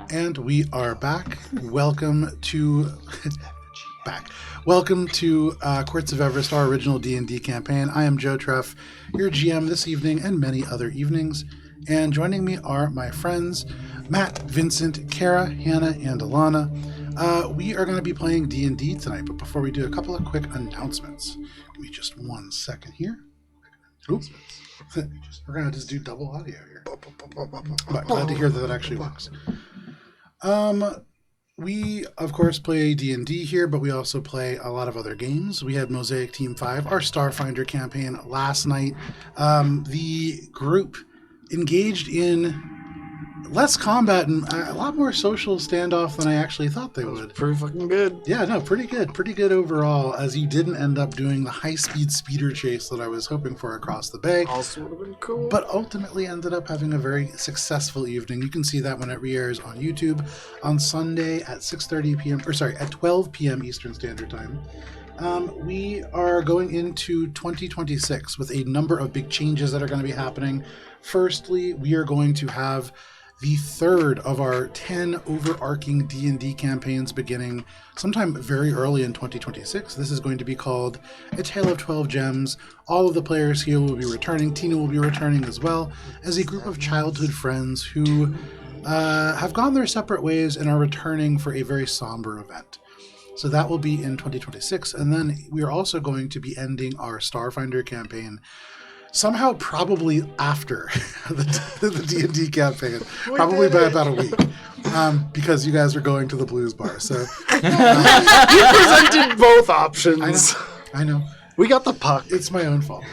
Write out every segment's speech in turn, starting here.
And we are back. Welcome to Welcome to Courts of Everest, our original D&D campaign. I am Joe Treff, your GM this evening and many other evenings. And joining me are my friends Matt, Vincent, Cara, Hannah, and Alanna. We are going to be playing D&D tonight, but before we do, a couple of quick announcements. Give me just 1 second here. Oops. We're going to just do double audio here. But glad to hear that that actually works. We, of course, play D&D here, but we also play a lot of other games. We had Mosaic Team 5, our Starfinder campaign last night. The group engaged in less combat and a lot more social standoff than I actually thought they would. Pretty fucking good. Yeah, no, pretty good. Pretty good overall, as you didn't end up doing the high-speed speeder chase that I was hoping for across the bay. Also would have been cool. But ultimately ended up having a very successful evening. You can see that when it re-airs on YouTube on Sunday at 6:30 p.m. or sorry, at 12 p.m. Eastern Standard Time. We are going into 2026 with a number of big changes that are going to be happening. Firstly, we are going to have the third of our 10 overarching D&D campaigns beginning sometime very early in 2026. This is going to be called A Tale of 12 Gems. All of the players here will be returning. Tina will be returning as well as a group of childhood friends who have gone their separate ways and are returning for a very somber event. So that will be in 2026. And then we are also going to be ending our Starfinder campaign somehow probably after the D&D campaign, probably by about a week, because you guys are going to the blues bar. So you presented both options. I know. We got the puck. It's my own fault.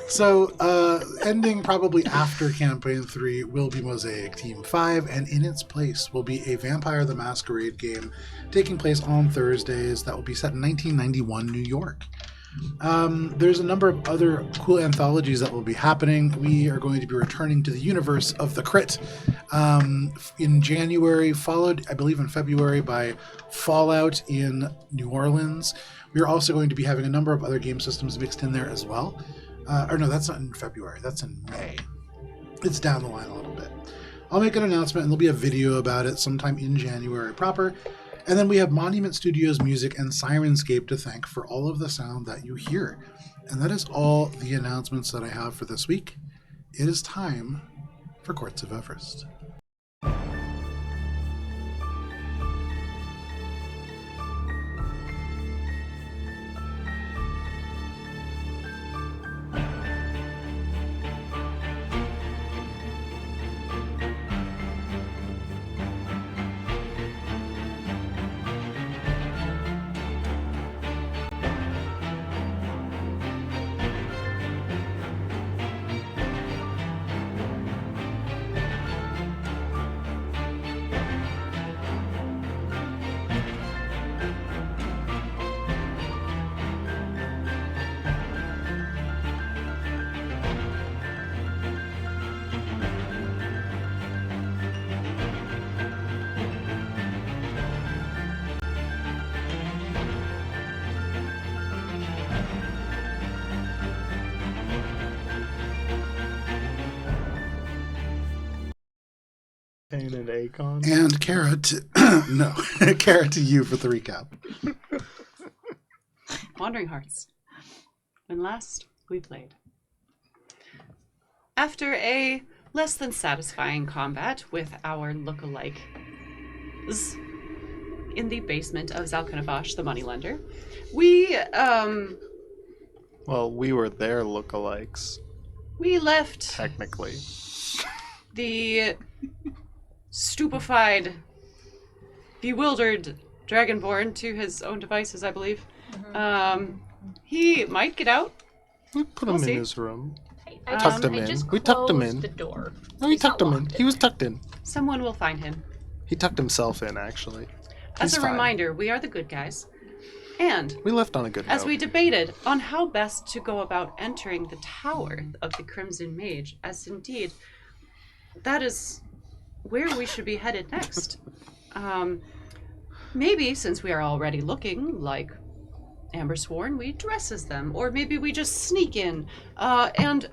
So ending probably after campaign 3 will be Mosaic Team 5, and in its place will be a Vampire the Masquerade game taking place on Thursdays that will be set in 1991 New York. There's a number of other cool anthologies that will be happening. We are going to be returning to the universe of the Crit in January, followed, I believe, in February by Fallout in New Orleans. We are also going to be having a number of other game systems mixed in there as well. Or no, that's not in February. That's in May. It's down the line a little bit. I'll make an announcement, and there'll be a video about it sometime in January proper. And then we have Monument Studios Music and Sirenscape to thank for all of the sound that you hear. And that is all the announcements that I have for this week. It is time for Courts of Everest. And Akon. And Cara to no, Cara to you for the recap. Wandering Hearts. When last we played. After a less than satisfying combat with our look-alike in the basement of Zalkanavash, the moneylender, we Well, we were their lookalikes. We left Technically. the stupefied, bewildered Dragonborn to his own devices, I believe. He might get out. We put him We'll in see. his room. I Tucked him in. just We tucked him closed in. the door. No, we He's not tucked him in. locked He was tucked in. Someone will find him. He tucked himself in, actually. As He's a fine. reminder, we are the good guys. And We left on a good as note. we debated on how best to go about entering the tower of the Crimson Mage, as indeed that is where we should be headed next. Maybe, since we are already looking like Amber Sworn, we dress as them, or maybe we just sneak in, and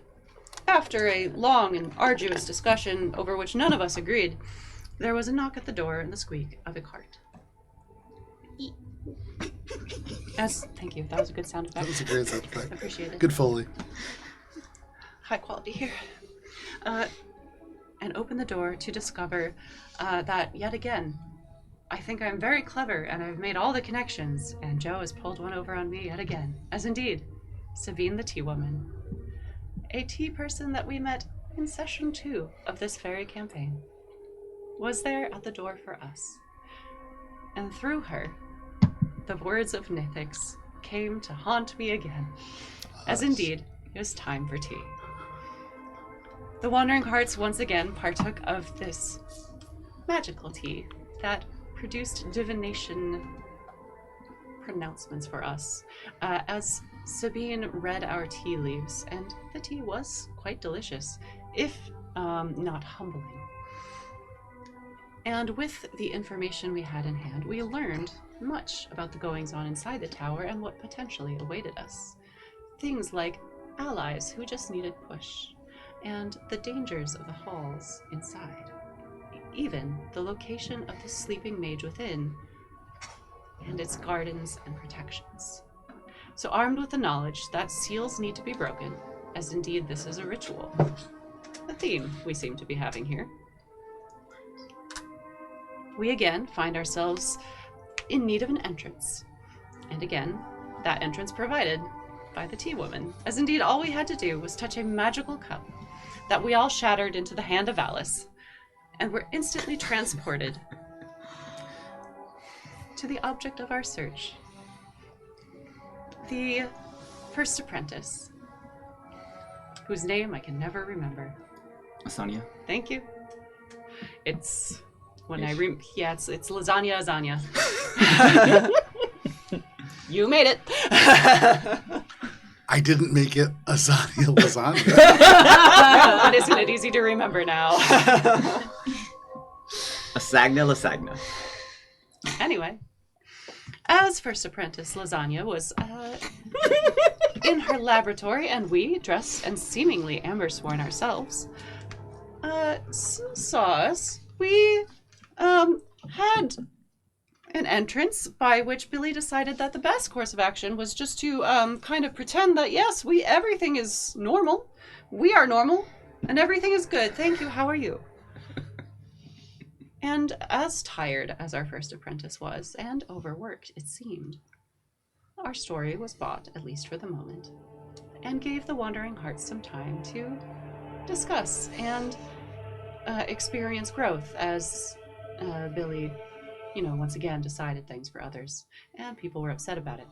after a long and arduous discussion over which none of us agreed, there was a knock at the door and the squeak of a cart. Thank you. That was a good sound effect. That was a great sound effect. Appreciate it. Good Foley. High quality here. And open the door to discover that yet again, I think I'm very clever and I've made all the connections, and Joe has pulled one over on me yet again, as indeed, Sabine the Tea Woman, a tea person that we met in session 2 of this very campaign, was there at the door for us. And through her, the words of Nithix came to haunt me again, as indeed it was time for tea. The Wandering Hearts once again partook of this magical tea that produced divination pronouncements for us, as Sabine read our tea leaves, and the tea was quite delicious, if not humbling. And with the information we had in hand, we learned much about the goings-on inside the tower and what potentially awaited us. Things like allies who just needed push, and the dangers of the halls inside. Even the location of the sleeping mage within, and its gardens and protections. So armed with the knowledge that seals need to be broken, as indeed this is a ritual, a theme we seem to be having here, we again find ourselves in need of an entrance. And again, that entrance provided by the tea woman, as indeed all we had to do was touch a magical cup that we all shattered into the hand of Alice, and were instantly transported to the object of our search. The first apprentice, whose name I can never remember. Asanya. Thank you. It's when it's lasagna. You made it. I didn't make it lasagna. But isn't it easy to remember now? Lasagna. Anyway, as first apprentice, Lasagna was in her laboratory, and we, dressed and seemingly amber-sworn ourselves, saw us. We had an entrance by which Billy decided that the best course of action was just to kind of pretend that, yes, everything is normal. We are normal, and everything is good. Thank you. How are you? And as tired as our first apprentice was, and overworked, it seemed, our story was bought, at least for the moment, and gave the Wandering Hearts some time to discuss and experience growth as Billy, once again decided things for others, and people were upset about it.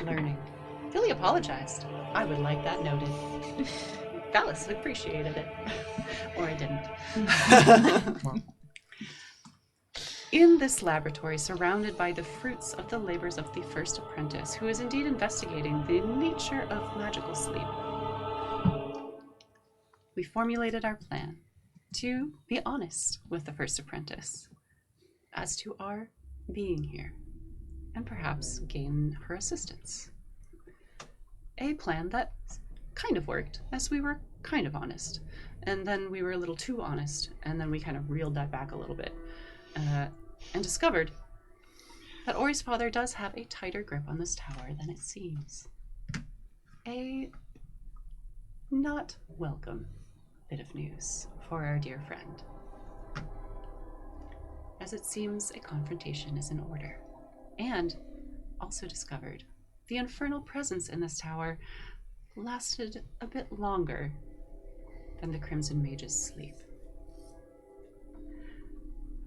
Learning. Billy apologized. I would like that noted. Phallus appreciated it. Or I didn't. In this laboratory, surrounded by the fruits of the labors of the first apprentice, who is indeed investigating the nature of magical sleep, we formulated our plan to be honest with the first apprentice as to our being here, and perhaps gain her assistance. A plan that kind of worked, as we were kind of honest, and then we were a little too honest, and then we kind of reeled that back a little bit, and discovered that Ori's father does have a tighter grip on this tower than it seems. A not welcome bit of news for our dear friend, as it seems a confrontation is in order, and also discovered the infernal presence in this tower lasted a bit longer than the Crimson Mage's sleep.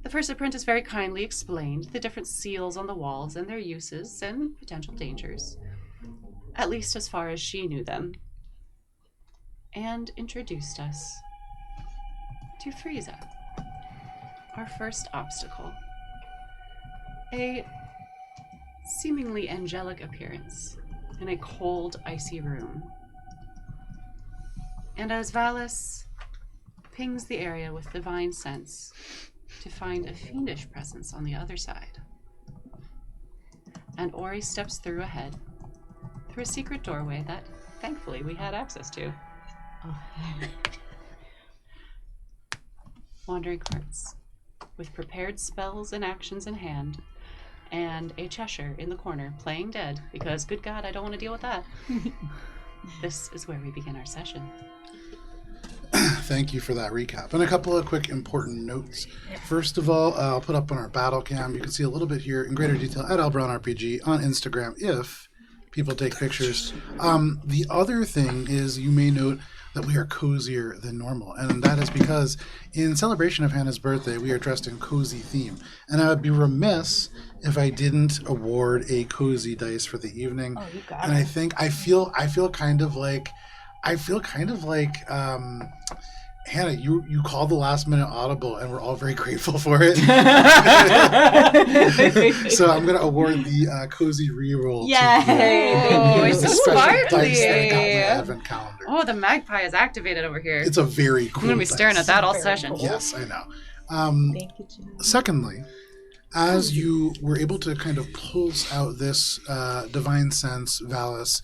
The first apprentice very kindly explained the different seals on the walls and their uses and potential dangers, at least as far as she knew them, and introduced us to Freyissa, our first obstacle. A seemingly angelic appearance in a cold, icy room. And as Valis pings the area with divine sense to find a fiendish presence on the other side, and Ori steps through ahead, through a secret doorway that, thankfully, we had access to. wandering hearts, with prepared spells and actions in hand, and a Cheshire in the corner playing dead, because good God, I don't want to deal with that. This is where we begin our session. Thank you for that recap. And a couple of quick important notes. First of all, I'll put up on our battle cam. You can see a little bit here in greater detail at AlberonRPG on Instagram if people take pictures. The other thing is you may note that we are cozier than normal. And that is because in celebration of Hannah's birthday, we are dressed in cozy theme. And I would be remiss if I didn't award a cozy dice for the evening. Oh, you got and it. I think I feel kind of like Hannah, you called the last minute audible, and we're all very grateful for it. So I'm going to award the cozy reroll. Yay! Oh, Thank it's you. so special sparkly. dice that I got in my advent calendar. Oh, the magpie is activated over here. It's a very cool I'm going to be staring dice. at that all Very session. cool. Yes, I know. Thank you, Jim. Secondly, as you were able to kind of pulse out this divine sense, Valis,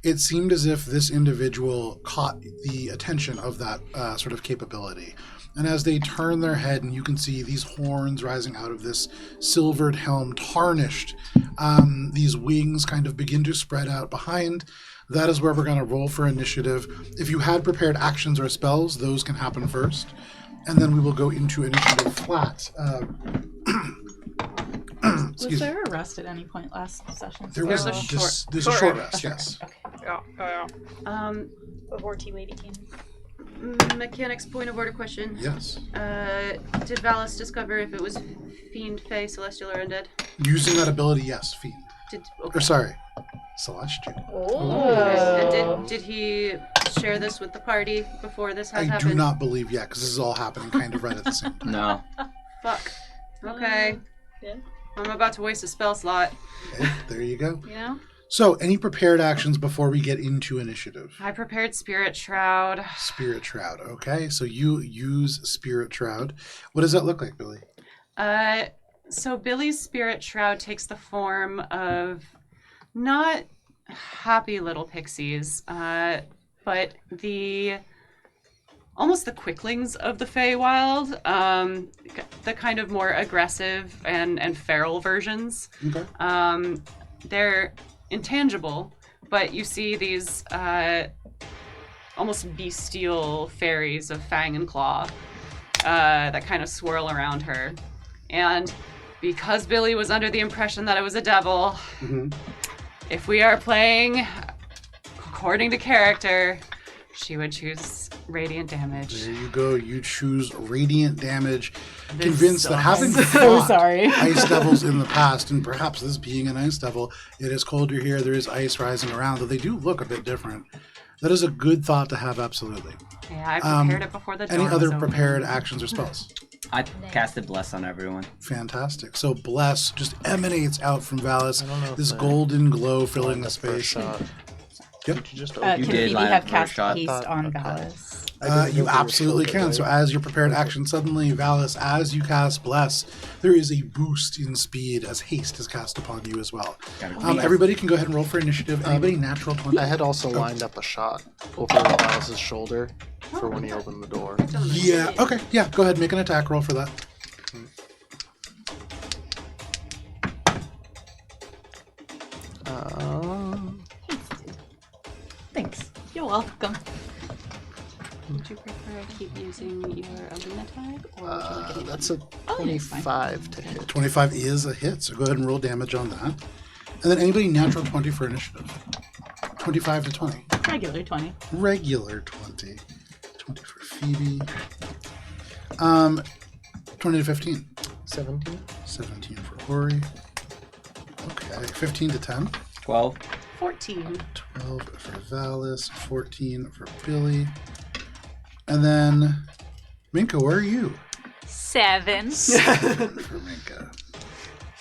it seemed as if this individual caught the attention of that sort of capability. And as they turn their head and you can see these horns rising out of this silvered helm, tarnished, these wings kind of begin to spread out behind. That is where we're going to roll for initiative. If you had prepared actions or spells, those can happen first. And then we will go into initiative flat. Was there a rest at any point last session? There was There's a there's short a short rest. rest, yes. Okay. Before Tea Lady came. Mechanics point of order question. Yes. Did Valis discover if it was fiend, fae, celestial, or undead? Using that ability, yes, fiend. Okay. Or sorry, celestial. And did he share this with the party before this has I happened? do not believe yet, because this is all happening kind of right at the same time. No. Fuck. Okay. Yeah. I'm about to waste a spell slot. Okay, there you go. You know? So, any prepared actions before we get into initiative? I prepared Spirit Shroud. Spirit Shroud, okay. So you use Spirit Shroud. What does that look like, Billy? So Billy's Spirit Shroud takes the form of not happy little pixies, but almost the quicklings of the Feywild, the kind of more aggressive and feral versions. Okay. They're intangible, but you see these almost bestial fairies of fang and claw that kind of swirl around her. And because Billy was under the impression that it was a devil, if we are playing according to character, she would choose radiant damage. There you go. You choose radiant damage. This Convinced that sucks. having So fought sorry. ice devils in the past, and perhaps this being an ice devil, it is colder here, there is ice rising around, though they do look a bit different. That is a good thought to have, absolutely. Yeah, I prepared it before the door Any other was open. prepared actions or spells? I casted Bless on everyone. Fantastic. So Bless just emanates out from Valis, I don't know if this I golden glow filling the lined up for a space. shot. Yep. Did you just You Can did Phoebe line have up for a cast shot. haste on Okay. Valis? You absolutely can. So as your prepared action, suddenly, Valis, as you cast Bless, there is a boost in speed as haste is cast upon you as well. Everybody can go ahead and roll for initiative. Anybody natural 20? I had also lined up a shot over Alice's shoulder for when he opened the door. Yeah, okay. Yeah, go ahead. Make an attack roll for that. Thanks. You're welcome. Would you prefer I keep using your Alberon tag? Or would you like it That's a Oh, yeah, it's fine. 25 to hit. 25 is a hit, so go ahead and roll damage on that. And then anybody natural 20 for initiative. 25 to 20. Regular 20. Regular 20. 20 for Phoebe. 20 to 15. 17? 17 for Ori. Okay, 15 to 10. 12. 14. 12 for Valis. 14 for Billy. And then, Minka, where are you? 7. 7 for Minka.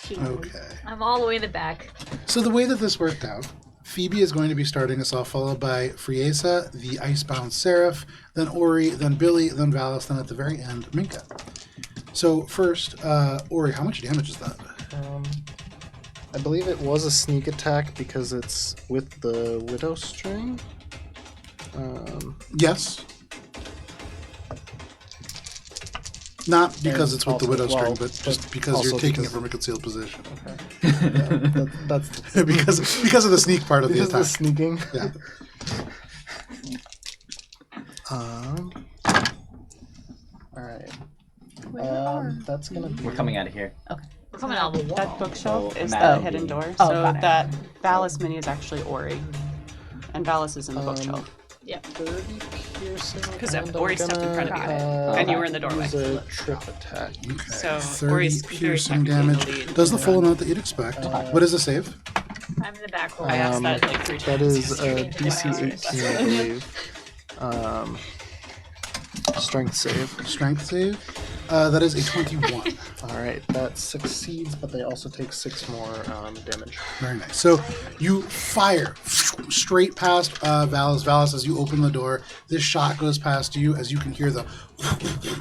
Jeez. Okay. I'm all the way in the back. So the way that this worked out, Phoebe is going to be starting us off, followed by Freyissa, the Icebound Seraph, then Ori, then Billy, then Valis, then at the very end, Minka. So first, Ori, how much damage is that? I believe it was a sneak attack because it's with the Widow String. Yes. Not because it's with the also- widow string, well, but just because also you're taking because- it from a concealed position. Okay. That's because of the sneak part of the because of attack. the sneaking. Yeah. All right. Where That's gonna be. We're coming out of here. We're coming out of the wall. That bookshelf Oh, is oh. the hidden door. Oh, So got it. that Valis mini is actually Ori. And Valis is in the bookshelf. 30 piercing. 'Cause and Ori I'm stepped in front of you, gonna, and you were in the doorway. Use a trip attack. Okay. So, 30 Ori's very piercing technically damage. the lead. Does the full amount that you'd expect. What is the save? I'm in the back row. I asked that like 3 That times. is DC 18, I believe. Strength save. Strength save. That is a 21. All right, that succeeds, but they also take 6 more damage. Very nice. So you fire straight past Valis. Valis, as you open the door, this shot goes past you as you can hear the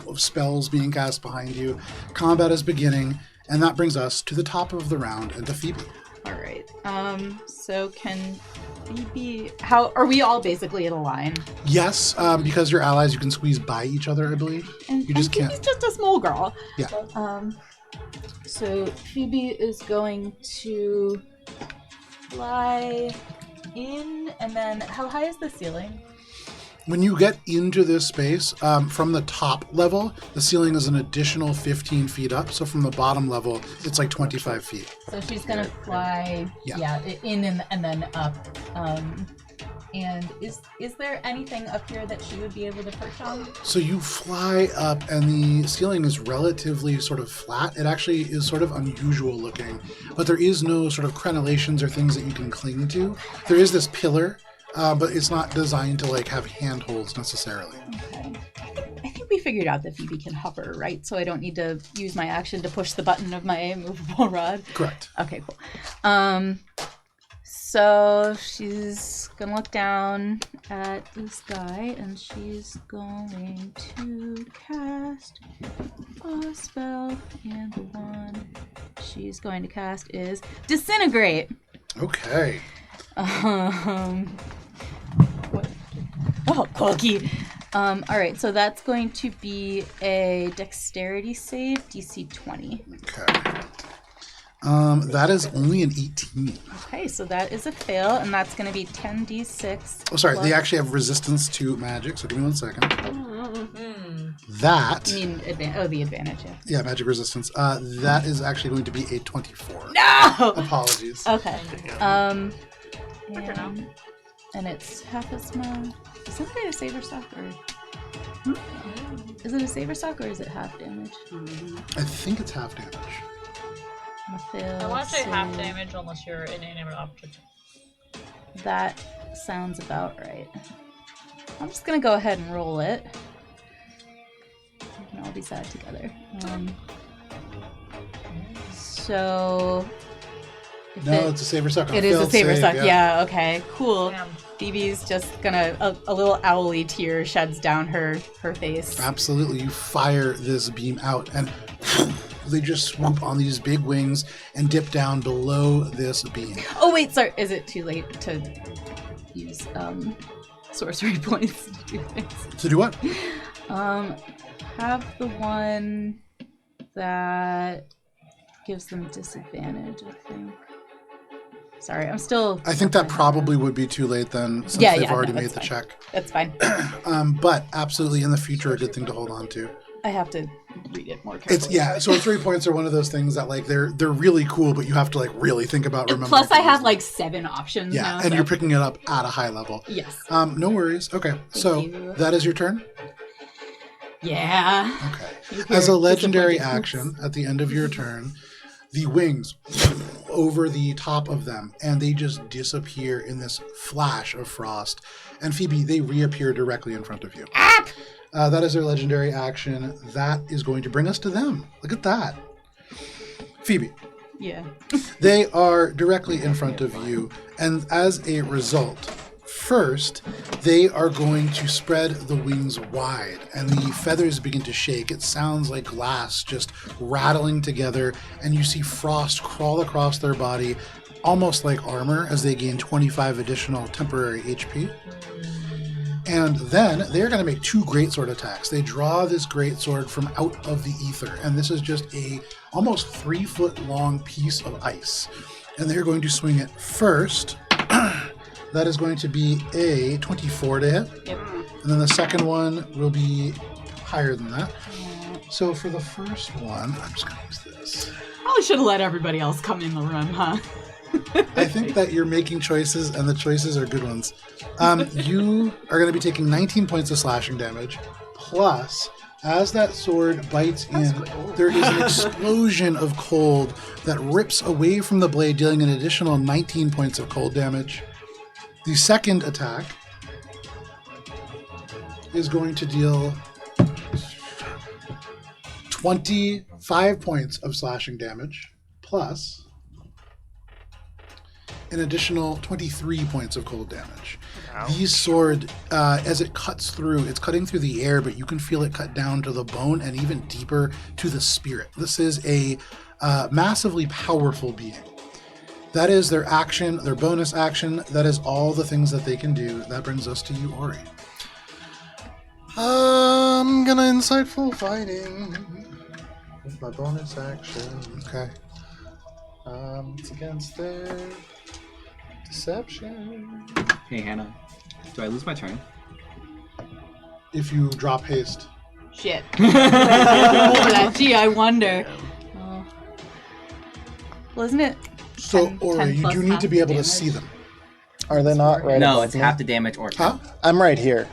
of spells being cast behind you. Combat is beginning, and that brings us to the top of the round and to Phoebe. All right. So can Phoebe? How are we all basically in a line? Yes, because you're allies, you can squeeze by each other, I believe. And, You just and can't. Phoebe's just a small girl. Yeah. So Phoebe is going to fly in, and then how high is the ceiling? When you get into this space, from the top level, the ceiling is an additional 15 feet up. So from the bottom level, it's like 25 feet. So she's gonna fly, in and then up. And is there anything up here that she would be able to perch on? So you fly up, and the ceiling is relatively sort of flat. It actually is sort of unusual looking, but there is no sort of crenellations or things that you can cling to. There is this pillar, but it's not designed to like have handholds necessarily. Okay. I think we figured out that Phoebe can hover, right? So I don't need to use my action to push the button of my movable rod. Correct. Okay, cool. So she's gonna look down at this guy, and she's going to cast a spell, and the one she's going to cast is Disintegrate. Okay. What? Oh, Corky. All right, so that's going to be a Dexterity save, DC 20. Okay. That is only an 18. Okay, so that is a fail, and that's going to be 10d6. Oh, sorry. plus- They actually have resistance to magic. So give me 1 second. That. You mean the advantage, yeah. Yeah, magic resistance. That is actually going to be a 24. No! Apologies. Okay. And it's half as much. Is that a saber stock or? Is it a saber stock or is it half damage? I think it's half damage. I want to say half damage unless you're an inanimate object. That sounds about right. I'm just gonna go ahead and roll it. We can all be sad together. So. if No, it's a saber suck. It is a Failed saber save, suck. Yeah. Okay. Cool. Damn. Phoebe's just gonna a little owly tear sheds down her face. Absolutely. You fire this beam out, and they just swoop on these big wings and dip down below this beam. Oh wait, sorry. Is it too late to use sorcery points to do things? To do what? Have the one that gives them disadvantage, I think. Sorry, I'm still. I think that probably would be too late then, since they've already made the check. That's fine. But absolutely, in the future, a good thing to hold on to. I have to read it more carefully. It's sorcery points are one of those things that like they're really cool, but you have to like really think about remembering. Plus, I to use have them. like 7 options. Yeah, now, and so. you're picking it up at a high level. Yes. No worries. Okay, so you. that is your turn. Yeah. Okay. You As a hear legendary disappointed action, at the end of your turn, the wings over the top of them, and they just disappear in this flash of frost. And Phoebe, they reappear directly in front of you. That is their legendary action. That is going to bring us to them. Look at that. Phoebe, Yeah. they are directly in front of you, and as a result, first, they are going to spread the wings wide, and the feathers begin to shake. It sounds like glass just rattling together, and you see frost crawl across their body, almost like armor, as they gain 25 additional temporary HP. And then they're going to make 2 greatsword attacks. They draw this greatsword from out of the ether, and this is just a almost 3-foot-long piece of ice. And they're going to swing it first. That is going to be a 24 to hit. Yep. And then the second one will be higher than that. So for the first one, I'm just going to use this. Probably should have let everybody else come in the room, huh? I think that you're making choices, and the choices are good ones. You are going to be taking 19 points of slashing damage, plus, as that sword bites in, there is an explosion of cold that rips away from the blade, dealing an additional 19 points of cold damage. The second attack is going to deal 25 points of slashing damage, plus an additional 23 points of cold damage. These sword, as it cuts through, it's cutting through the air, but you can feel it cut down to the bone and even deeper to the spirit. This is a massively powerful being. That is their action, their bonus action. That is all the things that they can do. That brings us to you, Ori. I'm gonna insightful fighting with my bonus action. Okay. It's against their deception. Hey, Hannah. Do I lose my turn? If you drop haste. Shit. Gee, I wonder. Oh. Well, isn't it? So, 10 Ori, you plus do need half to be able damage. to see them. Are they not right? No, above it's me? half the damage or Huh? I'm right here.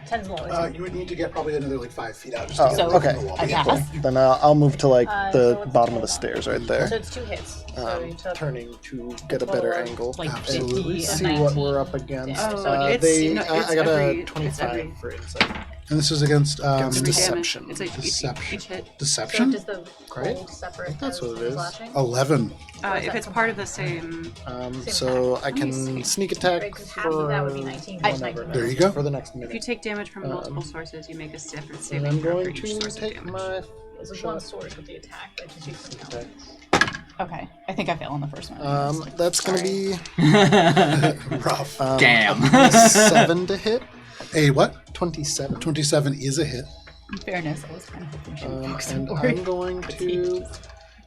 10's the lowest. You would need to get probably another 5 feet out just Oh, to get So, away okay. from the wall. I Yeah. guess. Then I'll move to like So the what's bottom the of the total? stairs right there. So it's 2 hits. So you took Turning to get a better total of, angle. Like Absolutely. 50 See and what 19. we're up against. Yeah, so it's- I got every- a it's 25 every- for insight. And this is against Against Every Deception. damage. It's like Deception. each hit. So deception. does the Right? cold separate I think that's as what it the is. slashing? 11. If it's part of the same. So I Let me can see. sneak Right, attack 'cause half of that would be 19 plus whenever. 19. There you go. For the next If you minute. take damage from multiple sources, you make a different And saving I'm throw for going each to source of take damage. my This is shot. one source with the attack, but just you can count. attack. Okay, I think I fail on the first one. That's going to be Rough. Damn. 7 to hit. A what? 27. 27 is a hit. In fairness, I was kind of hoping she would focus on And Ori. I'm going to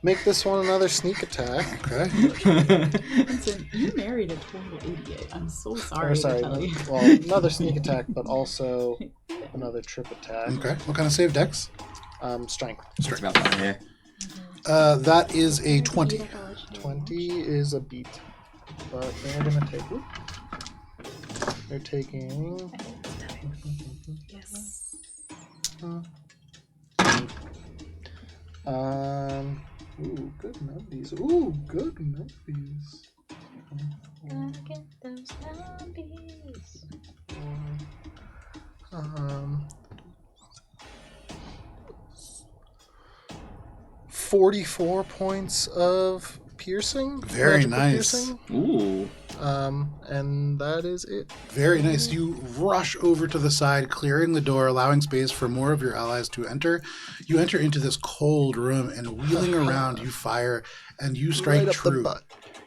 make this one another sneak attack. Okay. Vincent, you married a total idiot. I'm so Or sorry to sorry, tell you. well, another sneak attack, but also another trip attack. Okay. What kind of save, Dex? Strength. It's about that here. That is a 20. 20 is a beat. But they're going to take... Whoop. They're taking... Ooh, good nubbies. Ooh, good nubbies. Gonna get those zombies. 44 points of piercing. Very magical nice. Piercing. Ooh. And that is it. Very nice. You rush over to the side, clearing the door, allowing space for more of your allies to enter. You enter into this cold room, and wheeling around, you fire, and you strike Right up the true. butt.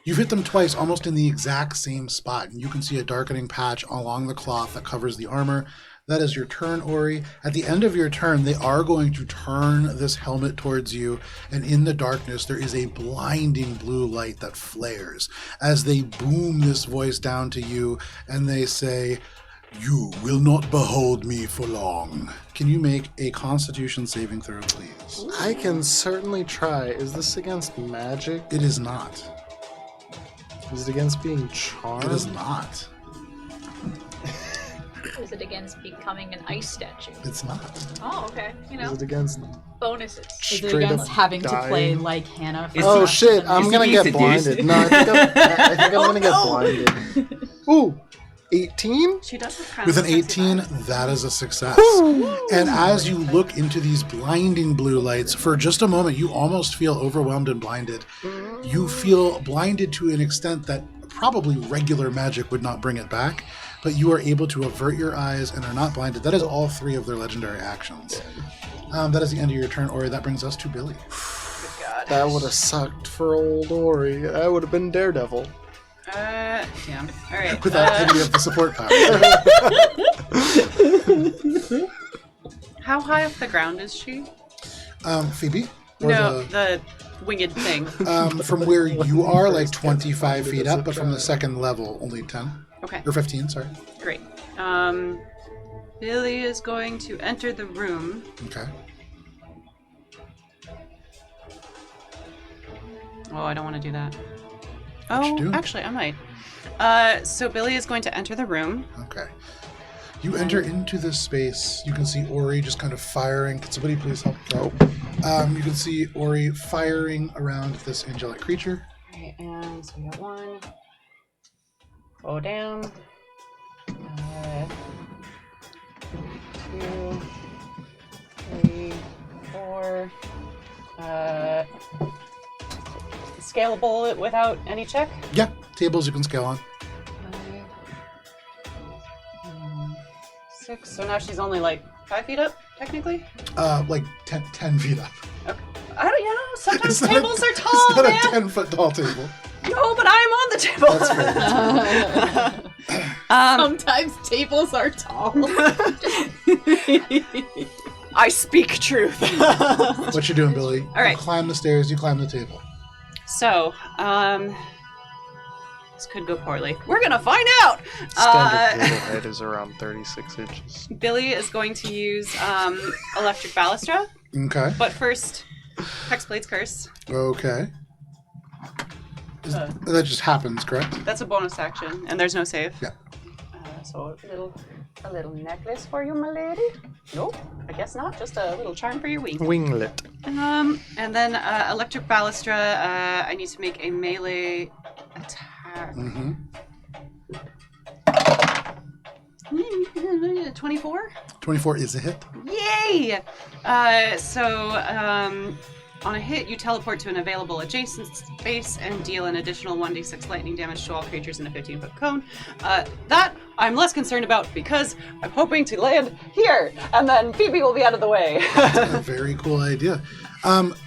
You've hit them twice, almost in the exact same spot, and you can see a darkening patch along the cloth that covers the armor. That is your turn, Ori. At the end of your turn, they are going to turn this helmet towards you, and in the darkness, there is a blinding blue light that flares as they boom this voice down to you, and they say, "You will not behold me for long." Can you make a Constitution saving throw, please? I can certainly try. Is this against magic? It is not. Is it against being charmed? It is not. Is it against becoming an ice statue? It's not. Oh, okay. You Is know, it against bonuses. Is it straight against up having to play dying? like Hannah? Is Oh he- shit! I'm is gonna he get seduced? blinded. No, I think I'm gonna get blinded. Ooh, 18. She does look kind With of an sexy 18, vibe. that is a success. And as you look into these blinding blue lights, for just a moment, you almost feel overwhelmed and blinded. You feel blinded to an extent that probably regular magic would not bring it back, but you are able to avert your eyes and are not blinded. That is all 3 of their legendary actions. That is the end of your turn, Ori. That brings us to Billy. That would have sucked for old Ori. I would have been Daredevil. Damn. All right. Without any of the support power. How high off the ground is she? Phoebe? Or No, the winged thing. from where you are, like 25 feet up, but from the second level, only 10. Okay, Or 15, sorry. great. Billy is going to enter the room. Okay. Oh, I don't want to do that. What you Oh, doing? actually, I might. So Billy is going to enter the room. Okay. You enter into this space. You can see Ori just kind of firing. Can somebody please help throw? You can see Ori firing around this angelic creature. Okay, and so we got 1. Go down. 2, 3, 4. Scalable without any check. Yeah, tables you can scale on. 6. So now she's only like 5 feet up, technically. Like 10 feet up. I don't know. Sometimes It's not tables are It's tall, not man. a 10-foot tall table. No, but I'm on the table. That's fair. Sometimes tables are tall. I speak truth. What you doing, Billy? All right. You climb the stairs, you climb the table. So, this could go poorly. We're gonna find out. Standard table height is around 36 inches. Billy is going to use electric balustra, Okay. but first, Hexblade's Curse. Okay. That just happens, correct? That's a bonus action, and there's no save. Yeah. So a little necklace for you, my lady. Nope, I guess not. Just a little charm for your wing. Winglet. And then electric balustra. I need to make a melee attack. Mm-hmm. 24. 24 is a hit. Yay! On a hit, you teleport to an available adjacent space and deal an additional 1d6 lightning damage to all creatures in a 15-foot cone. That I'm less concerned about because I'm hoping to land here, and then Phoebe will be out of the way. A very cool idea.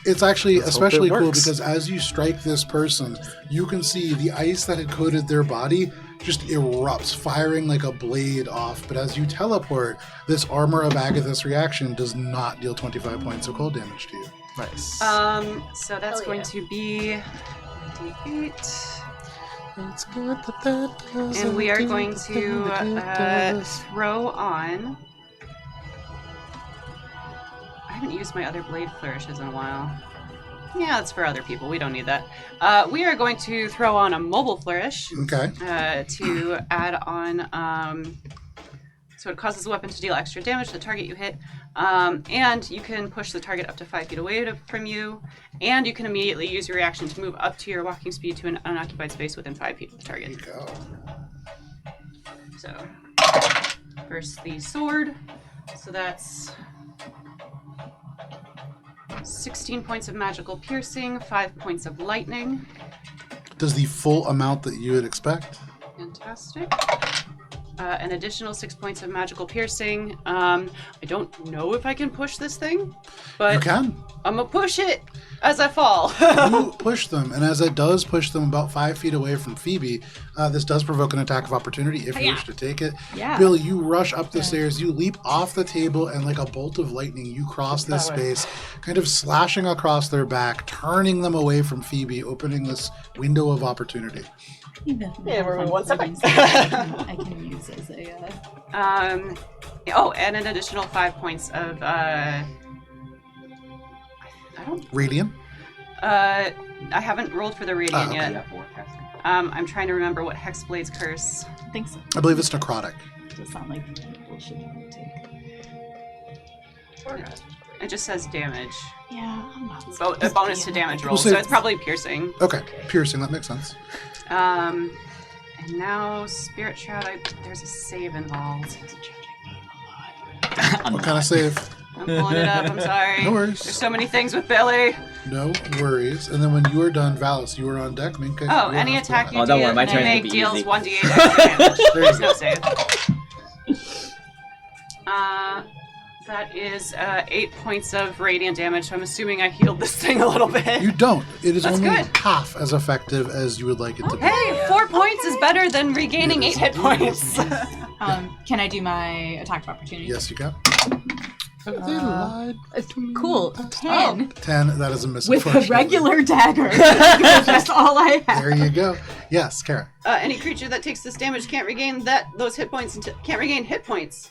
It's actually Let's hope especially it cool works. because as you strike this person, you can see the ice that had coated their body just erupts, firing like a blade off. But as you teleport, this Armor of Agathis reaction does not deal 25 points of cold damage to you. Nice. So that's Hell going yeah. to be d8. It's good that And we are going to throw on. I haven't used my other blade flourishes in a while. Yeah, that's for other people. We don't need that. We are going to throw on a mobile flourish Okay. to add on. So it causes the weapon to deal extra damage to the target you hit, and you can push the target up to 5 feet away from you, and you can immediately use your reaction to move up to your walking speed to an unoccupied space within 5 feet of the There you target. go. So, first the sword. So that's 16 points of magical piercing, 5 points of lightning. Does the full amount that you would expect? Fantastic. An additional 6 points of magical piercing. I don't know if I can push this thing, but You can. I'm gonna push it as I fall. You push them, and as it does push them about 5 feet away from Phoebe, this does provoke an attack of opportunity if you wish to take it. Yeah. Bill, you rush up the stairs, you leap off the table, and like a bolt of lightning, you cross this space, kind of slashing across their back, turning them away from Phoebe, opening this window of opportunity. Yeah, we're 1 second. I can use as a. And an additional 5 points of I don't. Radiant? I haven't rolled for the radiant okay. yet. Yeah, 4 casting. I'm trying to remember what Hexblade's Curse. I think so. I believe it's necrotic. Does sound like bullshit I would take. It just says damage. Yeah, I'm not. A bonus to damage roll, We'll say- so it's probably piercing. Okay, piercing, that makes sense. And now Spirit Shroud. There's a save involved. What kind of save? I'm pulling it up. I'm sorry. No worries. There's so many things with Billy. No worries. And then when you are done, Valis, you are on deck. Oh, any attack you Oh, don't deal, worry, my they turn's gonna make be deals easy. 1d8 extra damage. There There's you no save. That is 8 points of radiant damage, so I'm assuming I healed this thing a little bit. You don't. It is That's only good. half as effective as you would like it to be. Hey, 4 points is better than regaining 8 hit points. Can I do my attack of opportunity? Yes, you can. They lied to me. Cool. 10. 10. That is a miss. With a unfortunately. regular dagger. That's all I have. There you go. Yes, Cara. Any creature that takes this damage can't regain those hit points can't regain hit points.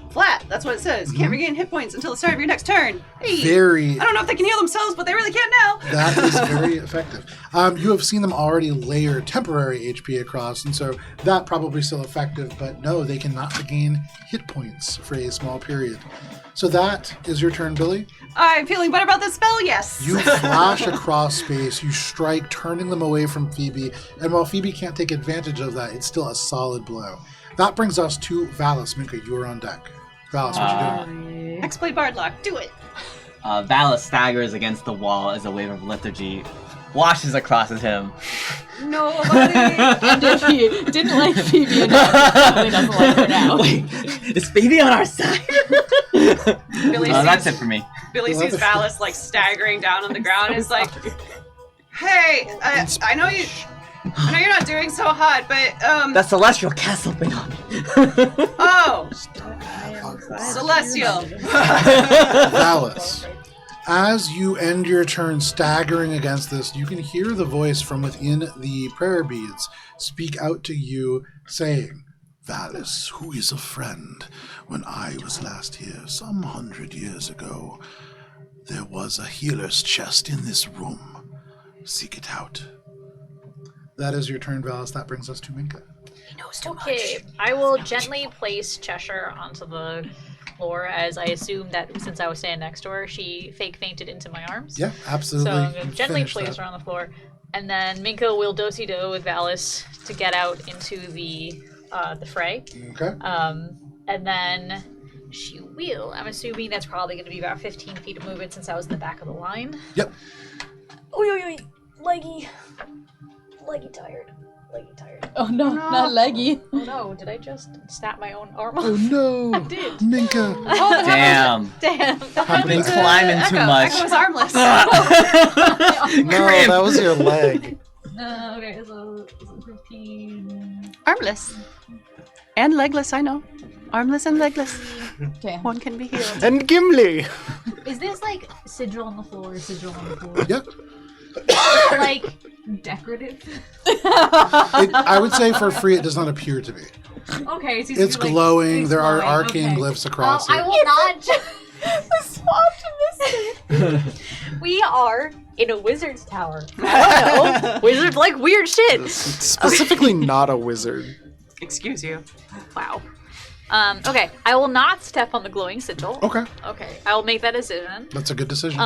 Flat. That's what it says. Can't regain hit points until the start of your next turn. Hey. Very. I don't know if they can heal themselves, but they really can now. That is very effective. You have seen them already layer temporary HP across, and so that probably still effective, but no, they cannot regain hit points for a small period. So that is your turn, Billy. I'm feeling better about this spell, yes. You flash across space, you strike, turning them away from Phoebe, and while Phoebe can't take advantage of that, it's still a solid blow. That brings us to Valis. Minka, you are on deck. Valis, what you doing? Hexblade Bardlock, do it. Valis staggers against the wall as a wave of lethargy washes across him. No, buddy. And if he didn't like Phoebe enough, he probably doesn't like her now. Wait, is Phoebe on our side? Billy That's sees, it for me. Billy sees Valis like staggering down on the ground and is like, "Hey, I know you're not doing so hot, but The celestial castle thing on me. oh, celestial." Valis. As you end your turn staggering against this, you can hear the voice from within the prayer beads speak out to you, saying, Valis, who is a friend, when I was last here some 100 years ago, there was a healer's chest in this room. Seek it out. That is your turn, Valis. That brings us to Minka. Okay, I will gently place Cheshire onto the floor, as I assume that since I was standing next to her, she fake fainted into my arms. Yeah, absolutely. So I'm going to gently Finish place that. her on the floor, and then Minka will do-si-do with Valis to get out into the fray. Okay. And then she will. I'm assuming that's probably going to be about 15 feet of movement since I was in the back of the line. Yep. Oi, leggy. Leggy tired. Oh no, not leggy. Oh no, did I just snap my own arm Oh off? no! I did. Minka! Damn. Damn. I've been climbing too much. Echo was armless. No, that was your leg. Okay, so 15. Armless. And legless, I know. Armless and legless. Damn. One can be healed. And Gimli! Is this like sigil on the floor, sigil on the floor? Yep. Like decorative? I would say for free it does not appear to be. Okay, so It's like, glowing. it's There are glowing, arcane okay. glyphs across I it. will not. We are in a wizard's tower. I don't know. Wizards like weird shit. Specifically not a wizard. Excuse you. Wow. Okay, I will not step on the glowing sigil. Okay, Okay, I will make that decision. that's a good decision.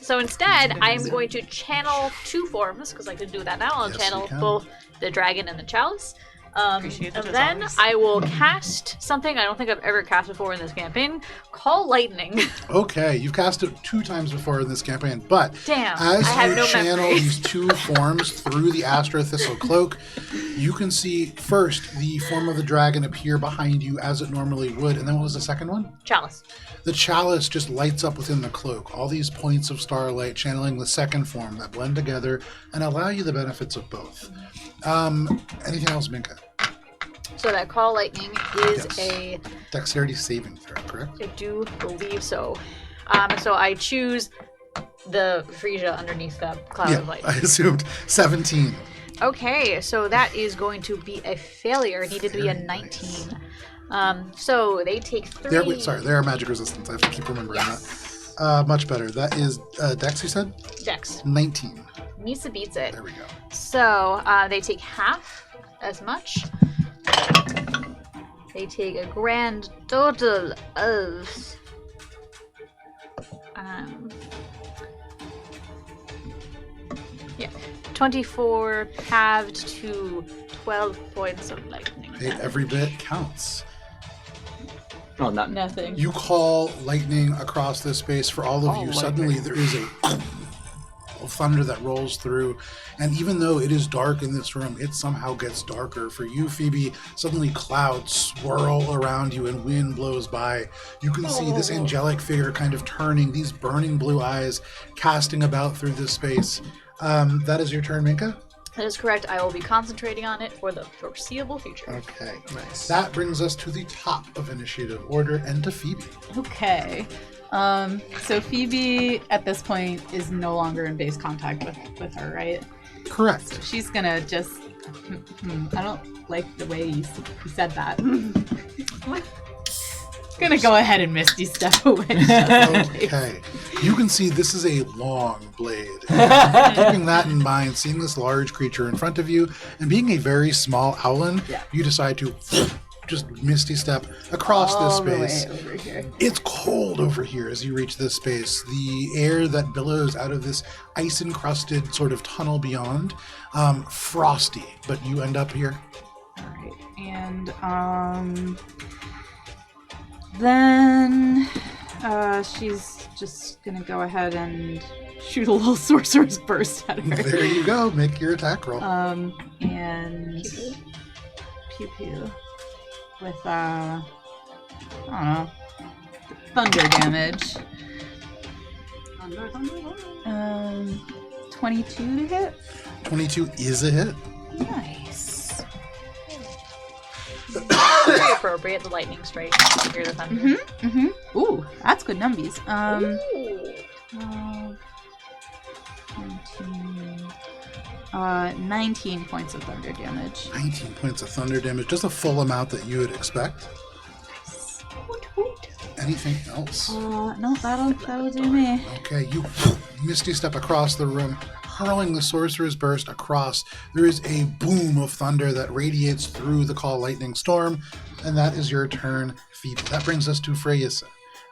So instead, I am going to channel two forms, because I can do that now. I'll Yes, you channel can. both the dragon and the chalice. Appreciate And it, as then always. I will cast something I don't think I've ever cast before in this campaign. Call lightning. Okay, you've cast it 2 times before in this campaign, but Damn, as I have you no channel memory. these 2 forms through the Astro Thistle cloak, you can see first the form of the dragon appear behind you as it normally would, and then what was the second one? Chalice. The chalice just lights up within the cloak. All these points of starlight channeling the second form that blend together and allow you the benefits of both. Anything else, Minka? So that call lightning is Yes. a, Dexterity saving throw, correct? I do believe so. So I choose the Freyissa underneath that cloud Yeah, of light. I assumed 17. Okay, so that is going to be a failure. It needed to be a Very 19. So they take 3. They are magic resistance. I have to keep remembering that. Much better. That is Dex, you said? Dex. 19. Misa beats it. There we go. So they take half as much. They take a grand total of 24 halved to 12 points of lightning. Hey, every bit counts. Oh, not Nothing. You call lightning across this space for all of you. Suddenly there is a thunder that rolls through, and even though it is dark in this room, it somehow gets darker. For you, Phoebe, suddenly clouds swirl around you and wind blows by. You can see this angelic figure kind of turning, these burning blue eyes casting about through this space. That is your turn, Minka. That is correct. I will be concentrating on it for the foreseeable future. Okay. Nice. That brings us to the top of initiative order and to Phoebe. Okay. So Phoebe at this point is no longer in base contact with her, right? Correct. She's gonna just. I don't like the way you said that. Gonna go ahead and Misty step away. Okay. You can see this is a long blade. Keeping that in mind, seeing this large creature in front of you, and being a very small owlin, you decide to just misty step across All this the space. way over here. It's cold over here as you reach this space. The air that billows out of this ice-encrusted sort of tunnel beyond, frosty, but you end up here. All right, and then she's just gonna go ahead and shoot a little sorcerer's burst at her. There you go. Make your attack roll. And pew pew with I don't know, thunder damage. 22 to hit. 22 is a hit. Nice. Very appropriate, the lightning strike. Hear the thunder. Ooh, that's good numbies. 19 points of thunder damage. 19 points of thunder damage. Just a full amount that you would expect. Anything else? No, that'll do me. Okay, you misty step across the room, hurling the sorcerer's burst across. There is a boom of thunder that radiates through the call lightning storm, and that is your turn, Phoebe. That brings us to Freyissa,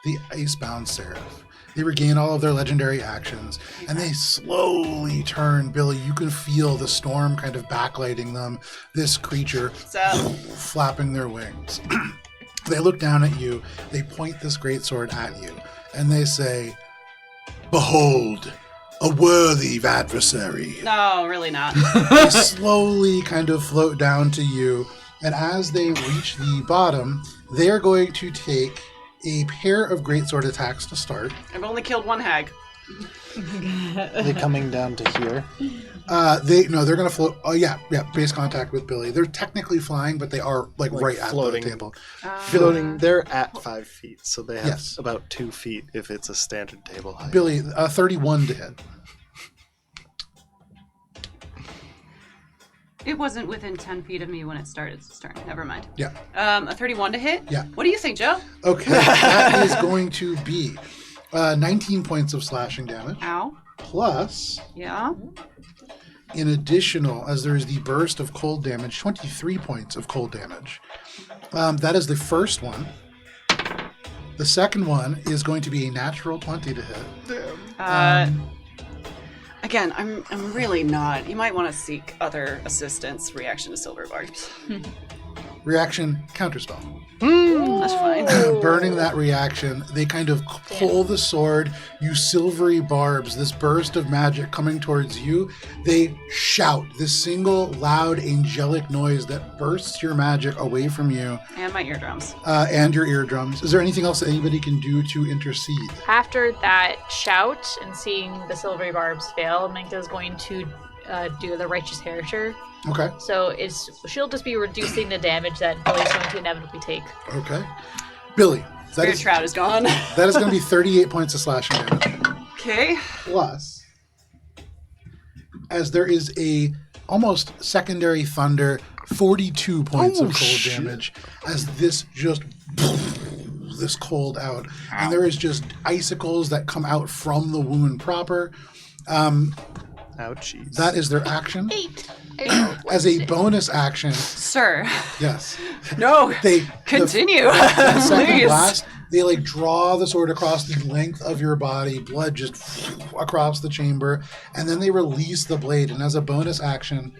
the Icebound Seraph. They regain all of their legendary actions, and they slowly turn. Billy, you can feel the storm kind of backlighting them, this creature flapping their wings. They look down at you, they point this greatsword at you, and they say, "Behold, a worthy adversary." No, really not. They slowly kind of float down to you, and as they reach the bottom, they are going to take a pair of greatsword attacks to start. I've only killed one hag. Are they coming down to here? They're going to float. Oh yeah, base contact with Billy. They're technically flying, but they are like right floating. at the table. Floating, they're at 5 feet, so they have Yes. about 2 feet if it's a standard table height. Billy, 31 to hit. It wasn't within 10 feet of me when it started. Never mind. Yeah. A 31 to hit? Yeah. What do you think, Joe? Okay, that is going to be 19 points of slashing damage. Ow. Plus, Yeah. in additional, as there is the burst of cold damage, 23 points of cold damage. That is the first one. The second one is going to be a natural 20 to hit. Again, I'm really not. You might want to seek other assistance. Reaction to silver barbs. Reaction, counterspell. That's fine. Burning that reaction, they kind of pull the sword, you silvery barbs, this burst of magic coming towards you. They shout this single loud angelic noise that bursts your magic away from you. And my eardrums. And your eardrums. Is there anything else that anybody can do to intercede? After that shout and seeing the silvery barbs fail, Minka's going to do the righteous heritage. Okay. So she'll just be reducing the damage that Billy's going to inevitably take. Okay. Billy, Spirit Shroud is gone. that is going to be 38 points of slashing damage. Okay. Plus, as there is a almost secondary thunder, 42 points of cold damage as this just this cold out. And there is just icicles that come out from the wound proper. Ouchies. That is their action. 8. As a bonus action, Sir. yes. No. They Continue. that second Please. blast, they like draw the sword across the length of your body, blood just across the chamber, and then they release the blade. And as a bonus action,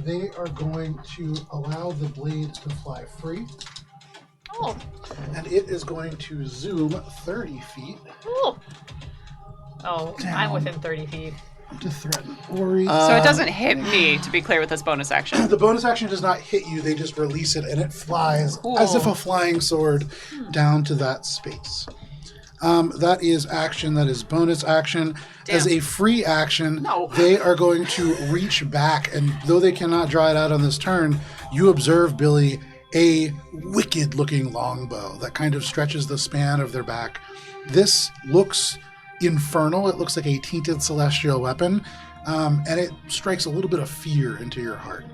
they are going to allow the blade to fly free. Oh. And it is going to zoom 30 feet Oh. Oh, Down. I'm within 30 feet. to threaten Ori. So it doesn't hit me, to be clear, with this bonus action. The bonus action does not hit you, they just release it, and it flies Cool. as if a flying sword down to that space. That is action. That is bonus action. Damn. As a free action, No. they are going to reach back, and though they cannot draw it out on this turn, you observe, Billy, a wicked-looking longbow that kind of stretches the span of their back. This looks infernal. It looks like a tainted celestial weapon, and it strikes a little bit of fear into your heart.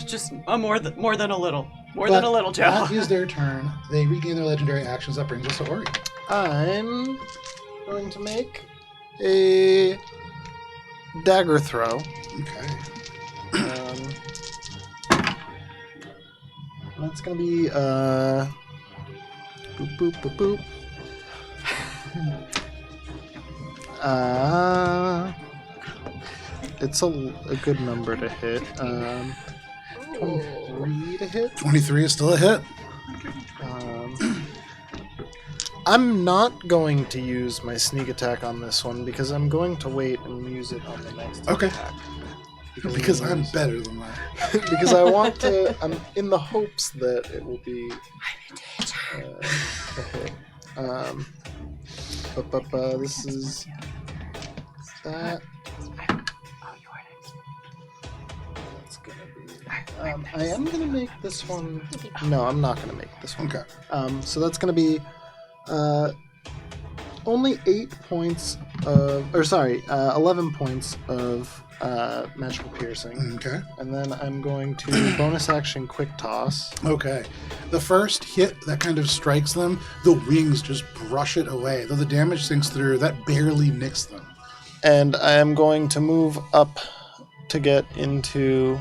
Just more than a little. More But than a little, Joe. That is their turn. They regain their legendary actions. That brings us to Ori. I'm going to make a dagger throw. Okay. That's going to be boop boop boop boop. It's a good number to hit. 23 to hit. 23 is still a hit. I'm not going to use my sneak attack on this one because I'm going to wait and use it on the next Okay. attack. Because I'm better than that. Because I want to. I'm in the hopes that it will be a hit. This is that. It's gonna be. I am gonna make this one. No, I'm not gonna make this one. Okay. So that's gonna be only 8 points of, or sorry, 11 points of magical piercing. Okay. And then I'm going to bonus action quick toss. Okay. The first hit that kind of strikes them, the wings just brush it away. Though the damage sinks through, that barely nicks them. And I am going to move up to get into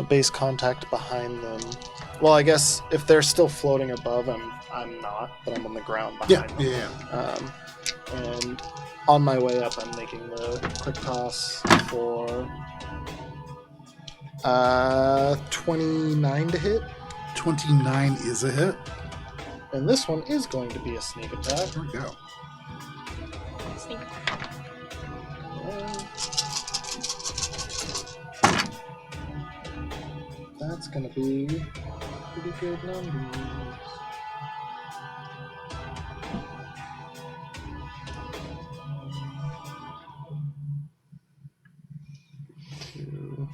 base contact behind them. Well, I guess if they're still floating above, I'm not, but I'm on the ground behind them. Yeah. And on my way up, I'm making the quick toss for 29 to hit. 29 is a hit. And this one is going to be a sneak attack. There we go. Sneak. That's going to be pretty good numbers. Two,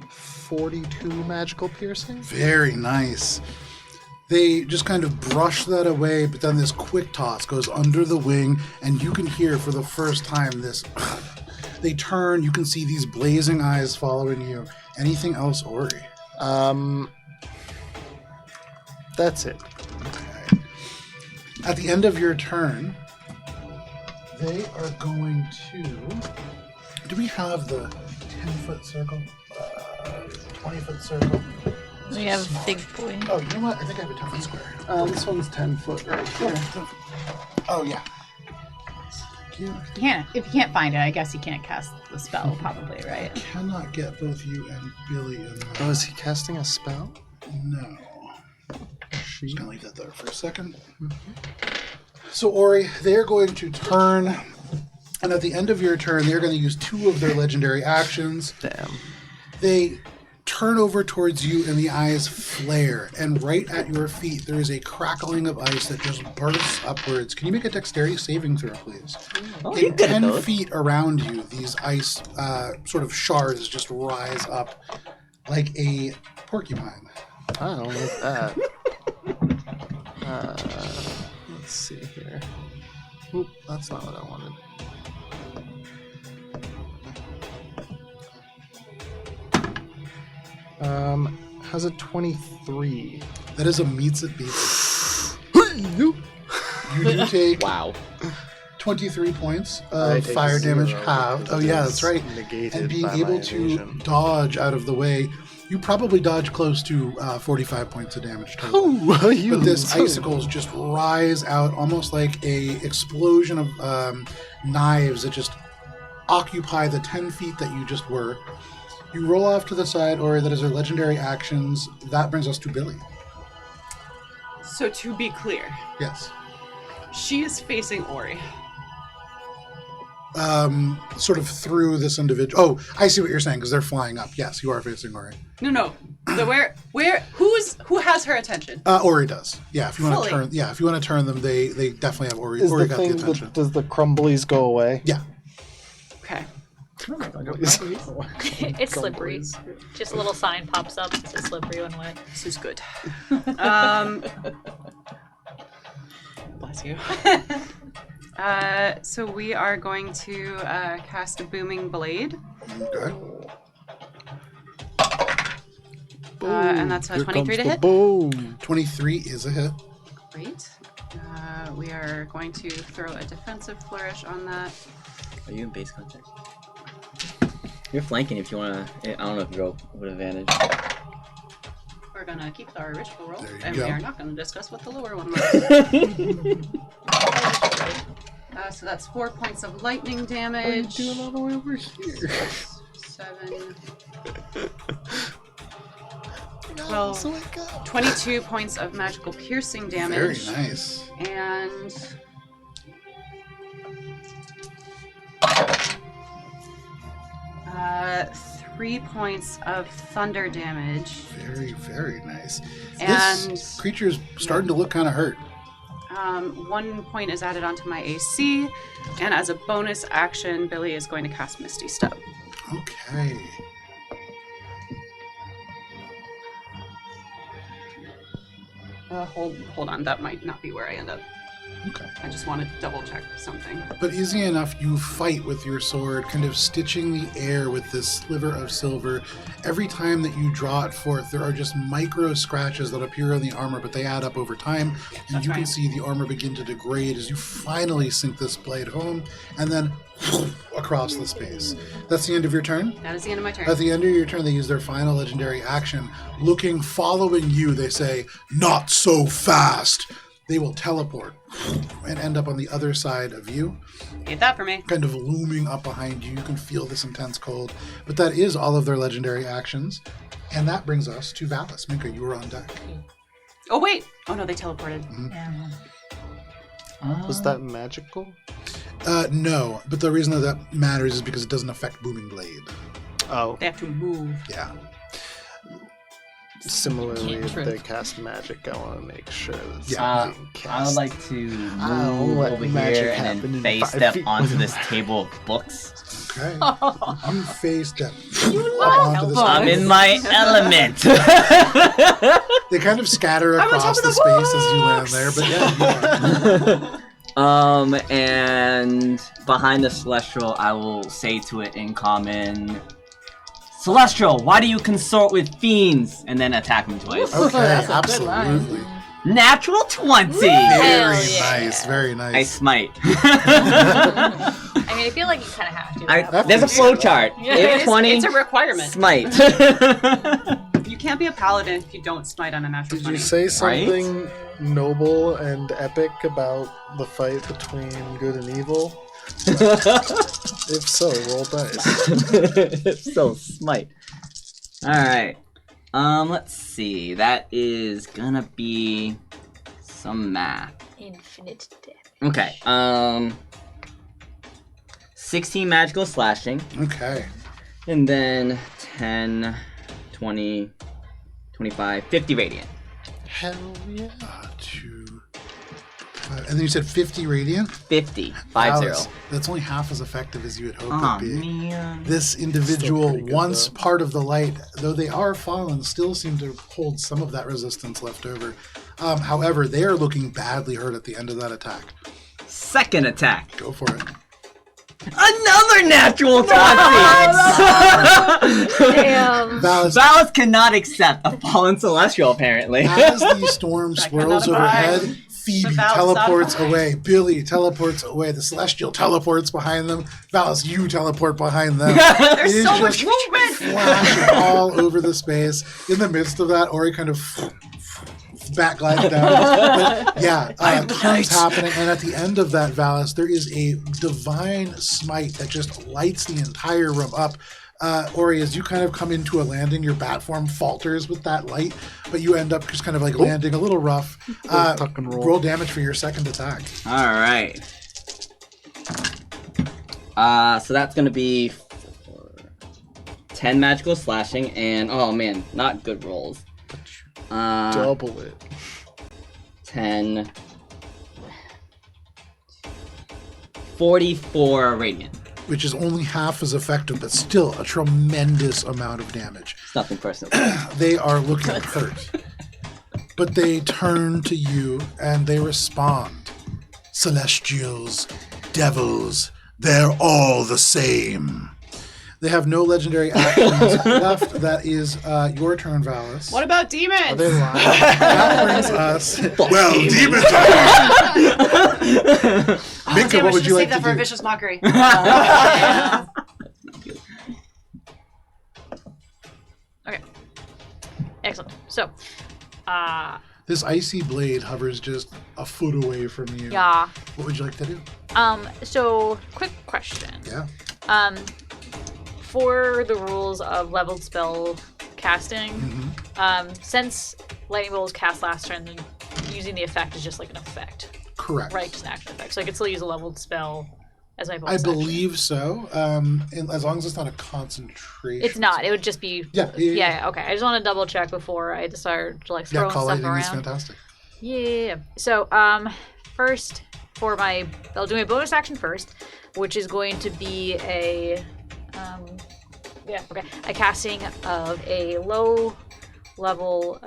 42 magical piercing. Very nice. They just kind of brush that away, but then this quick toss goes under the wing, and you can hear for the first time this. They turn, you can see these blazing eyes following you. Anything else, Ori? That's it. Okay. At the end of your turn, they are going to. Do we have the 10-foot circle? 20-foot circle? We have big boy. Oh, you know what? I think I have a 10-foot square. This one's 10 foot right here. Oh, yeah. If you can't find it, I guess you can't cast the spell, probably, right? Cannot get both you and Billy in there. Oh, is he casting a spell? No. Just gonna leave that there for a second. So, Ori, they're going to turn, and at the end of your turn, they're going to use 2 of their legendary actions. Damn. They turn over towards you, and the eyes flare, and right at your feet, there is a crackling of ice that just bursts upwards. Can you make a dexterity saving throw, please? Oh, you're In good at 10 those. feet around you, these ice sort of shards just rise up like a porcupine. I don't like that. Let's see here. Oop, that's not what I wanted. Has a 23. That is a meets it beats it. You do take Wow. 23 points I of take fire 0 damage halved. because Oh yeah, it that's right. is negated And being by able my to evasion. dodge out of the way, you probably dodge close to 45 points of damage total. Oh, you But this icicles just rise out almost like a explosion of knives that just occupy the 10 feet that you just were. You roll off to the side, or that is their legendary actions. That brings us to Billy. So to be clear, Yes. she is facing Ori. sort of through this individual. Oh, I see what you're saying, because they're flying up. Yes, you are facing Ori. No. So who has her attention? Ori does. Yeah, if you want Fully. to turn. Yeah, if you want to turn them, they definitely have Ori. Is Ori the got thing the attention. does the crumblies go away? Yeah. Okay. It's slippery. Just a little sign pops up. It says slippery when wet. This is good. Bless you. So we are going to cast a booming blade. Okay. And that's a Here 23 to comes the hit. Boom. 23 is a hit. Great. We are going to throw a defensive flourish on that. Are you in base contact? You're flanking if you want to. I don't know if you roll with advantage. We're going to keep our ritual roll, There you and go. we are not going to discuss what the lower one was. So that's 4 points of lightning damage. Doing all the way over here. 7. 12. 22 points of magical piercing Very damage. nice. And 3 points of thunder damage. Very, very nice. And This creature's starting to look kind of hurt. 1 point is added onto my AC, and as a bonus action, Billy is going to cast Misty Step. Okay. Hold on, that might not be where I end up. Okay. I just want to double check something. But easy enough, you fight with your sword, kind of stitching the air with this sliver of silver. Every time that you draw it forth, there are just micro scratches that appear on the armor, but they add up over time, and That's you can right. see the armor begin to degrade as you finally sink this blade home, and then across the space. That's the end of your turn. That is the end of my turn. At the end of your turn, they use their final legendary action. Following you, they say, "Not so fast." They will teleport and end up on the other side of you, Hate that for me. kind of looming up behind you. You can feel this intense cold. But that is all of their legendary actions. And that brings us to Valis. Minka, you were on deck. Oh, wait! Oh, no, they teleported. Was that magical? No, but the reason that matters is because it doesn't affect Booming Blade. Oh, They have to move. Yeah. similarly, if Cantrip. they cast magic, I want to make sure that's Yeah. being cast. I would like to I'll move let over magic here and happen then in face 5 step feet onto within this my- table of books. Okay. You face step up onto this I'm in my element. They kind of scatter on across top of the the space as you land there, but yeah, you are. And behind the Celestial, I will say to it in common, Celestial, why do you consort with fiends? And then attack him twice. Okay, That's a good line. absolutely. Natural 20! Very Hell nice, very I nice. smite. I mean, I feel like you kind of have to. There's a flow chart. Yeah, If 20, It's a requirement. smite. You can't be a paladin if you don't smite on a natural Did 20. you say something noble and epic about the fight between good and evil? If so, roll dice. So, smite. Alright. Let's see. That is gonna be some math. Infinite damage. Okay. 16 magical slashing. Okay. And then 10, 20, 25, 50 radiant. Hell yeah. 2, 5, and then you said 50 radiant? 50. 50. That's only half as effective as you had hoped Aw, it'd be. man. This individual, Still pretty good, once though. part of the light, though they are fallen, still seem to hold some of that resistance left over. However, they are looking badly hurt at the end of that attack. Second attack. Go for it. Another natural 20! Damn. Valis, Valis cannot accept a fallen celestial, apparently. as the storm That swirls cannot abide. overhead, Phoebe The Valis teleports abide. away. Billy teleports away. The Celestial teleports behind them. Valis, you teleport behind them. There's It is so much just movement! flashing all over the space. In the midst of that, Ori kind of backglides down. But yeah, tons happening. And at the end of that, Valis, there is a divine smite that just lights the entire room up. Ori, as you kind of come into a landing, your bat form falters with that light, but you end up just kind of like landing a little rough. Tuck and roll. Roll damage for your second attack. Alright. So that's gonna be 10 magical slashing, and oh man, not good rolls. Double it. 10. 44 radiant. Which is only half as effective, but still a tremendous amount of damage. It's nothing personal. They are looking hurt. But they turn to you and they respond. Celestials, devils, they're all the same. They have no legendary actions left. That is your turn, Valis. What about demons? Are they lying? That brings us. Well, demons are. Minka, Damn, what would you like save that to for a do? vicious mockery. Okay. Excellent. So, This icy blade hovers just a foot away from you. yeah. What would you like to do? So quick question. Yeah. For the rules of leveled spell casting, since lightning bolt is cast last turn, then using the effect is just like an effect, Correct. right? Just an action effect. So I could still use a leveled spell as my bonus I action. believe so. And as long as it's not a concentration. It's not. It would just be. Yeah. Okay. I just want to double check before I start to like Yeah, throwing call stuff lightning is around. fantastic. Yeah. So, first for I'll do my bonus action first, which is going to be a, a casting of a low level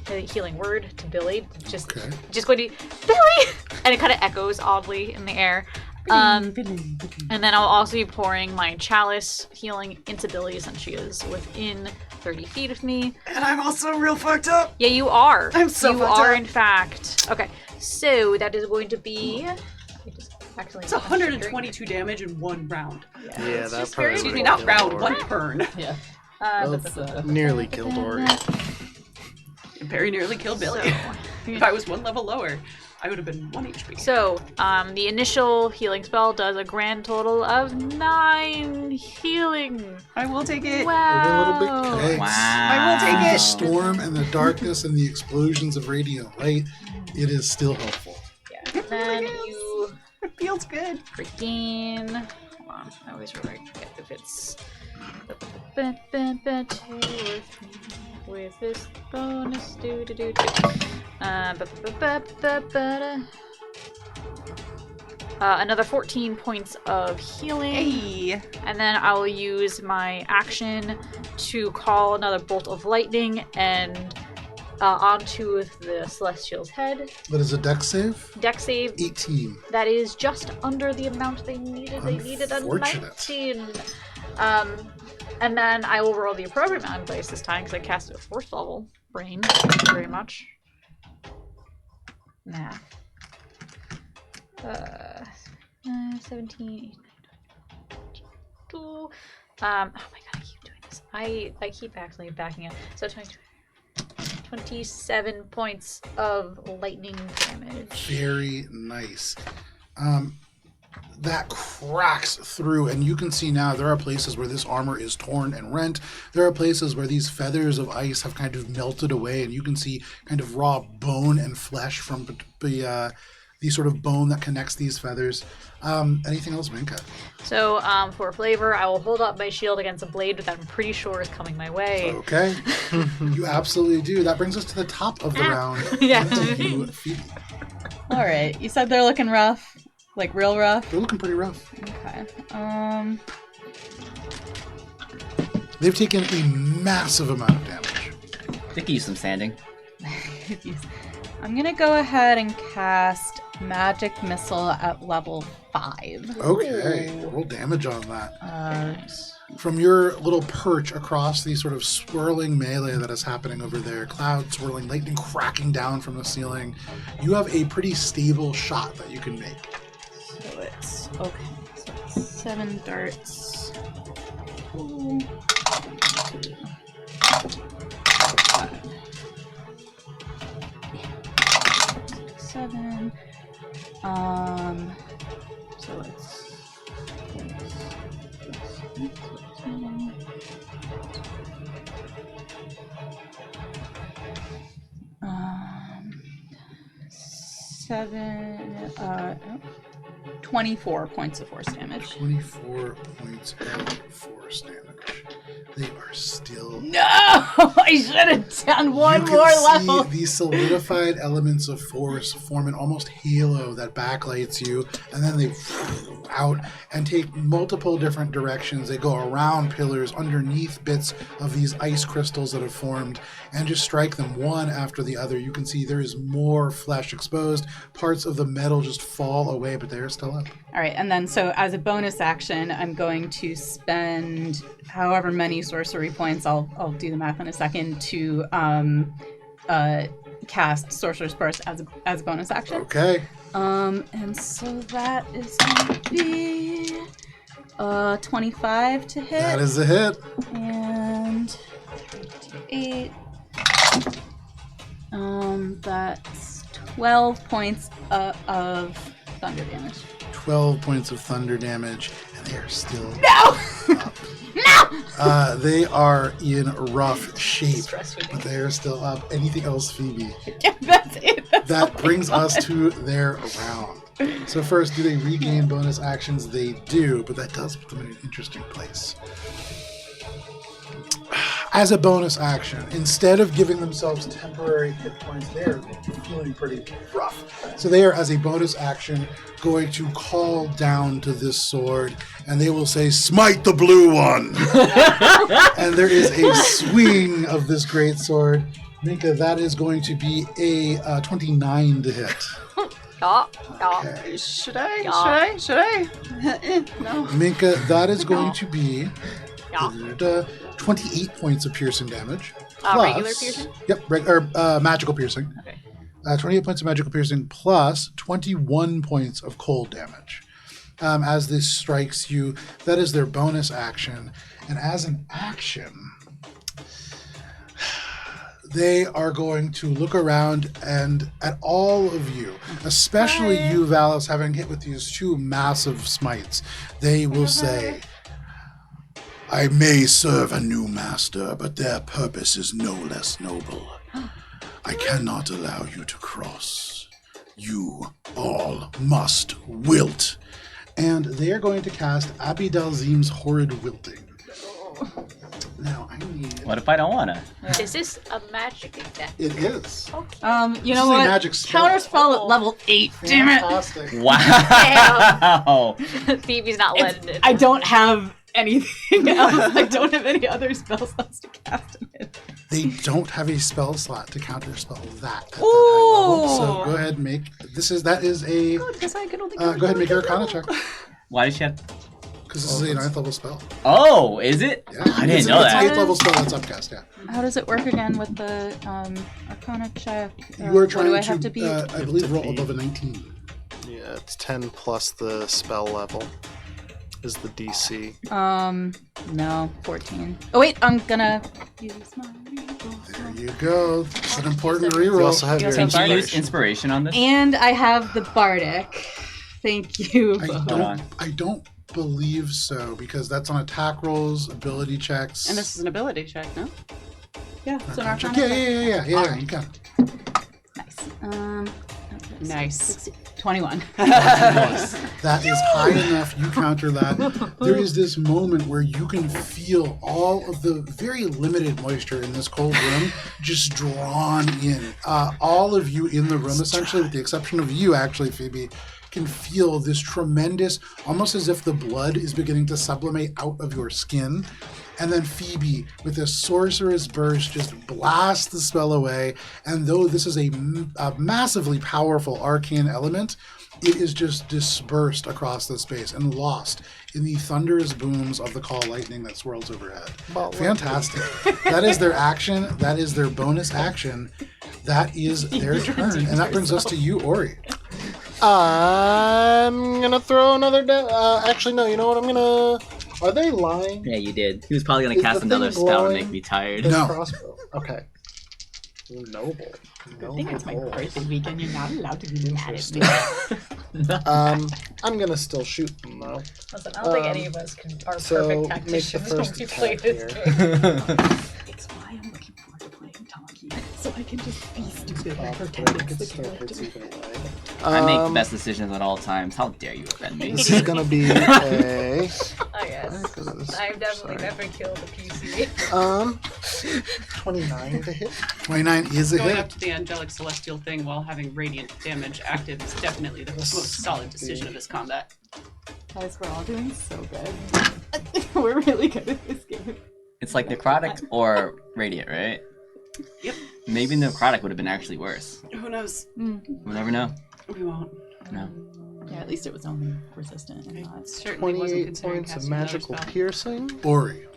healing word to Billy. Just going to Billy, and it kind of echoes oddly in the air. And then I'll also be pouring my chalice healing into Billy since she is within 30 feet of me. And I'm also real fucked up. Yeah, you are. I'm so You fucked are, up. in fact. Okay, so that is going to be. It's 122 damage in one round. Yeah, that just probably very- Excuse me, would've not killed round, Ori. one turn. Yeah. Well, nearly killed Ori. Very nearly killed Billy. If I was one level lower, I would have been 1 HP. So, the initial healing spell does a grand total of 9 healing. I will take it. Wow. A little bit. Wow. I will take The it. storm and the darkness and the explosions of radiant light, it is still helpful. Yeah. And then you It feels good. freaking. Hold on. I always forget if it's. With this bonus, another 14 points of healing, Hey. and then I will use my action to call another bolt of lightning and onto the Celestial's head. That is a dex save. Dex save. 18. That is just under the amount they needed. They needed a Unfortunate. 19. And then I will roll the appropriate amount in place this time because I cast it at 4th level. Brain. Thank you very much. Nah. 17, 2. Oh my god, I keep doing this. I keep actually backing up. So 27 points of lightning damage. Very nice. That cracks through, and you can see now there are places where this armor is torn and rent. There are places where these feathers of ice have kind of melted away, and you can see kind of raw bone and flesh from the sort of bone that connects these feathers. Anything else, Minka? So, for flavor, I will hold up my shield against a blade that I'm pretty sure is coming my way. Okay. You absolutely do. That brings us to the top of the round. Yeah. To you, Phoebe. All right. You said they're looking rough, like real rough. They're looking pretty rough. Okay. They've taken a massive amount of damage. They could use some sanding. I'm gonna go ahead and cast Magic Missile at level 5. Okay. Roll damage on that. From your little perch across the sort of swirling melee that is happening over there, cloud swirling, lightning cracking down from the ceiling, you have a pretty stable shot that you can make. So it's okay. So it's 7 darts. 2, 7. So it's 7. 24 points of force damage. 24 points of force damage. They are still... No! I should have done one more level. See the solidified elements of force form an almost halo that backlights you, and then they out and take multiple different directions. They go around pillars, underneath bits of these ice crystals that have formed, and just strike them one after the other. You can see there is more flesh exposed. Parts of the metal just fall away, but they're still up. All right, and then so as a bonus action, I'm going to spend however many sorcery points, I'll do the math in a second, to cast Sorcerer's Burst as a bonus action. Okay. And so that is going to be 25 to hit. That is a hit. And 8. That's 12 points of thunder damage. 12 points of thunder damage, and they are still No! up. No! They are in rough shape, but they are still up. Anything else, Phoebe? Yeah, that's it. That brings us to their round. So first, do they regain bonus actions? They do, but that does put them in an interesting place. As a bonus action, instead of giving themselves temporary hit points, they're feeling pretty rough. So they are, as a bonus action, going to call down to this sword, and they will say, "Smite the blue one!" And there is a swing of this great sword. Minka, that is going to be a 29 to hit. Okay. Should I? No. Minka, that is going to be 28 points of piercing damage. Regular piercing? Yep, magical piercing. Okay. 28 points of magical piercing plus 21 points of cold damage. As this strikes you, that is their bonus action. And as an action, they are going to look around and at all of you, especially you, Valis, having hit with these two massive smites, they will say, "I may serve a new master, but their purpose is no less noble. I cannot allow you to cross. You all must wilt." And they are going to cast Abidalzim's Horrid Wilting. Now, I need... What if I don't wanna? Is this a magic effect? It is. You know This is a what? magic spell. Counterspell at level 8. Damn it! Fantastic. Wow. Phoebe's not letting it. I don't have anything else. I don't have any other spell slots to cast in it. They don't have a spell slot to counterspell that at that high level. So go ahead and make... That is a... Because I can only go ahead and make your Arcana check. Why does she have... Because this is a 9th level spell. Oh, is it? Yeah. I didn't know It's that. an 8th level spell that's upcast, yeah. How does it work again with the Arcana check? You are trying what do I have to beat? I believe, roll above a 19. Yeah, it's 10 plus the spell level is the DC. No, 14. Oh wait, I'm gonna use my There you go. It's an important You reroll. also have your Can she use inspiration. inspiration on this? And I have the Bardic. Thank you. I don't believe so, because that's on attack rolls, ability checks. And this is an ability check, no? Yeah, it's an Arcana Yeah, check. yeah, you can. Nice. Nice. 21. That is high enough. You counter that. There is this moment where you can feel all of the very limited moisture in this cold room just drawn in. All of you in the room, essentially, with the exception of you, actually, Phoebe, can feel this tremendous, almost as if the blood is beginning to sublimate out of your skin. And then Phoebe, with a sorcerer's burst, just blasts the spell away. And though this is a massively powerful arcane element, it is just dispersed across the space and lost in the thunderous booms of the call lightning that swirls overhead. Fantastic. That is their action. That is their bonus action. That is their turn. And that brings us to you, Ori. I'm gonna throw another. Actually, no. You know what? I'm gonna. Are they lying? Yeah, you did. He was probably gonna Is cast the another thing spell to glowing? make me tired. No. Crossbow. Okay. Noble. I think it's my birthday weekend. You're not allowed to be mad at me. I'm gonna still shoot them though. Listen, I don't think any of us are so perfect make the tacticians when first we play attack this here. game. It's why I'm looking forward to playing Talkie, so I can just be stupid. I make the best decisions at all times. How dare you offend me? This is gonna be a. Oh yes. I've definitely never killed a PC. 29 to hit. 29 is a Going hit. up to the angelic celestial thing while having radiant damage active is definitely the most solid decision of this combat. Guys, we're all doing so good. We're really good at this game. It's like necrotic or radiant, right? Yep. Maybe necrotic would have been actually worse. Who knows? We'll never know. We won't. No. Yeah, at least it was only resistant and I not. certainly wasn't 28 considering points of casting another magical spell. piercing. Ori,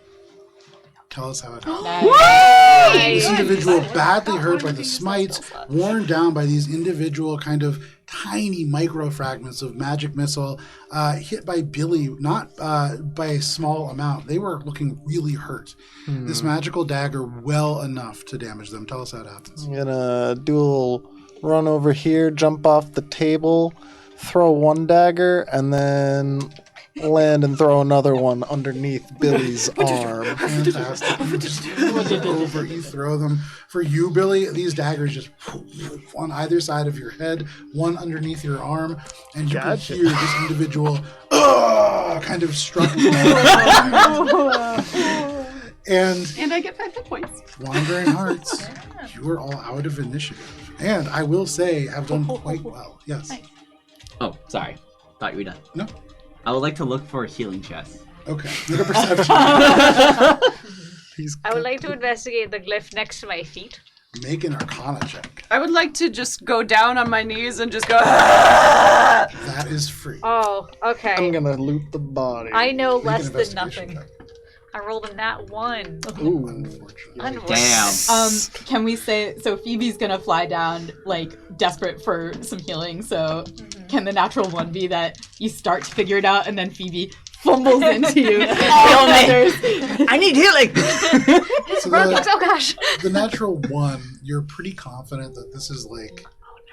tell us how it happened. Nice. This individual badly hurt by the smites, worn down by these individual kind of tiny micro fragments of magic missile, hit by Billy, not by a small amount. They were looking really hurt. This magical dagger well enough to damage them. Tell us how it happens. I'm gonna do a little run over here, jump off the table, throw one dagger, and then land and throw another one underneath Billy's arm. Fantastic. You just over, you throw them. For you, Billy, these daggers just on either side of your head, one underneath your arm, and you can hear this individual kind of struck. And I get 5 hit points. Wandering Hearts, you are all out of initiative. And I will say, have done quite well. Yes. Oh, sorry. Thought you were done. No? I would like to look for a healing chest. Okay. Make a perception. I would like to investigate the glyph next to my feet. Make an Arcana check. I would like to just go down on my knees and just go. That is free. Oh, okay. I'm gonna loot the body. I know Make an less than investigation nothing. check. I rolled a nat 1. Ooh. Unfortunately. Damn. Can we say so? Phoebe's gonna fly down, like desperate for some healing. So, can the natural one be that you start to figure it out, and then Phoebe fumbles into you? I need healing. So Oh gosh. the natural one, you're pretty confident that this is like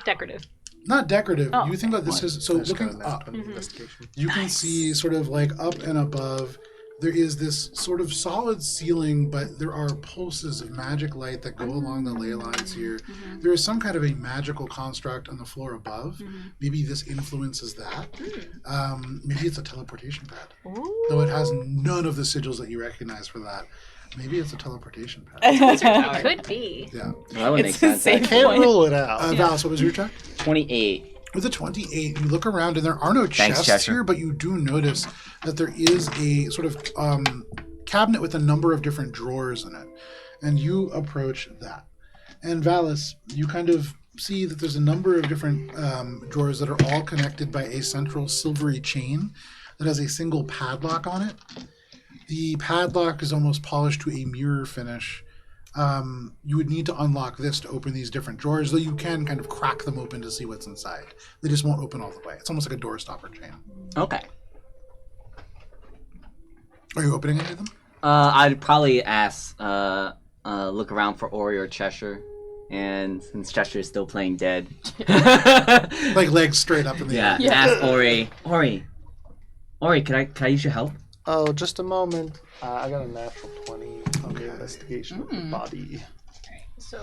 Decorative. not decorative. Oh. You think that this is so looking up. You can see sort of like up and above. There is this sort of solid ceiling, but there are pulses of magic light that go along the ley lines here. There is some kind of a magical construct on the floor above. Maybe this influences that. Maybe it's a teleportation pad. Though it has none of the sigils that you recognize for that. Maybe it's a teleportation pad. Could be. Yeah. Well, that would make It's the sense. same Can't point. rule it out. Valis, what was your check? 28. With a 28, you look around and there are no chests Chester. here, but you do notice that there is a sort of cabinet with a number of different drawers in it. And you approach that. And Valis, you kind of see that there's a number of different drawers that are all connected by a central silvery chain that has a single padlock on it. The padlock is almost polished to a mirror finish. You would need to unlock this to open these different drawers, though you can kind of crack them open to see what's inside. They just won't open all the way. It's almost like a door stopper chain. Okay. Are you opening any of them? I'd probably ask, look around for Ori or Cheshire. And since Cheshire is still playing dead. Like legs straight up in the air. Yeah, ask Ori. Ori, can I use your help? Oh, just a moment. I got a natural 20 on the investigation of the body. So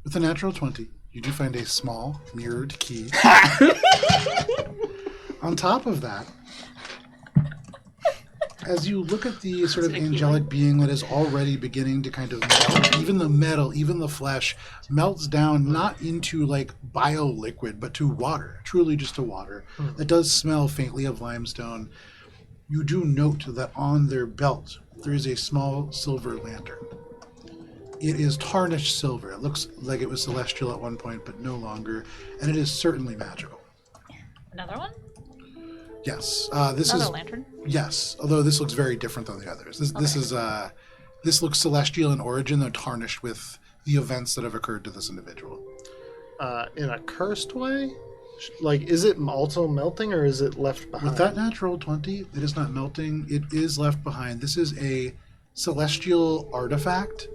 With a natural 20, you do find a small mirrored key. On top of that, as you look at the sort of angelic being that is already beginning to kind of melt, even the metal, even the flesh, melts down not into like bio-liquid, but to water, truly just to water. That does smell faintly of limestone. You do note that on their belt, there is a small silver lantern. It is tarnished silver. It looks like it was celestial at one point, but no longer, and it is certainly magical. another one? Yes. Another lantern? Yes, although this looks very different than the others. This looks celestial in origin, though tarnished with the events that have occurred to this individual. In a cursed way? Like, is it also melting or is it left behind? With that natural 20, it is not melting. It is left behind. This is a celestial artifact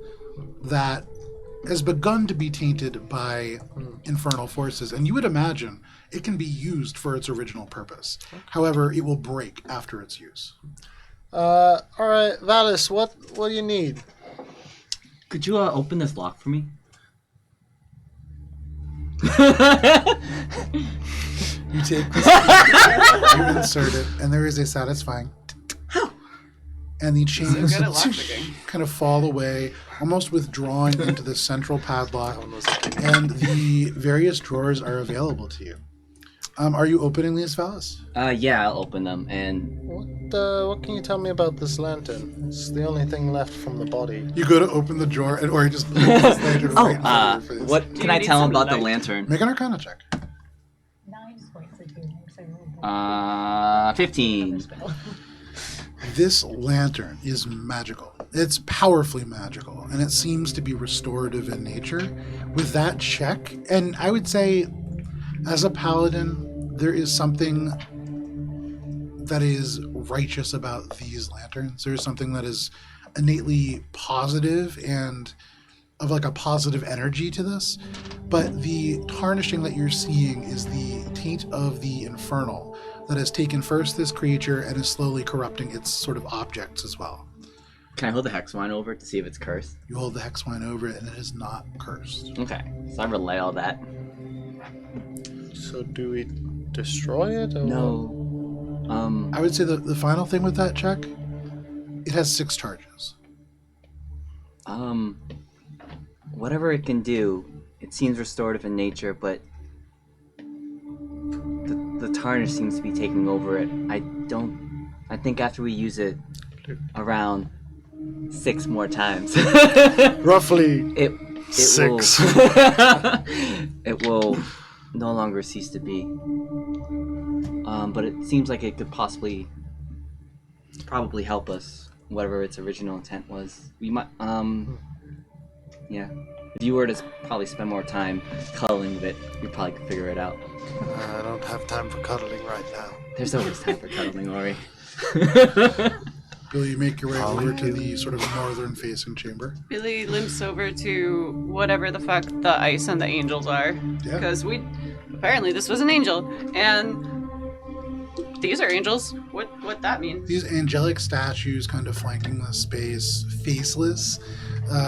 that has begun to be tainted by infernal forces, and you would imagine it can be used for its original purpose. However, it will break after its use. All right, Valis, what do you need? Could you open this lock for me? You take this key, you insert it, and there is a satisfying and the chains good at lockpicking. kind of fall away, almost withdrawing into the central padlock, and the various drawers are available to you. Are you opening these, Valis? Yeah, I'll open them. And What can you tell me about this lantern? It's the only thing left from the body. You go to open the drawer, and Ori just pulls this lantern right in front of your face. what can I tell him about the lantern? Make an Arcana check. 15. This lantern is magical. It's powerfully magical, and it seems to be restorative in nature. With that check, and I would say, as a paladin, there is something that is righteous about these lanterns. There is something that is innately positive and of like a positive energy to this. But the tarnishing that you're seeing is the taint of the infernal that has taken first this creature and is slowly corrupting its sort of objects as well. Can I hold the hex wine over it to see if it's cursed? You hold the hex wine over it, and it is not cursed. Okay, so I relay all that. So do we destroy it? Or No. I would say the final thing with that check, it has 6 charges. Whatever it can do, it seems restorative in nature, but the tarnish seems to be taking over it. I think after we use it around 6 more times, Roughly it 6. it will no longer cease to be. But it seems like it could probably help us, whatever its original intent was. We might, yeah. If you were to probably spend more time cuddling with it, you probably could figure it out. I don't have time for cuddling right now. There's always time for cuddling, Ori. Billy, you make your way over to the sort of northern-facing chamber. Billy limps over to whatever the fuck the ice and the angels are. Yeah. Because apparently this was an angel. And these are angels. What that mean? These angelic statues kind of flanking the space, faceless,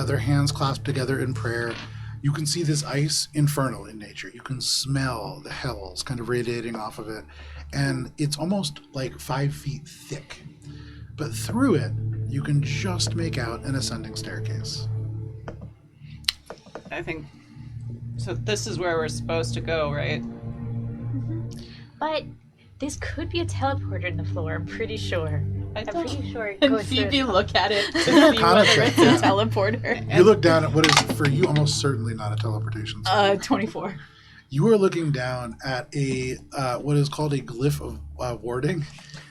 their hands clasped together in prayer. You can see this ice infernal in nature. You can smell the hells kind of radiating off of it. And it's almost like 5 feet thick. But through it, you can just make out an ascending staircase. I think... So this is where we're supposed to go, right? But this could be a teleporter in the floor, I'm pretty sure. I'm pretty sure it And goes Phoebe through. look at it to see whether it's a teleporter. You look down at what is, for you, almost certainly not a teleportation center. 24. You are looking down at a what is called a glyph of warding.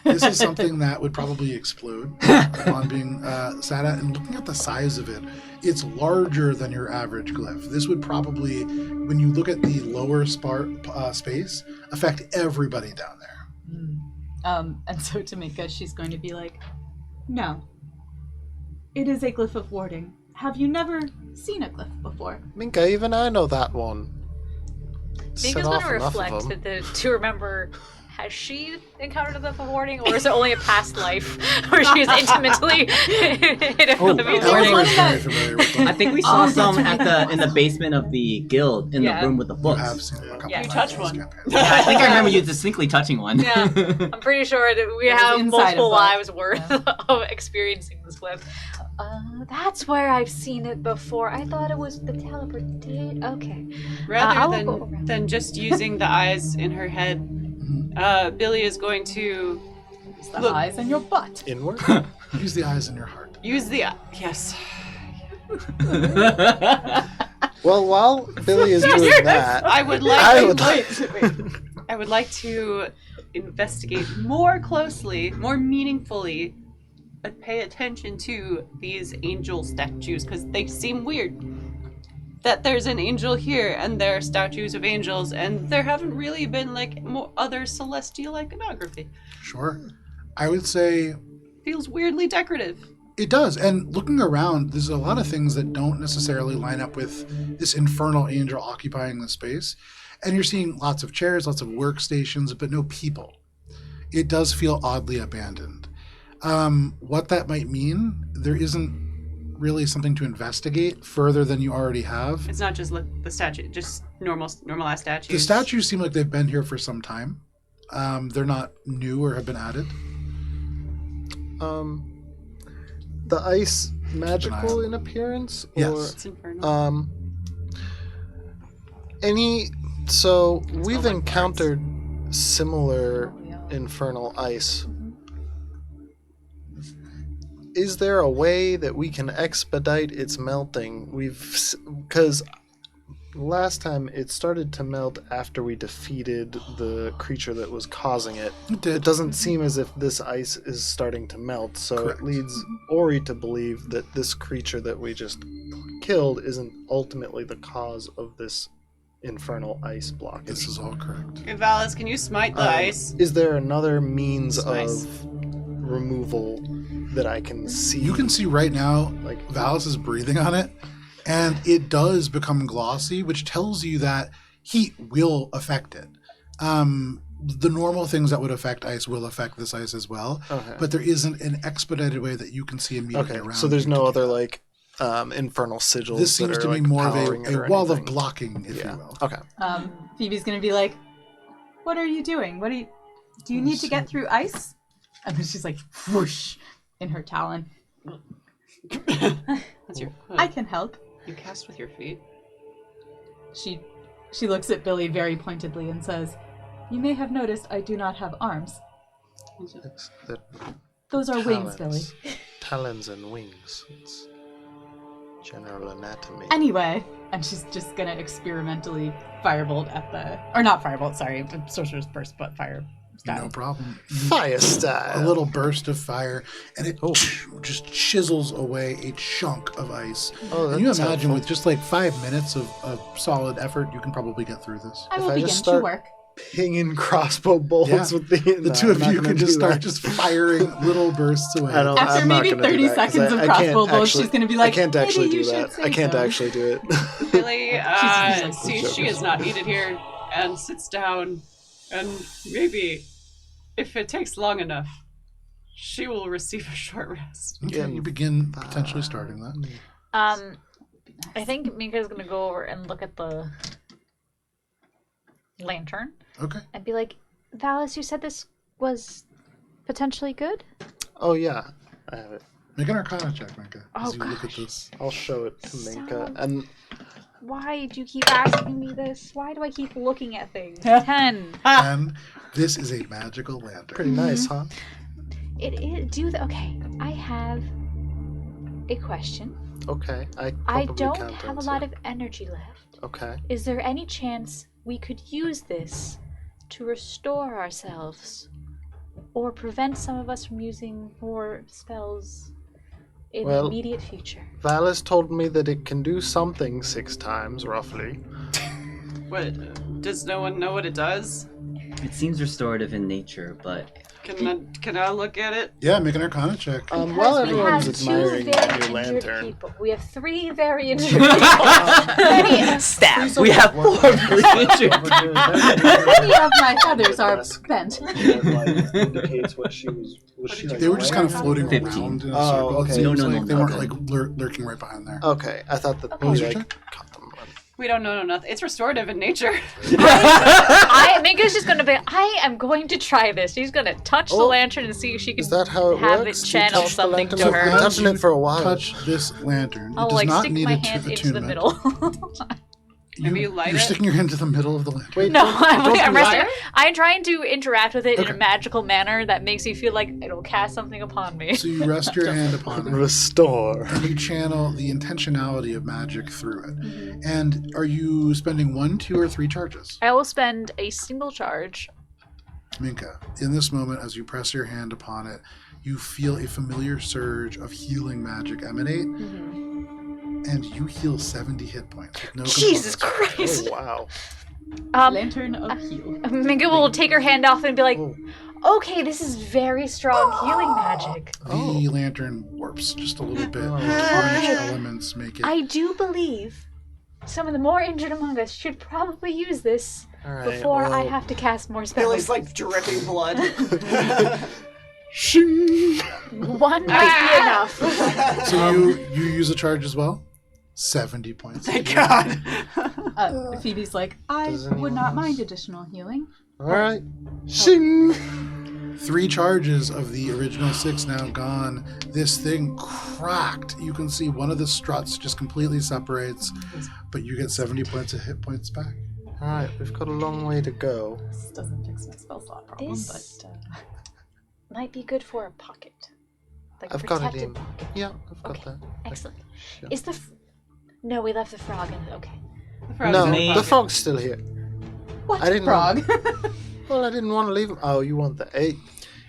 This is something that would probably explode upon being sat at. And looking at the size of it, it's larger than your average glyph. This would probably, when you look at the lower space, affect everybody down there. And so Tamika, she's going to be like, no. It is a glyph of warding. Have you never seen a glyph before? Minka, even I know that one. Minka's Set going off to enough of reflect them. to remember, has she encountered a glyph of warding, or is it only a past life where she's intimately in a glyph of Eleanor warding? is very familiar with them. I think we saw some in the basement of the guild in Yeah. the room with the You books. have seen them a couple Yeah. of You times touched in this one. campaign. Yeah, I think I remember you distinctly touching one. Yeah, I'm pretty sure that we It was have inside multiple of us. lives worth of experiencing this glyph. That's where I've seen it before. I thought it was the teleportation. Okay. I will go Rather around. than just using the eyes in her head, Billy is going to It's the Look. eyes in your butt. Inward? Use the eyes in your heart. use the... Yes. Well, while Billy is doing that, I would like I to... would Wait. I would like to investigate more closely, more meaningfully, pay attention to these angel statues, because they seem weird. That there's an angel here, and there are statues of angels, and there haven't really been, like, more other celestial iconography. Sure. I would say Feels weirdly decorative. it does. And looking around, there's a lot of things that don't necessarily line up with this infernal angel occupying the space. And you're seeing lots of chairs, lots of workstations, but no people. It does feel oddly abandoned. What that might mean, there isn't really something to investigate further than you already have. It's not just the statue, just normal-ass statues. The statues seem like they've been here for some time. They're not new or have been added. The ice magical in appearance? Yes. It's infernal. So It's we've like encountered similar infernal ice. Is there a way that we can expedite its melting? Because last time it started to melt after we defeated the creature that was causing it. It doesn't seem as if this ice is starting to melt, so Correct. it leads Ori to believe that this creature that we just killed isn't ultimately the cause of this infernal ice blockage. This is all correct. Okay, Valis, can you smite the ice? Is there another means It's nice. of removal that I can see? You can see right now, Like- Valis is breathing on it, and it does become glossy, which tells you that heat will affect it. The normal things that would affect ice will affect this ice as well, Okay. but there isn't an expedited way that you can see immediately Okay, around. so there's you no to other do that. like infernal sigils. This seems that to are, be like, more of powering it a or wall of anything. blocking, if Yeah. you will. Okay. Phoebe's gonna be like, "What are you doing? Do you need to get through ice?" And then she's like, whoosh, in her talon. That's your. I can help. You cast with your feet. She looks at Billy very pointedly and says, "You may have noticed I do not have arms. It's the Those are wings, Billy." Talons and wings. It's general anatomy. Anyway, and she's just gonna experimentally firebolt at or not firebolt, sorry, sorcerer's burst, but fire style. No problem. Fire style. A little burst of fire, and it Oh. just chisels away a chunk of ice. Oh, And you that's imagine helpful. with just like 5 minutes of solid effort, you can probably get through this. I If will I begin just to start- work. pinging crossbow bolts Yeah. with the The two of you can just start just firing little bursts away. I don't. After I'm not maybe gonna do 30 that, 'cause seconds of I can't crossbow bolts, actually- she's gonna be like, I can't "Maybe actually you do should that. say I can't so." actually do it. Billy like, sees she is not needed here and sits down, and maybe, if it takes long enough, she will receive a short rest. Okay, you begin potentially starting that. I think Minka's gonna go over and look at the lantern Okay. and be like, Valis, you said this was potentially good? Oh yeah, I have it. Make an Arcana check, Minka, as Oh, you look at gosh. this. I'll show it to Minka. So- And Why do you keep asking me this? Why do I keep looking at things? 10. And this is a magical lantern. pretty nice, huh? It is. Okay, I have a question. Okay, I I probably don't count have a on lot two. of energy left. Okay. Is there any chance we could use this to restore ourselves? Or prevent some of us from using more spells in the Well- immediate future? Valis told me that it can do something 6 times, roughly. What? Does no one know what it does? It seems restorative in nature, but Can I look at it? Yeah, make an Arcana check. While Because we everyone's have admiring two the very new injured lantern, people. We have 3 very injured people. stab. We have 4 injured. Many of my feathers are bent. indicates what she was. Was she They were just kind of floating 15. around in a Oh, circle. okay. It seems No, like no, they no, weren't okay. like lurking right behind there. Okay, I thought that Okay. What was your we check? caught them. We don't know nothing. It's restorative in nature. Minka's just gonna be, I am going to try this. She's gonna touch the Oh, lantern and see if she can Is that how it have works? it Do you channel touch the something lantern? to So I've been her. touching it for a while. Touch this lantern. I'll it does like not stick need my a hand into the attunement. middle. Maybe you light You're it? sticking your hand to the middle of the lantern. Wait, No, don't I'm do resting. that. I'm trying to interact with it in Okay. a magical manner that makes me feel like it'll cast something upon me. So you rest your hand upon it, Restore. and you channel the intentionality of magic through it. Mm-hmm. And are you spending 1, 2, or 3 charges? I will spend a single charge. Minka, in this moment, as you press your hand upon it, you feel a familiar surge of healing magic emanate, and you heal 70 hit points. With no Jesus components. Christ. Oh, wow. Lantern of heal. Minka will take her hand off and be like, Oh. okay, this is very strong healing magic. The lantern warps just a little bit. Tarnished elements make it. I do believe some of the more injured among us should probably use this All right. before I well, have to cast more spells. like dripping blood. Shing! One might be enough. So you use a charge as well? 70 points. Thank God. Phoebe's like, I Does would anyone not else? mind additional healing. Alright. Shing! 3 charges of the original 6 now gone. This thing cracked. You can see one of the struts just completely separates, but you get 70 points of hit points back. Alright, we've got a long way to go. This doesn't fix my spell slot problem, This- but Might be good for a pocket. Like a I've got it protected in. pocket. Yeah, I've got Okay. that. Excellent. Yeah. Is the... No, we left the frog in. Okay. No, me. the frog's still here. what? I didn't Frog. Well, I didn't want to leave him. Oh, you want that?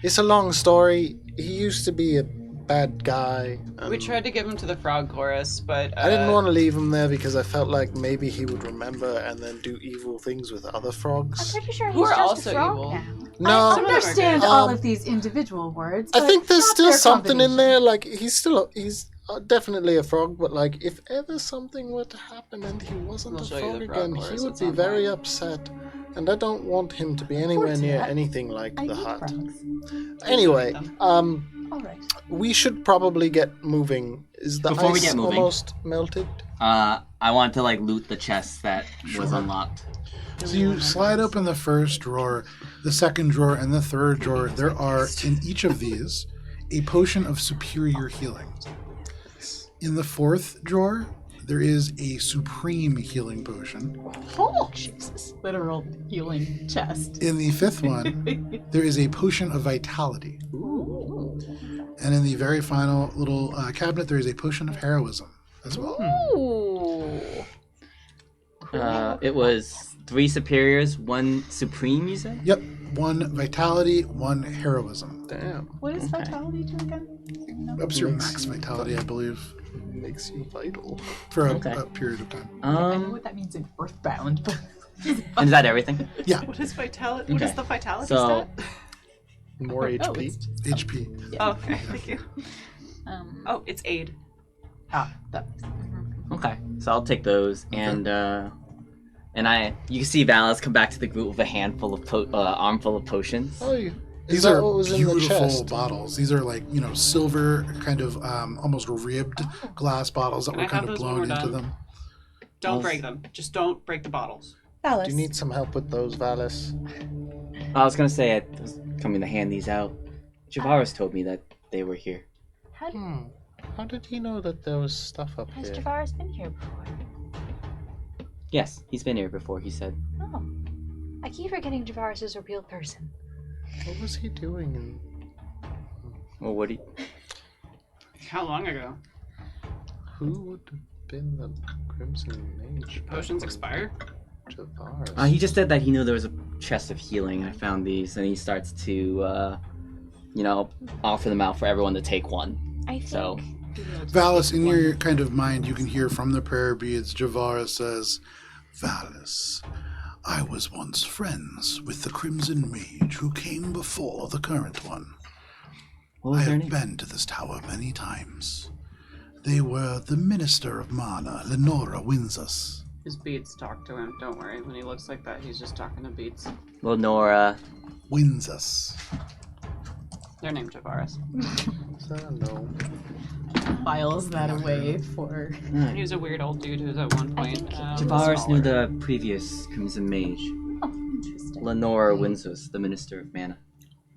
It's a long story. He used to be a bad guy. We tried to give him to the frog chorus, but I didn't want to leave him there because I felt like maybe he would remember and then do evil things with other I'm frogs. pretty sure Who he's are just also a frog evil. now. No, I Some of them are understand good. all Um, of these individual words. I but think there's not still their something in combination. there. Like he's definitely a frog, but like if ever something were to happen and he wasn't I'll a show you frog the frog again, chorus he at would be some very point. upset. And I don't want him to be anywhere near Fortunate. anything like I the need hut. frogs. Anyway, All right. we should probably get moving. Is the Before we ice get moving. almost melted? I want to like loot the chest that was unlocked. So you slide open the first drawer, the second drawer, and the third drawer. There are, in each of these, a potion of superior healing. In the fourth drawer, there is a supreme healing potion. Oh, Jesus. Literal healing chest. In the fifth one, there is a potion of vitality. And in the very final little cabinet, there is a potion of heroism as well. Ooh. It was 3 superiors, 1 supreme, you said? Yep, 1 vitality, 1 heroism. Damn, What is vitality to again? Ups your max vitality, I believe, makes you vital. for a, Okay. a period of time. I know what that means in Earthbound, but And is that everything? Yeah, What is vitality? What is Okay. the vitality So, stat? More Oh, HP. it's just- HP. Oh, okay, thank you. um, Oh, it's aid. that makes sense. okay. So I'll take those, and you can see Valis come back to the group with a handful of armful of potions. Oh, is These that are what was in the beautiful chest? bottles. These are like, silver, kind of almost ribbed glass bottles that Can were I kind have of those when blown we're into done? them. Don't Well, break them. Just don't break the bottles. Alice. Do you need some help with those, Valis? I was gonna say I was coming to hand these out. Javaris told me that they were here. How How did he know that there was stuff up has here? Javaris been here before? Yes, he's been here before. He said. Oh. I keep forgetting Javaris is a real person. What was he doing? Well, what do you? How long ago? Who would have been the Crimson Mage? Potions expire? Javaris. He just said that he knew there was a chest of healing. I found these, and he starts to, offer them out for everyone to take one. I think. So, Valis, in your kind of mind, you can hear from the prayer beads, Javara says, Valis, I was once friends with the Crimson Mage who came before the current one. what was I their have name? been to this tower many times. They were the Minister of Mana, Lenora Winsus. His beats talk to him. Don't worry. When he looks like that, he's just talking to beats. Lenora. Winsus. They're named Javaris. I don't know. Files that away for. He was a weird old dude who's at one point. Javaris knew smaller. the previous Crimson Mage, Oh, interesting. Lenora Winsus, the Minister of Mana.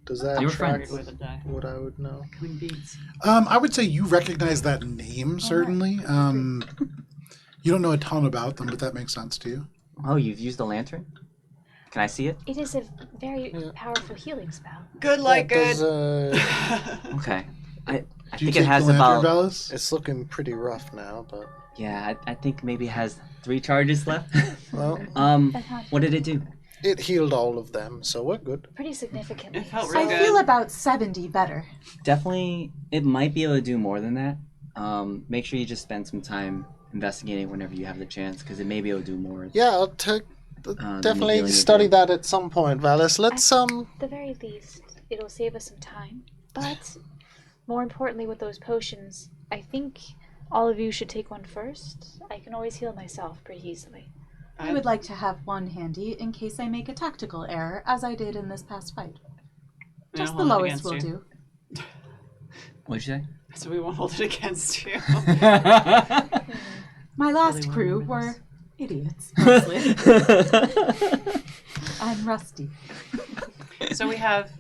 Does that They were track friends. Weird way to die. what I would know? Coming beats. I would say you recognize that name, certainly. You don't know a ton about them, but that makes sense to you. Oh, you've used the lantern? Can I see it? It is a very Yeah. powerful healing spell. Good like Does, good. Okay. I Do you think it take has the lantern, about. Valis? it's looking pretty rough now, but Yeah, I think maybe it has 3 charges left. well, What did it do? it healed all of them, so we're good. Pretty significantly. It felt I real good. feel about 70 better. Definitely, it might be able to do more than that. Make sure you just spend some time investigating whenever you have the chance, because it may be able to do more. Yeah, I'll take the definitely healing study again. that at some point, Valis. Let's At the very least, it'll save us some time. But more importantly, with those potions, I think all of you should take one first. I can always heal myself pretty easily. I would like to have one handy in case I make a tactical error, as I did in this past fight. Yeah, Just the hold it lowest against will you. do. What'd you say? So we won't hold it against you. My last Really crew well were idiots, mostly. I'm rusty. So we have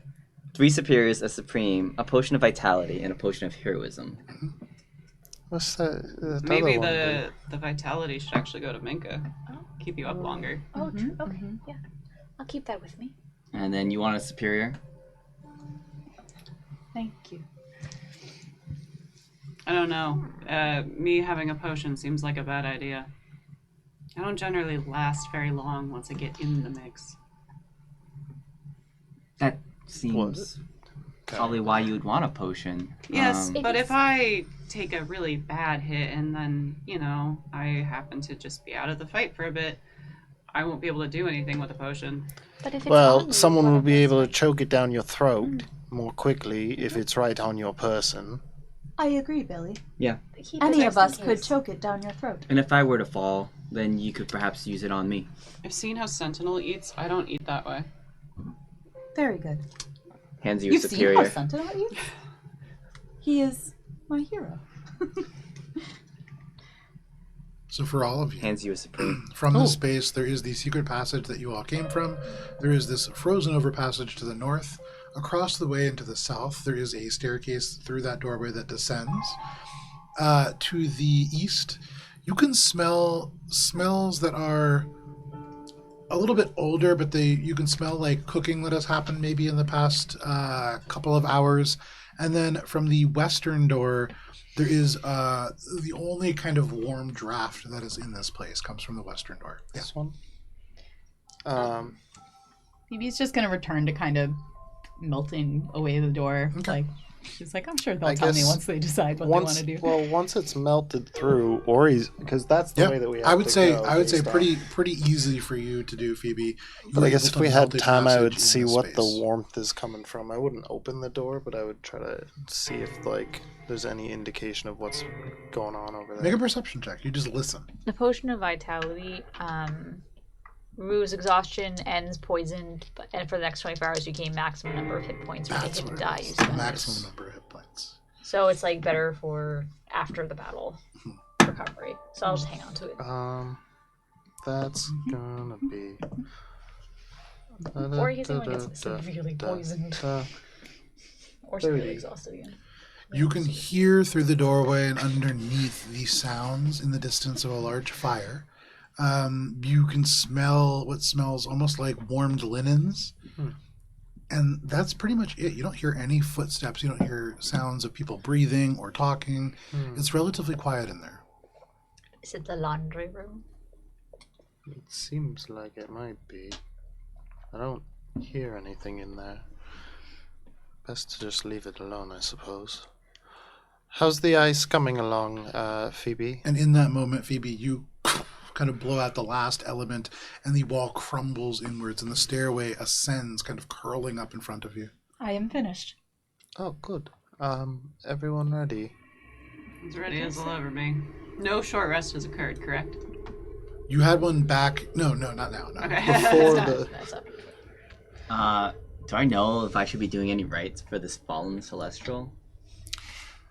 3 superiors, a supreme, a potion of vitality, and a potion of heroism. What's that? maybe other one the vitality should actually go to Minka. Keep you up longer. Oh, true. Okay, yeah. I'll keep that with me. And then you want a superior? Thank you. I don't know. Me having a potion seems like a bad idea. I don't generally last very long once I get in the mix. That seems probably why you would want a potion. Yes, It but is- if I take a really bad hit and then, I happen to just be out of the fight for a bit, I won't be able to do anything with a potion. But if it's on Well, you, someone one will of be us able to might- choke it down your throat more quickly if it's right on your person. I agree, Billy. Yeah. Keep it Any of just in us could case. choke it down your throat. And if I were to fall, then you could perhaps use it on me. I've seen how Sentinel eats. I don't eat that way. Very good. Hands you a You've seen superior. how Sentinel eats? He is my hero. So for all of you, Hands you a supreme. from this space, there is the secret passage that you all came from. There is this frozen over passage to the north. Across the way into the south, there is a staircase through that doorway that descends. To the east, you can smell smells that are a little bit older, but you can smell like cooking that has happened maybe in the past couple of hours. And then from the western door, there is the only kind of warm draft that is in this place comes from the western door. Yeah. This one? Phoebe's just going to return to kind of melting away the door. Okay. Like, she's like, I'm sure they'll I tell me guess once they decide what they want to do. Well, once it's melted through, or because that's the way that we have I would to say go based on on- pretty easy for you to do, Phoebe. But You're I guess able if to we melt had a time, I would passage in see this what the space. warmth is coming from. I wouldn't open the door, but I would try to see if there's any indication of what's going on over there. Make a perception check. You just listen. The potion of vitality removes exhaustion, ends poisoned, and for the next 24 hours you gain maximum number of hit points or That's hit what die it you is. spend. Maximum number of hit points. So it's like better for after the battle recovery. So I'll just hang on to it. That's gonna be. Or you can when it's severely poisoned. Or severely 30. exhausted again. You can hear through the doorway and underneath the sounds in the distance of a large fire. You can smell what smells almost like warmed linens. And that's pretty much it. You don't hear any footsteps. You don't hear sounds of people breathing or talking. It's relatively quiet in there. Is it the laundry room? It seems like it might be. I don't hear anything in there. Best to just leave it alone, I suppose. How's the ice coming along, Phoebe? And in that moment, Phoebe, you kind of blow out the last element, and the wall crumbles inwards, and the stairway ascends, kind of curling up in front of you. I am finished. Oh, good. Everyone ready? As ready as I'll ever be. No short rest has occurred, correct? You had one back. No, not now. No. Okay. Before the. That's up. Do I know if I should be doing any rites for this fallen celestial?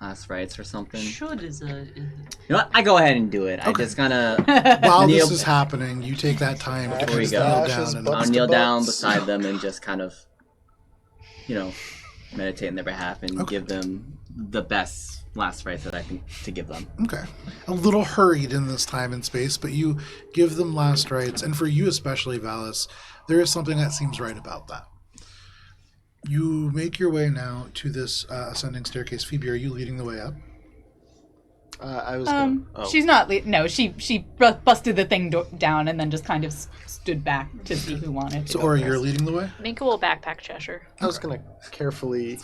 Last rites or something? Should is a. You know what? I go ahead and do it. I Okay. just gonna While kneel- this is happening, you take that time to There kind we of go. kneel Ashes, down and butts I'll to kneel down butts. beside them and just kind of, meditate on their behalf and Okay. give them the best last rites that I think to give them. Okay. A little hurried in this time and space, but you give them last rites, and for you especially, Valis, there is something that seems right about that. You make your way now to this ascending staircase. Phoebe, are you leading the way up? I was gonna. Oh. She's not. No, she busted the thing down and then just kind of stood back to see who wanted to. So, go Ora, first. you're leading the way? Minka will backpack Cheshire. I was gonna carefully,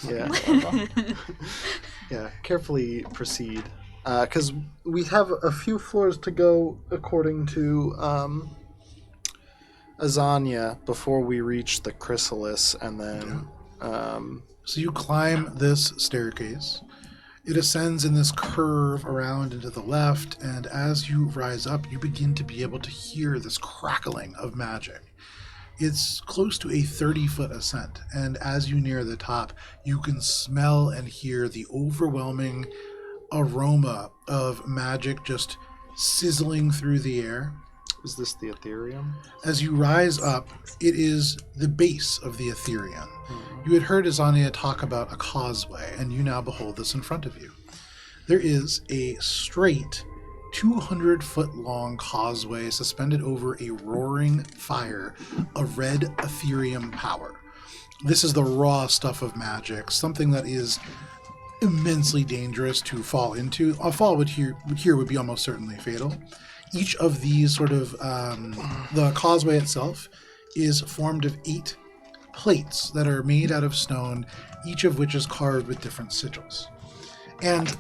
carefully proceed, because we have a few floors to go according to Azania before we reach the chrysalis, and then So you climb this staircase. It ascends in this curve around and to the left, and as you rise up, you begin to be able to hear this crackling of magic. It's close to a 30-foot ascent, and as you near the top, you can smell and hear the overwhelming aroma of magic just sizzling through the air. Is this the Ethereum? As you rise up, it is the base of the Ethereum. You had heard Azania talk about a causeway, and you now behold this in front of you. There is a straight 200-foot-long causeway suspended over a roaring fire of red Ethereum power. This is the raw stuff of magic, something that is immensely dangerous to fall into. A fall would be almost certainly fatal. Each of these sort of, the causeway itself is formed of 8 plates that are made out of stone, each of which is carved with different sigils. And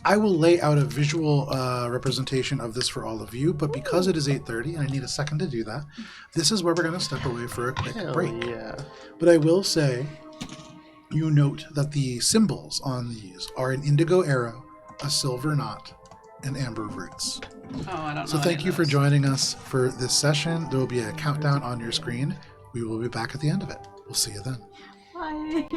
I will lay out a visual representation of this for all of you, but because it is 8:30 and I need a second to do that, this is where we're going to step away for a quick break. Yeah. But I will say, you note that the symbols on these are an indigo arrow, a silver knot, and amber roots. Oh, I don't know. So thank you for joining us for this session. There will be a countdown on your screen. We will be back at the end of it. We'll see you then. Bye.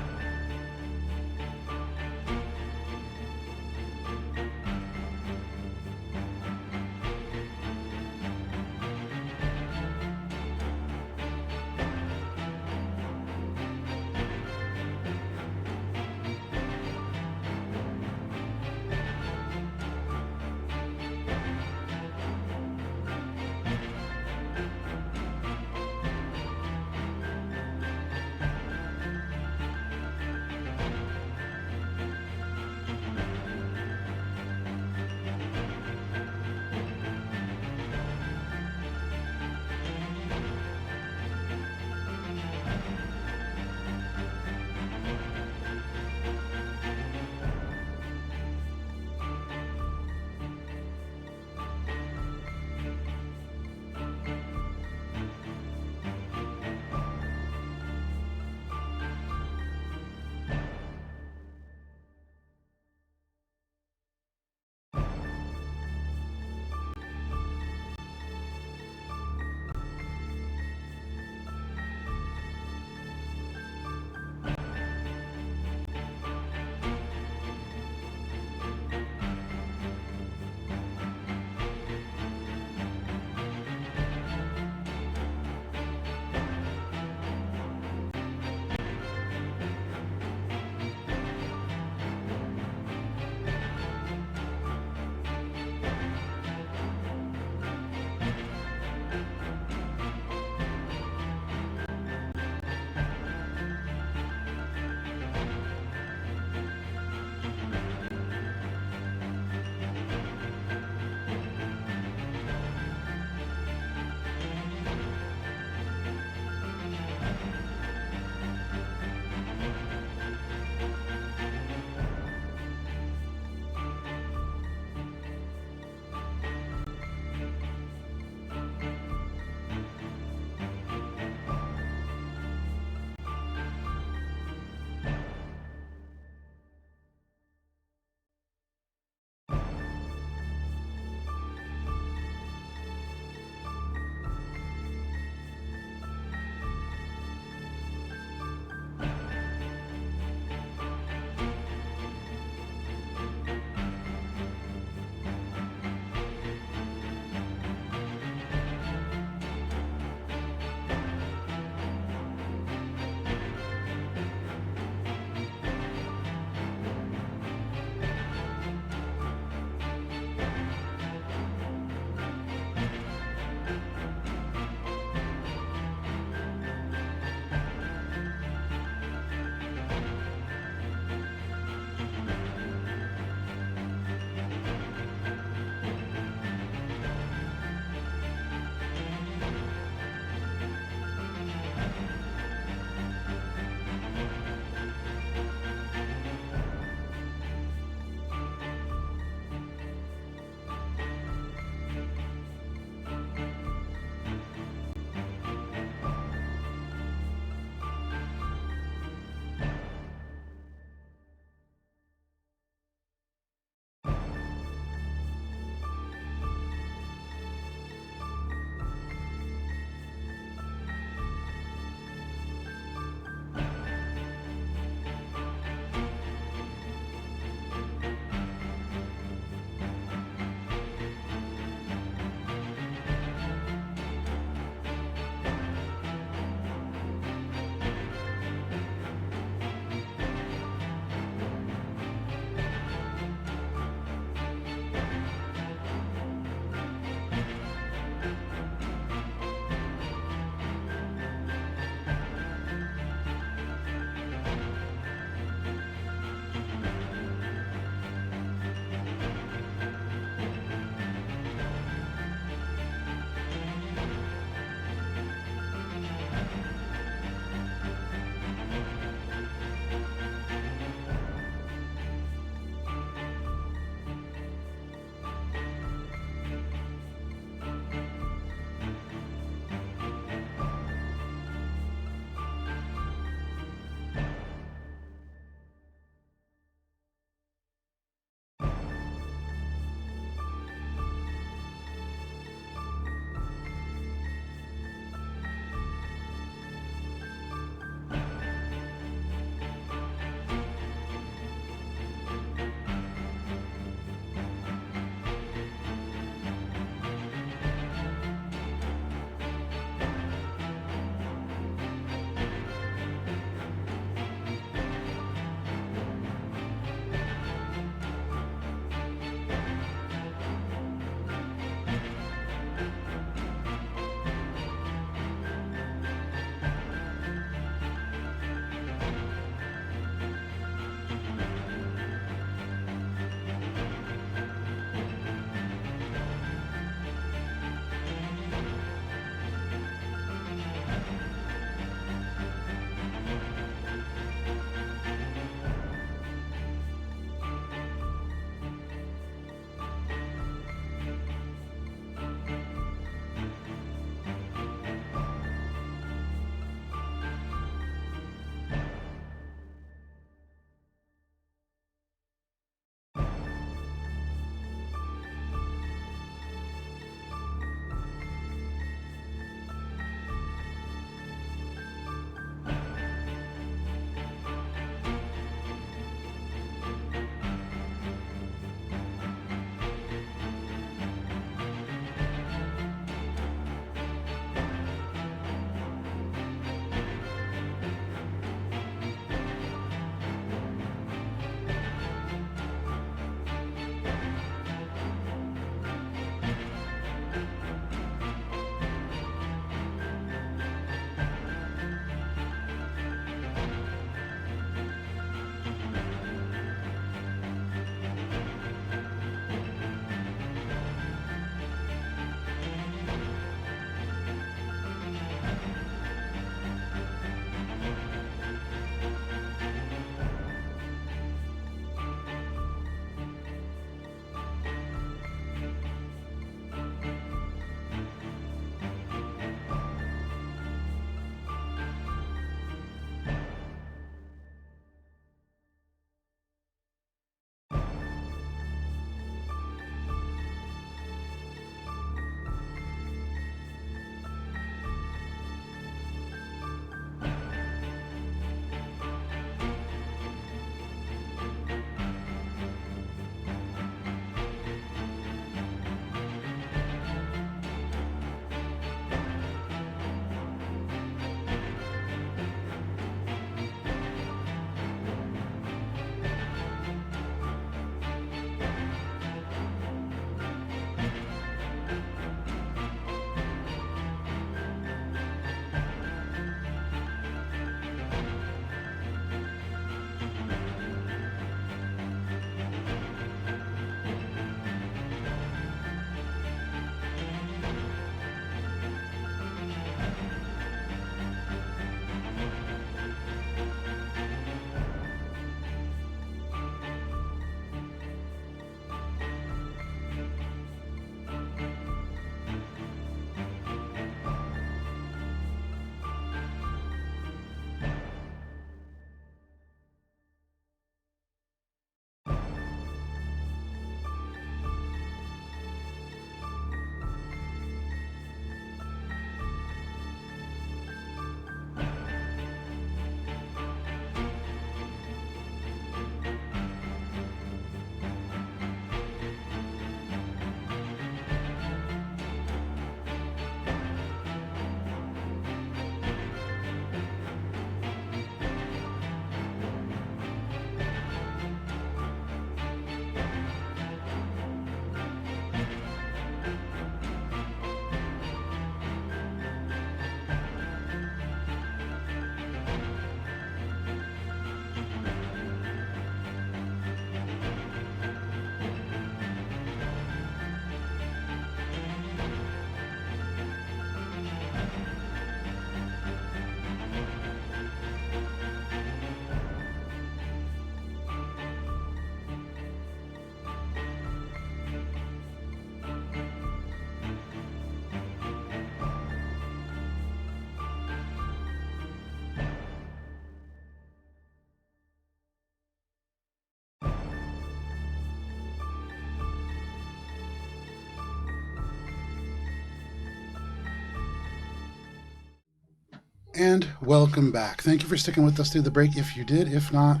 And welcome back. Thank you for sticking with us through the break if you did. If not,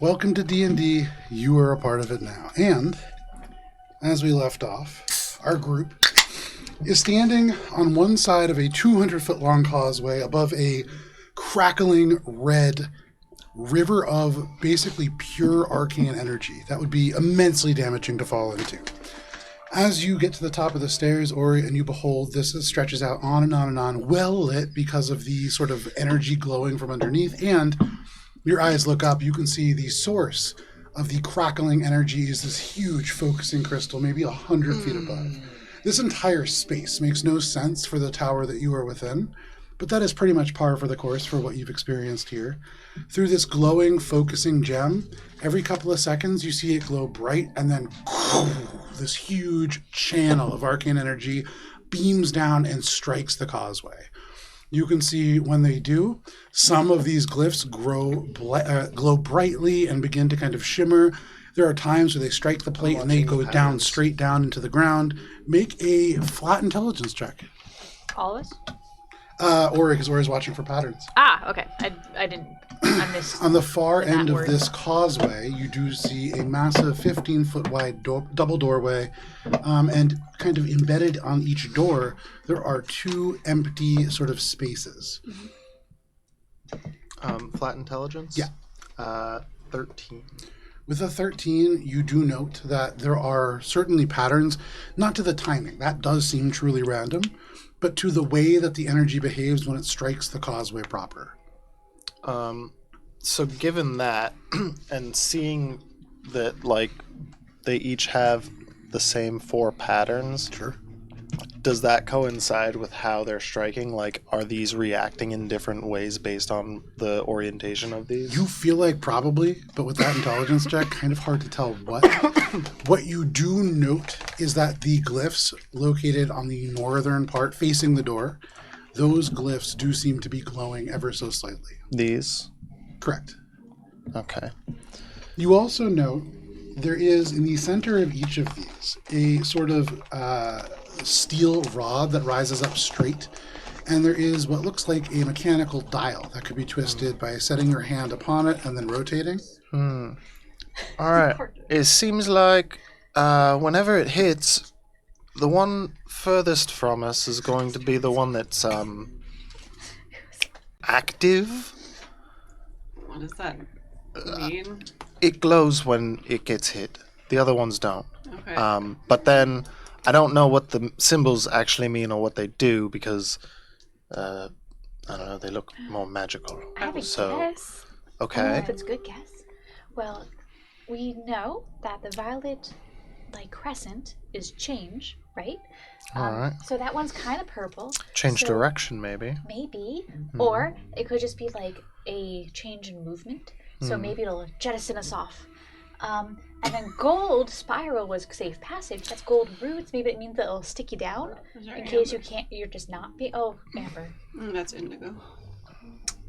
welcome to D&D. You are a part of it now. And as we left off, our group is standing on one side of a 200-foot-long causeway above a crackling red river of basically pure arcane energy that would be immensely damaging to fall into. As you get to the top of the stairs, Ori, and you behold this, it stretches out on and on and on, well lit because of the sort of energy glowing from underneath, and your eyes look up, you can see the source of the crackling energy is this huge focusing crystal, maybe 100 feet above. This entire space makes no sense for the tower that you are within, but that is pretty much par for the course for what you've experienced here. Through this glowing, focusing gem, every couple of seconds you see it glow bright, and then this huge channel of arcane energy beams down and strikes the causeway. You can see when they do, some of these glyphs glow brightly and begin to kind of shimmer. There are times where they strike the plate and they go down, straight down into the ground. Make a flat intelligence check. All of us? Ori, because Ori's watching for patterns. Okay. I didn't. I missed. On the far end of this causeway, you do see a massive 15-foot wide double doorway, and kind of embedded on each door, there are two empty sort of spaces. Flat intelligence? Yeah. 13. With a 13, you do note that there are certainly patterns, not to the timing. That does seem truly random, but to the way that the energy behaves when it strikes the causeway proper. So given that, and seeing that, like, they each have the same 4 patterns, Sure. Does that coincide with how they're striking? Like, are these reacting in different ways based on the orientation of these? You feel like probably, but with that intelligence check, kind of hard to tell what. What you do note is that the glyphs located on the northern part facing the door, those glyphs do seem to be glowing ever so slightly. These? Correct. Okay. You also note there is in the center of each of these a sort of steel rod that rises up straight, and there is what looks like a mechanical dial that could be twisted by setting your hand upon it and then rotating. All right. It seems like whenever it hits, the one furthest from us is going to be the one that's active. What does that mean? It glows when it gets hit. The other ones don't. Okay. But then I don't know what the symbols actually mean or what they do because I don't know. They look more magical. I have a So- guess. I don't know Okay. if it's a good guess. Well, we know that the violet, like, crescent is change, right? All right. So that one's kind of purple. Change so direction, maybe. Maybe. Or it could just be like a change in movement. So maybe it'll jettison us off. And then gold spiral was safe passage. That's gold roots. Maybe it means that it'll stick you down in case you're just not be. Oh, amber. That's indigo.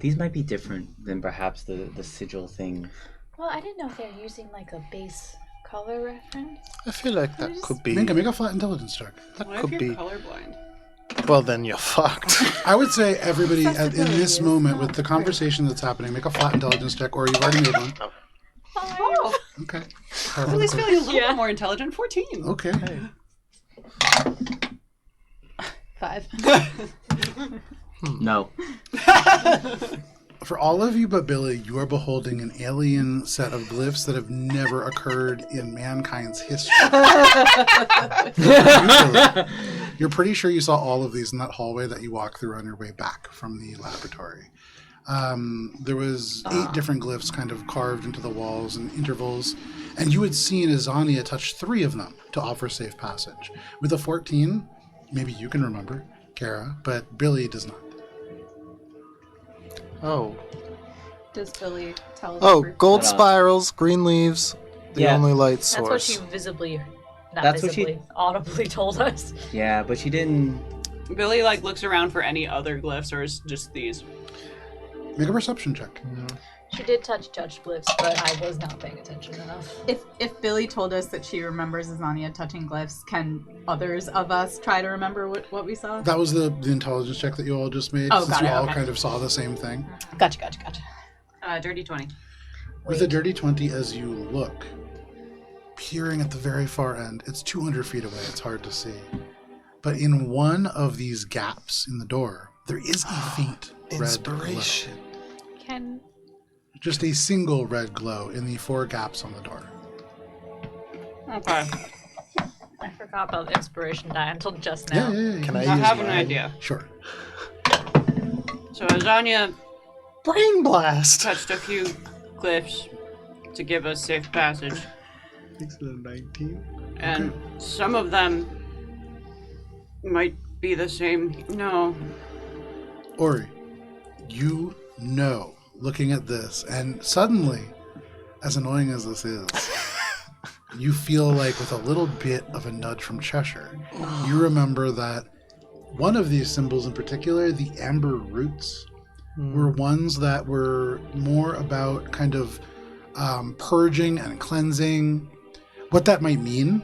These might be different than perhaps the sigil thing. Well, I didn't know if they're using like a base color reference. I feel like that could be. Make a flat intelligence check. That What could if you're be. colorblind? Well, then you're fucked. I would say everybody in this moment with the conversation that's happening, make a flat intelligence check, or you've already made one. Oh, Okay. at least feeling a little bit more intelligent. 14. Okay. 5. No. For all of you but Billy, you are beholding an alien set of glyphs that have never occurred in mankind's history. You're pretty sure you saw all of these in that hallway that you walked through on your way back from the laboratory. There was 8 different glyphs kind of carved into the walls and intervals, and you had seen Azania touch 3 of them to offer safe passage. With a 14, maybe you can remember, Cara, but Billy does not. Oh. Does Billy tell us? Oh, first? gold What else? spirals, green leaves, the Yeah. only light That's what source. she visibly, not That's what visibly, audibly told us. Yeah, but she didn't. Billy looks around for any other glyphs, or is just these? Make a perception check. She did touch glyphs, but I was not paying attention enough. If Billy told us that she remembers Azania touching glyphs, can others of us try to remember what we saw? That was the intelligence check that you all just made. Oh, since got you it, all okay. kind of saw the same thing. Gotcha. Dirty 20. With a dirty 20, as you look, peering at the very far end, it's 200 feet away. It's hard to see. But in one of these gaps in the door, there is a faint red glow. Inspiration. Just a single red glow in the 4 gaps on the door. Okay. I forgot about the inspiration die until just now. Yeah. Can I I use have an mine? idea. Sure. So Azania Brain blast. touched a few glyphs to give us safe passage. 19. And some of them might be the same. No. Ori, you know, looking at this, and suddenly, as annoying as this is, you feel like with a little bit of a nudge from Cheshire, you remember that one of these symbols in particular, the amber roots, were ones that were more about kind of purging and cleansing. What that might mean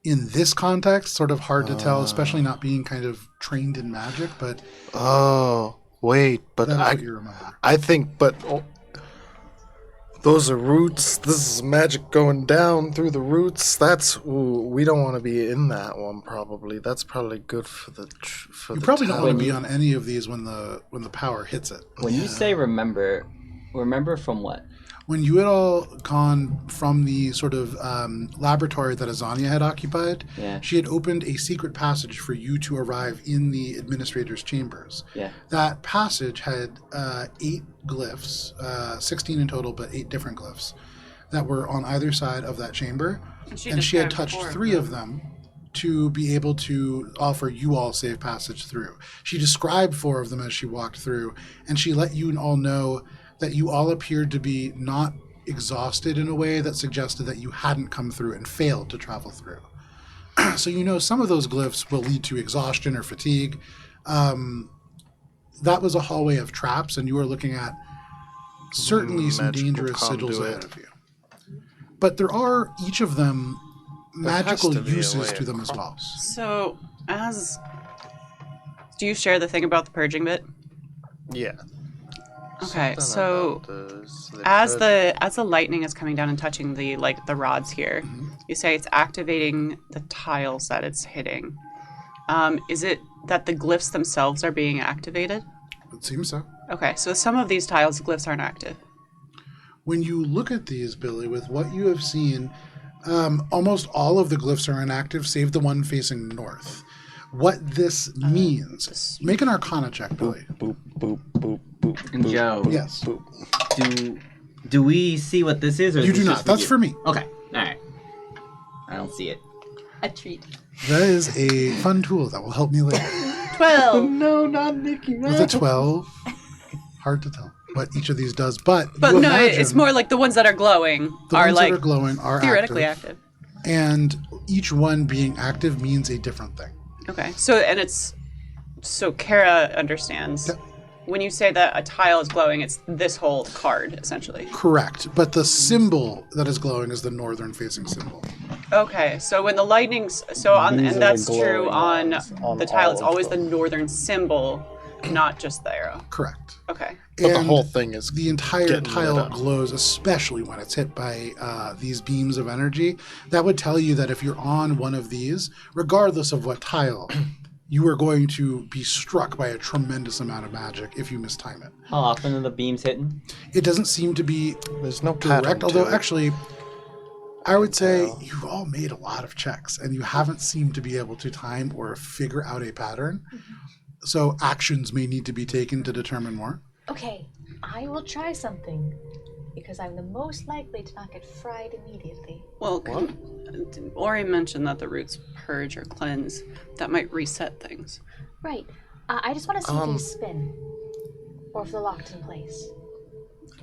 in this context, sort of hard to tell, especially not being kind of trained in magic, but Oh, wait, but that's what you remember. I think, those are roots. This is magic going down through the roots. We don't want to be in that one. Probably that's probably good for the. You probably don't want to be on any of these when the power hits it. When you say remember from what? When you had all gone from the sort of laboratory that Azania had occupied, Yeah. she had opened a secret passage for you to arrive in the administrator's chambers. Yeah. That passage had 8 glyphs, 16 in total, but 8 different glyphs that were on either side of that chamber. And she had described touched 4 3 of them to be able to offer you all safe passage through. She described 4 of them as she walked through, and she let you all know that you all appeared to be not exhausted in a way that suggested that you hadn't come through and failed to travel through. So you know some of those glyphs will lead to exhaustion or fatigue. That was a hallway of traps, and you were looking at certainly some Magical dangerous sigils conduit. ahead of you. But there are, each of them, magical to be a uses way to them as well. across. So, do you share the thing about the purging bit? Yeah. Okay, Something so about as the lightning is coming down and touching the rods here, you say it's activating the tiles that it's hitting. Is it that the glyphs themselves are being activated? It seems so. Okay, so some of these tiles, glyphs aren't active. When you look at these, Billy, with what you have seen, almost all of the glyphs are inactive, save the one facing north. What this means, make an Arcana check, Billy. boop, boop, boop, boop. And Joe, Yes. do we see what this is? Or is You this do just not. That's you? for me. Okay, all right. I don't see it. A treat. That is a fun tool that will help me later. 12! No, not Nikki. With a 12, hard to tell what each of these does, but But you no, imagine it's more like the ones that are glowing the are ones like that are glowing are theoretically active, active. and each one being active means a different thing. Okay, so Cara understands. Yep. When you say that a tile is glowing, it's this whole card, essentially. Correct, but the symbol that is glowing is the northern facing symbol. Okay, so when the lightning's... and that's true on the tile. It's always the northern symbol, not just the arrow. Correct. Okay. But the And whole thing is the entire getting tile lit up. glows, especially when it's hit by these beams of energy. That would tell you that if you're on one of these, regardless of what tile, you are going to be struck by a tremendous amount of magic if you mistime it. How often are the beams hitting? It doesn't seem to be There's no pattern direct, to although it. actually, I would say you've all made a lot of checks and you haven't seemed to be able to time or figure out a pattern. So actions may need to be taken to determine more. Okay, I will try something because I'm the most likely to not get fried immediately. Well, Ori mentioned that the roots purge or cleanse. That might reset things. Right. I just want to see if these spin or if they're locked in place.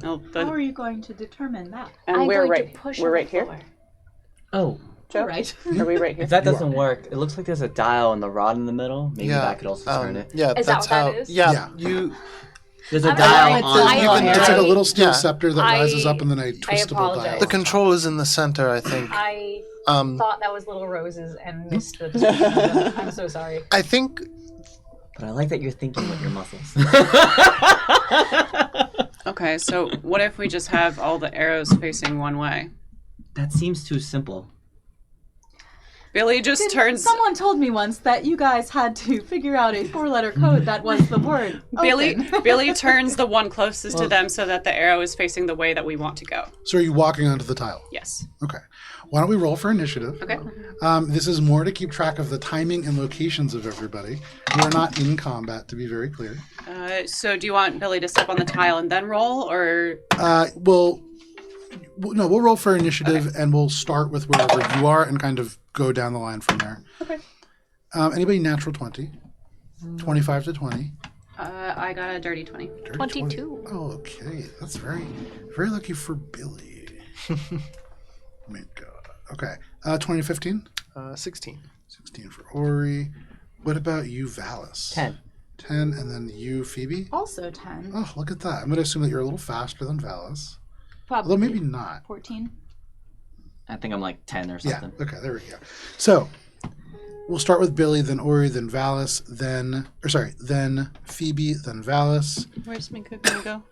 Oh, How are you going to determine that? and I'm we're going right. to push We're on right the here. floor. Oh, Joe? Right. Are we right here? if that doesn't work, it looks like there's a dial and the rod in the middle. Maybe that could also turn it. Yeah, Is that that's what that how. is? Yeah, Yeah. you. There's a I'm dial sorry, on I- It's like a I- little steel yeah. scepter that rises up and then a twistable dial. apologize. The control is in the center, I think. I Um, thought that was Little Roses and missed the description of them. I'm so sorry. I think But I like that you're thinking with your muscles. Okay, so what if we just have all the arrows facing one way? That seems too simple. Billy just turns. Someone told me once that you guys had to figure out a 4-letter code that was the word. Open. Billy turns the one closest to them so that the arrow is facing the way that we want to go. So are you walking onto the tile? Yes. Okay. Why don't we roll for initiative? Okay. This is more to keep track of the timing and locations of everybody. You are not in combat, to be very clear. So do you want Billy to step on the tile and then roll, or? We'll roll for initiative, and we'll start with wherever you are and kind of go down the line from there. Okay. Anybody natural 20? 25 to 20. I got a dirty 20. Dirty 22. 20. Oh, okay. That's very, very lucky for Billy. Let me go. Okay. 20 to 15? 16. 16 for Ori. What about you, Valis? 10. 10, and then you, Phoebe? Also 10. Oh, look at that. I'm going to assume that you're a little faster than Valis. Probably. Although maybe not. 14. I think I'm like 10 or Yeah, something. okay, there we go. So, we'll start with Billy, then Ori, then Valis, then Phoebe, then Valis. Where's Minka gonna go?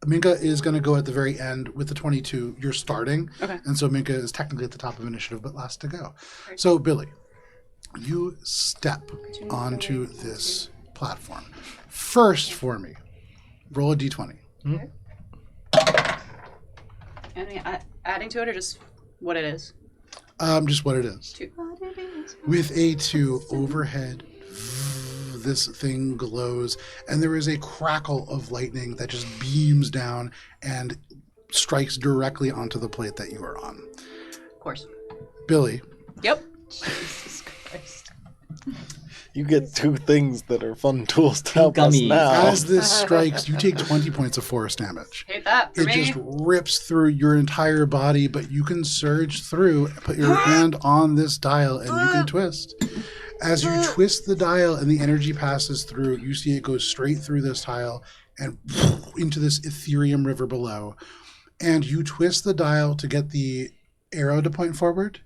Minka is going to go at the very end with the 22. You're starting. Okay. And so Minka is technically at the top of initiative, but last to go. So, Billy, you step onto this platform. First for me, roll a d20. Any adding to it, or just what it is? Just what it is. 2. With a 2 overhead, this thing glows, and there is a crackle of lightning that just beams down and strikes directly onto the plate that you are on. Of course. Billy, Yep. Jesus Christ. You get 2 things that are fun tools to help us Gummies. now. as this strikes, you take 20 points of force damage. Hate that for It me. just rips through your entire body, but you can surge through, put your hand on this dial, and you can twist. As you twist the dial and the energy passes through, you see it goes straight through this tile and into this Ethereum river below. And you twist the dial to get the arrow to point forward.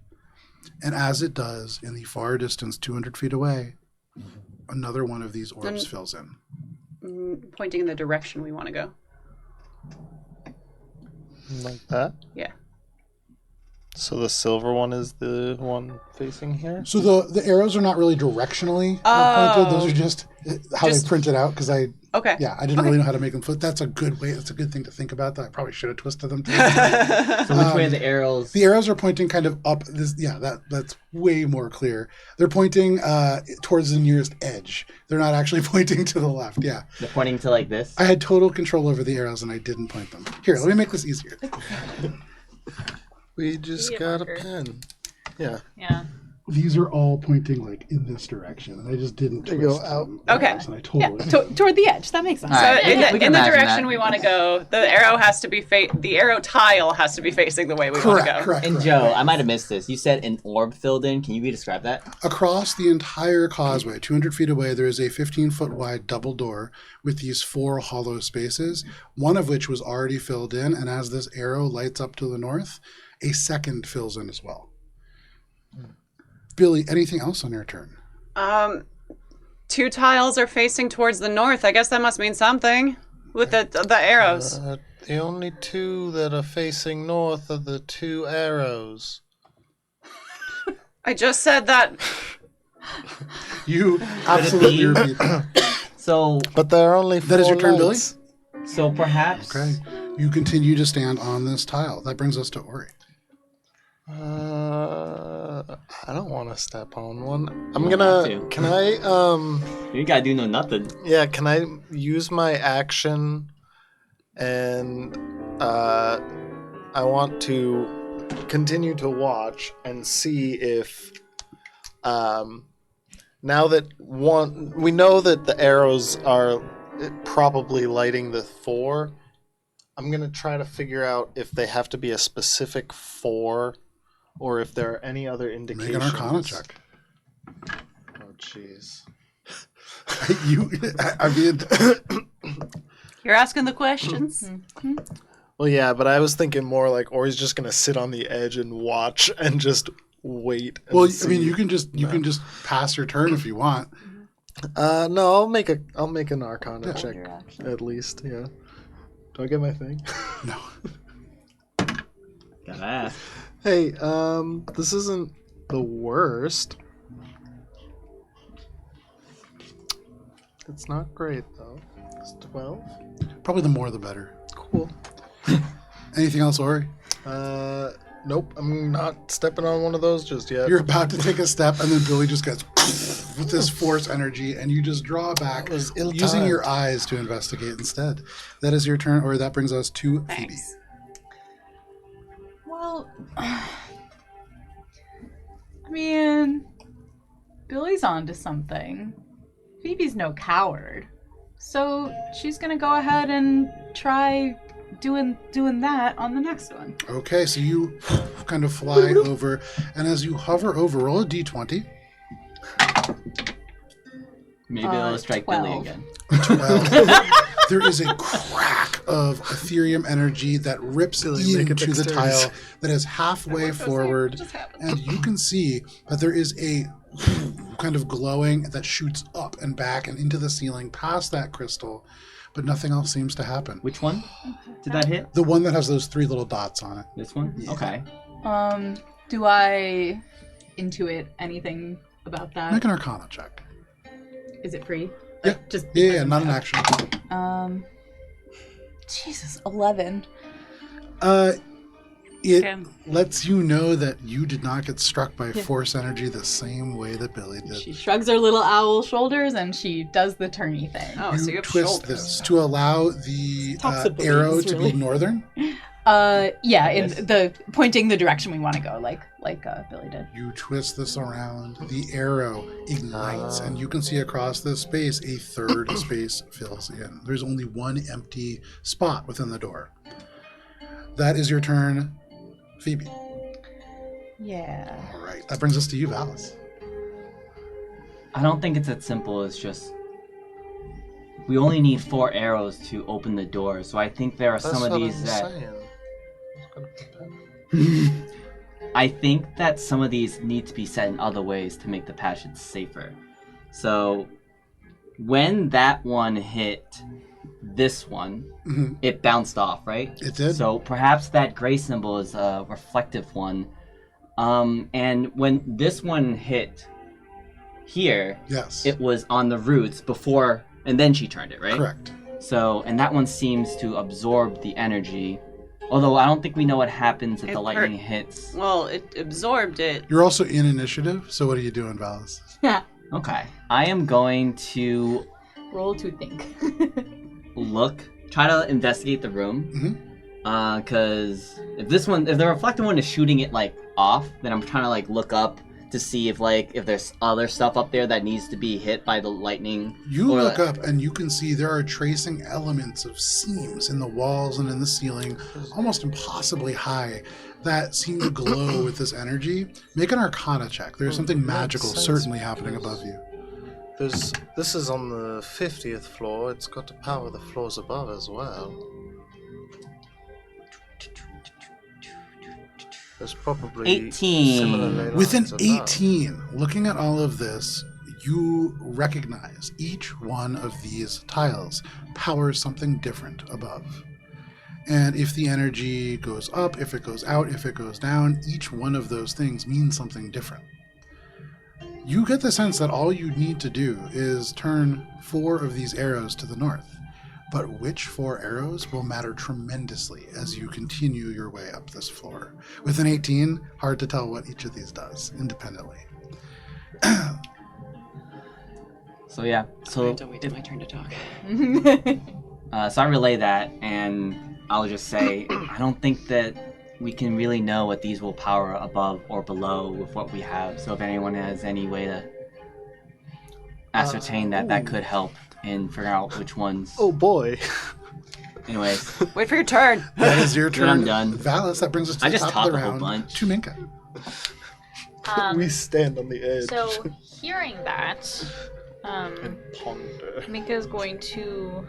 And as it does, in the far distance, 200 feet away, another one of these orbs fills in. Pointing in the direction we want to go. Like that? Yeah. So the silver one is the one facing here? So the arrows are not really directionally pointed. Those are just how they print it out, because I didn't really know how to make them flip. That's a good way. That's a good thing to think about. That I probably should have twisted them. So which way are the arrows? The arrows are pointing kind of up. That's way more clear. They're pointing towards the nearest edge. They're not actually pointing to the left. Yeah. They're pointing to like this? I had total control over the arrows and I didn't point them. Here, let me make this easier. We just got a pen. Yeah. Yeah. These are all pointing like in this direction, and I just didn't twist go out. them. Okay. And I totally Toward the edge. That makes sense. All right. So We in can the imagine direction that. we want to go, the arrow has to be the arrow tile has to be facing the way we want to go. correct. And Joe, I might have missed this. You said an orb filled in. Can you describe that? Across the entire causeway, 200 feet away, there is a 15-foot wide double door with these 4 hollow spaces, one of which was already filled in, and as this arrow lights up to the north, a second fills in as well. Billy, anything else on your turn? 2 tiles are facing towards the north. I guess that must mean something with the arrows. The only 2 that are facing north are the 2 arrows. I just said that. You absolutely repeat that. So, But there are only 4 That is your turn, Billy? lights. so perhaps. Okay. You continue to stand on this tile. That brings us to Ori. I don't want to step on one. I'm You gonna. don't have to. Can I? You gotta do no nothing. Yeah. Can I use my action? And I want to continue to watch and see if. Now that we know that the arrows are probably lighting the 4. I'm gonna try to figure out if they have to be a specific 4, or if there are any other indications. Make an Arcana check. Oh, jeez. I mean, You're asking the questions. Well, yeah, but I was thinking more like Ori's just gonna sit on the edge and watch and just wait. And Well, see. I mean, you can just pass your turn if you want. No, I'll make an Arcana check at least. Yeah. Do I get my thing? No. Gotta ask. Hey, this isn't the worst. It's not great though. It's 12. Probably the more the better. Cool. Anything else, Ori? Nope. I'm not stepping on one of those just yet. You're about to take a step, and then Billy just gets with this force energy, and you just draw back, That was ill-timed. using your eyes to investigate instead. That is your turn, or that brings us to Phoebe. Thanks. Well, I mean, Billy's onto something. Phoebe's no coward. So she's gonna go ahead and try doing that on the next one. Okay, so you kind of fly over, and as you hover over, roll a d20. Maybe it'll strike 12. Billy again. 12. There is a crack of Ethereum energy that rips Billy, make a into the dexterity. tile that is halfway forward, and you can see that there is a kind of glowing that shoots up and back and into the ceiling past that crystal, but nothing else seems to happen. Which one? Did that hit? The one that has those 3 little dots on it. This one? Yeah. Okay. Do I intuit anything about that? Make an Arcana check. Is it free? Yeah. Just Yeah, not an action. Jesus, 11. It Damn. lets you know that you did not get struck by force energy the same way that Billy did. She shrugs her little owl shoulders and she does the turny thing. Oh, so you You have twist shoulders. this to allow the Talks of arrow beliefs, to really. be northern. Yeah, in Yes. the pointing the direction we want to go, like Billy did. You twist this around, the arrow ignites, and you can see across this space a third space fills in. There's only one empty spot within the door. That is your turn, Phoebe. Yeah. All right, that brings us to you, Valis. I don't think it's as simple as just. We only need 4 arrows to open the door, so I think there are That's some of what these I'm that. saying. I think that some of these need to be set in other ways to make the passage safer. So, when that one hit this one, Mhm. it bounced off, right? It did. So perhaps that gray symbol is a reflective one. And when this one hit here, Yes. it was on the roots before, and then she turned it, right? Correct. So, and that one seems to absorb the energy. Although I don't think we know what happens if It the hurt. lightning hits. Well, it absorbed it. You're also in initiative, so what are you doing, Valis? Yeah. Okay. I am going to Roll to think. try to investigate the room. Mhm. Because if the reflective one is shooting it like off, then I'm trying to like look up to see if there's other stuff up there that needs to be hit by the lightning. You Or, look up and you can see there are tracing elements of seams in the walls and in the ceiling, almost impossibly high, that seem to glow with this energy. Make an Arcana check. There's something magical sense. certainly happening above you. This is on the 50th floor. It's got to power the floors above as well. There's probably 18. similar ley With an lines above. 18, looking at all of this, you recognize each one of these tiles powers something different above. And if the energy goes up, if it goes out, if it goes down, each one of those things means something different. You get the sense that all you need to do is turn 4 of these arrows to the north. But which 4 arrows will matter tremendously as you continue your way up this floor. With an 18, hard to tell what each of these does independently. So yeah. So I have to wait till my turn to talk. so I relay that, and I'll just say I don't think that we can really know what these will power above or below with what we have. So if anyone has any way to ascertain that could help in figuring out which ones. Oh boy. Anyways, Wait for your turn. That is your turn. I'm done. Valis, that brings us to I the just top of the talked a whole round. bunch. To Minka. We stand on the edge So, hearing that, and ponder. Minka is going to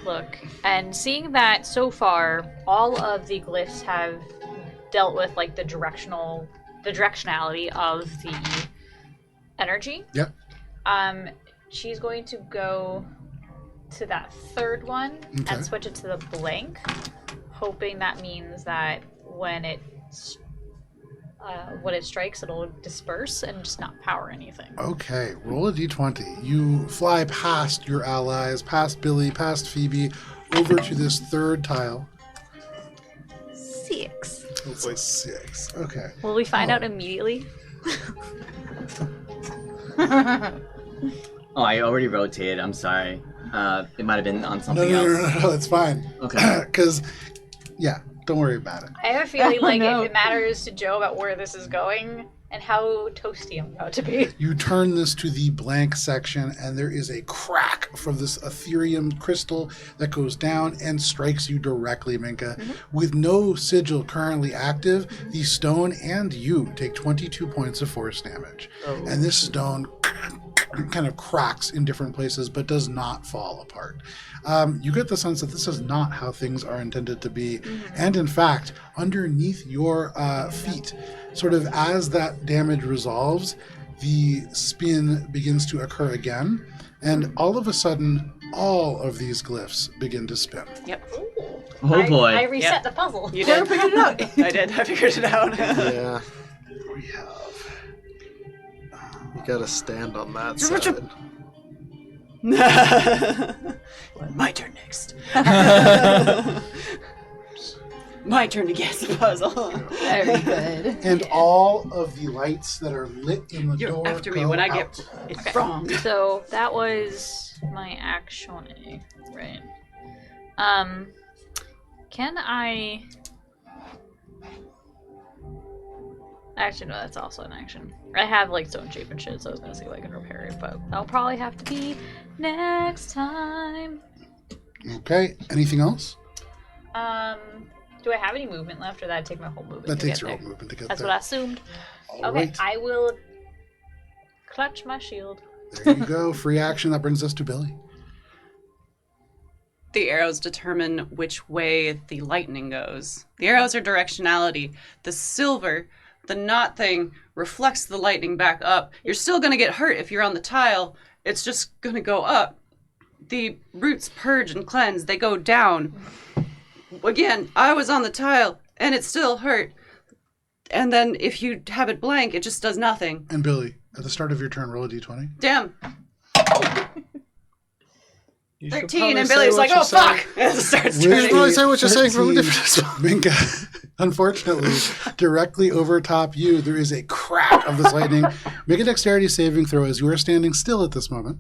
look, and seeing that so far, all of the glyphs have dealt with like the directionality of the energy. Yep. She's going to go to that third one and switch it to the blank, hoping that means that when it strikes, it'll disperse and just not power anything. Okay, roll a d20. You fly past your allies, past Billy, past Phoebe, over to this third tile. 6. It's like 6. Okay. Will we find out immediately? Oh, I already rotated. I'm sorry. It might have been on something No, else. it's fine. Okay. Because, yeah, don't worry about it. I have a feeling like it matters to Joe about where this is going and how toasty I'm about to be. You turn this to the blank section, and there is a crack from this Ethereum crystal that goes down and strikes you directly, Minka. With no sigil currently active, the stone and you take 22 points of force damage. And this stone kind of cracks in different places, but does not fall apart. You get the sense that this is not how things are intended to be. And in fact, underneath your feet, sort of as that damage resolves, the spin begins to occur again. And all of a sudden, all of these glyphs begin to spin. Yep. Oh boy. I reset the puzzle. You did. figured it out. I did. I figured it out. Yeah, We have... you gotta stand on that side. My turn next. My turn to guess the puzzle. Very good. And all of the lights that are lit in the You're door after me go when I out. get it wrong. So that was my action, right? Can I... Actually, no, that's also an action. I have, like, stone shape and shit, so I was gonna see if I can repair it, but that'll probably have to be next time. Okay, anything else? Do I have any movement left, or that take my whole movement That to takes get your there? whole movement to get That's there. what I assumed. All Okay, right. I will clutch my shield. There you go. Free action. That brings us to Billy. The arrows determine which way the lightning goes. The arrows are directionality. The silver, the knot thing, reflects the lightning back up. You're still going to get hurt if you're on the tile. It's just going to go up. The roots purge and cleanse. They go down. Again, I was on the tile, and it still hurt. And then if you have it blank, it just does nothing. And Billy, at the start of your turn, roll a d20. Damn. You should 13, probably and say Billy's what like, you're oh, saying. fuck! And it starts With turning. probably say what you're saying from a 13, different spot. Minka, unfortunately, directly over top you, there is a crack of this lightning. Make a dexterity saving throw as you are standing still at this moment.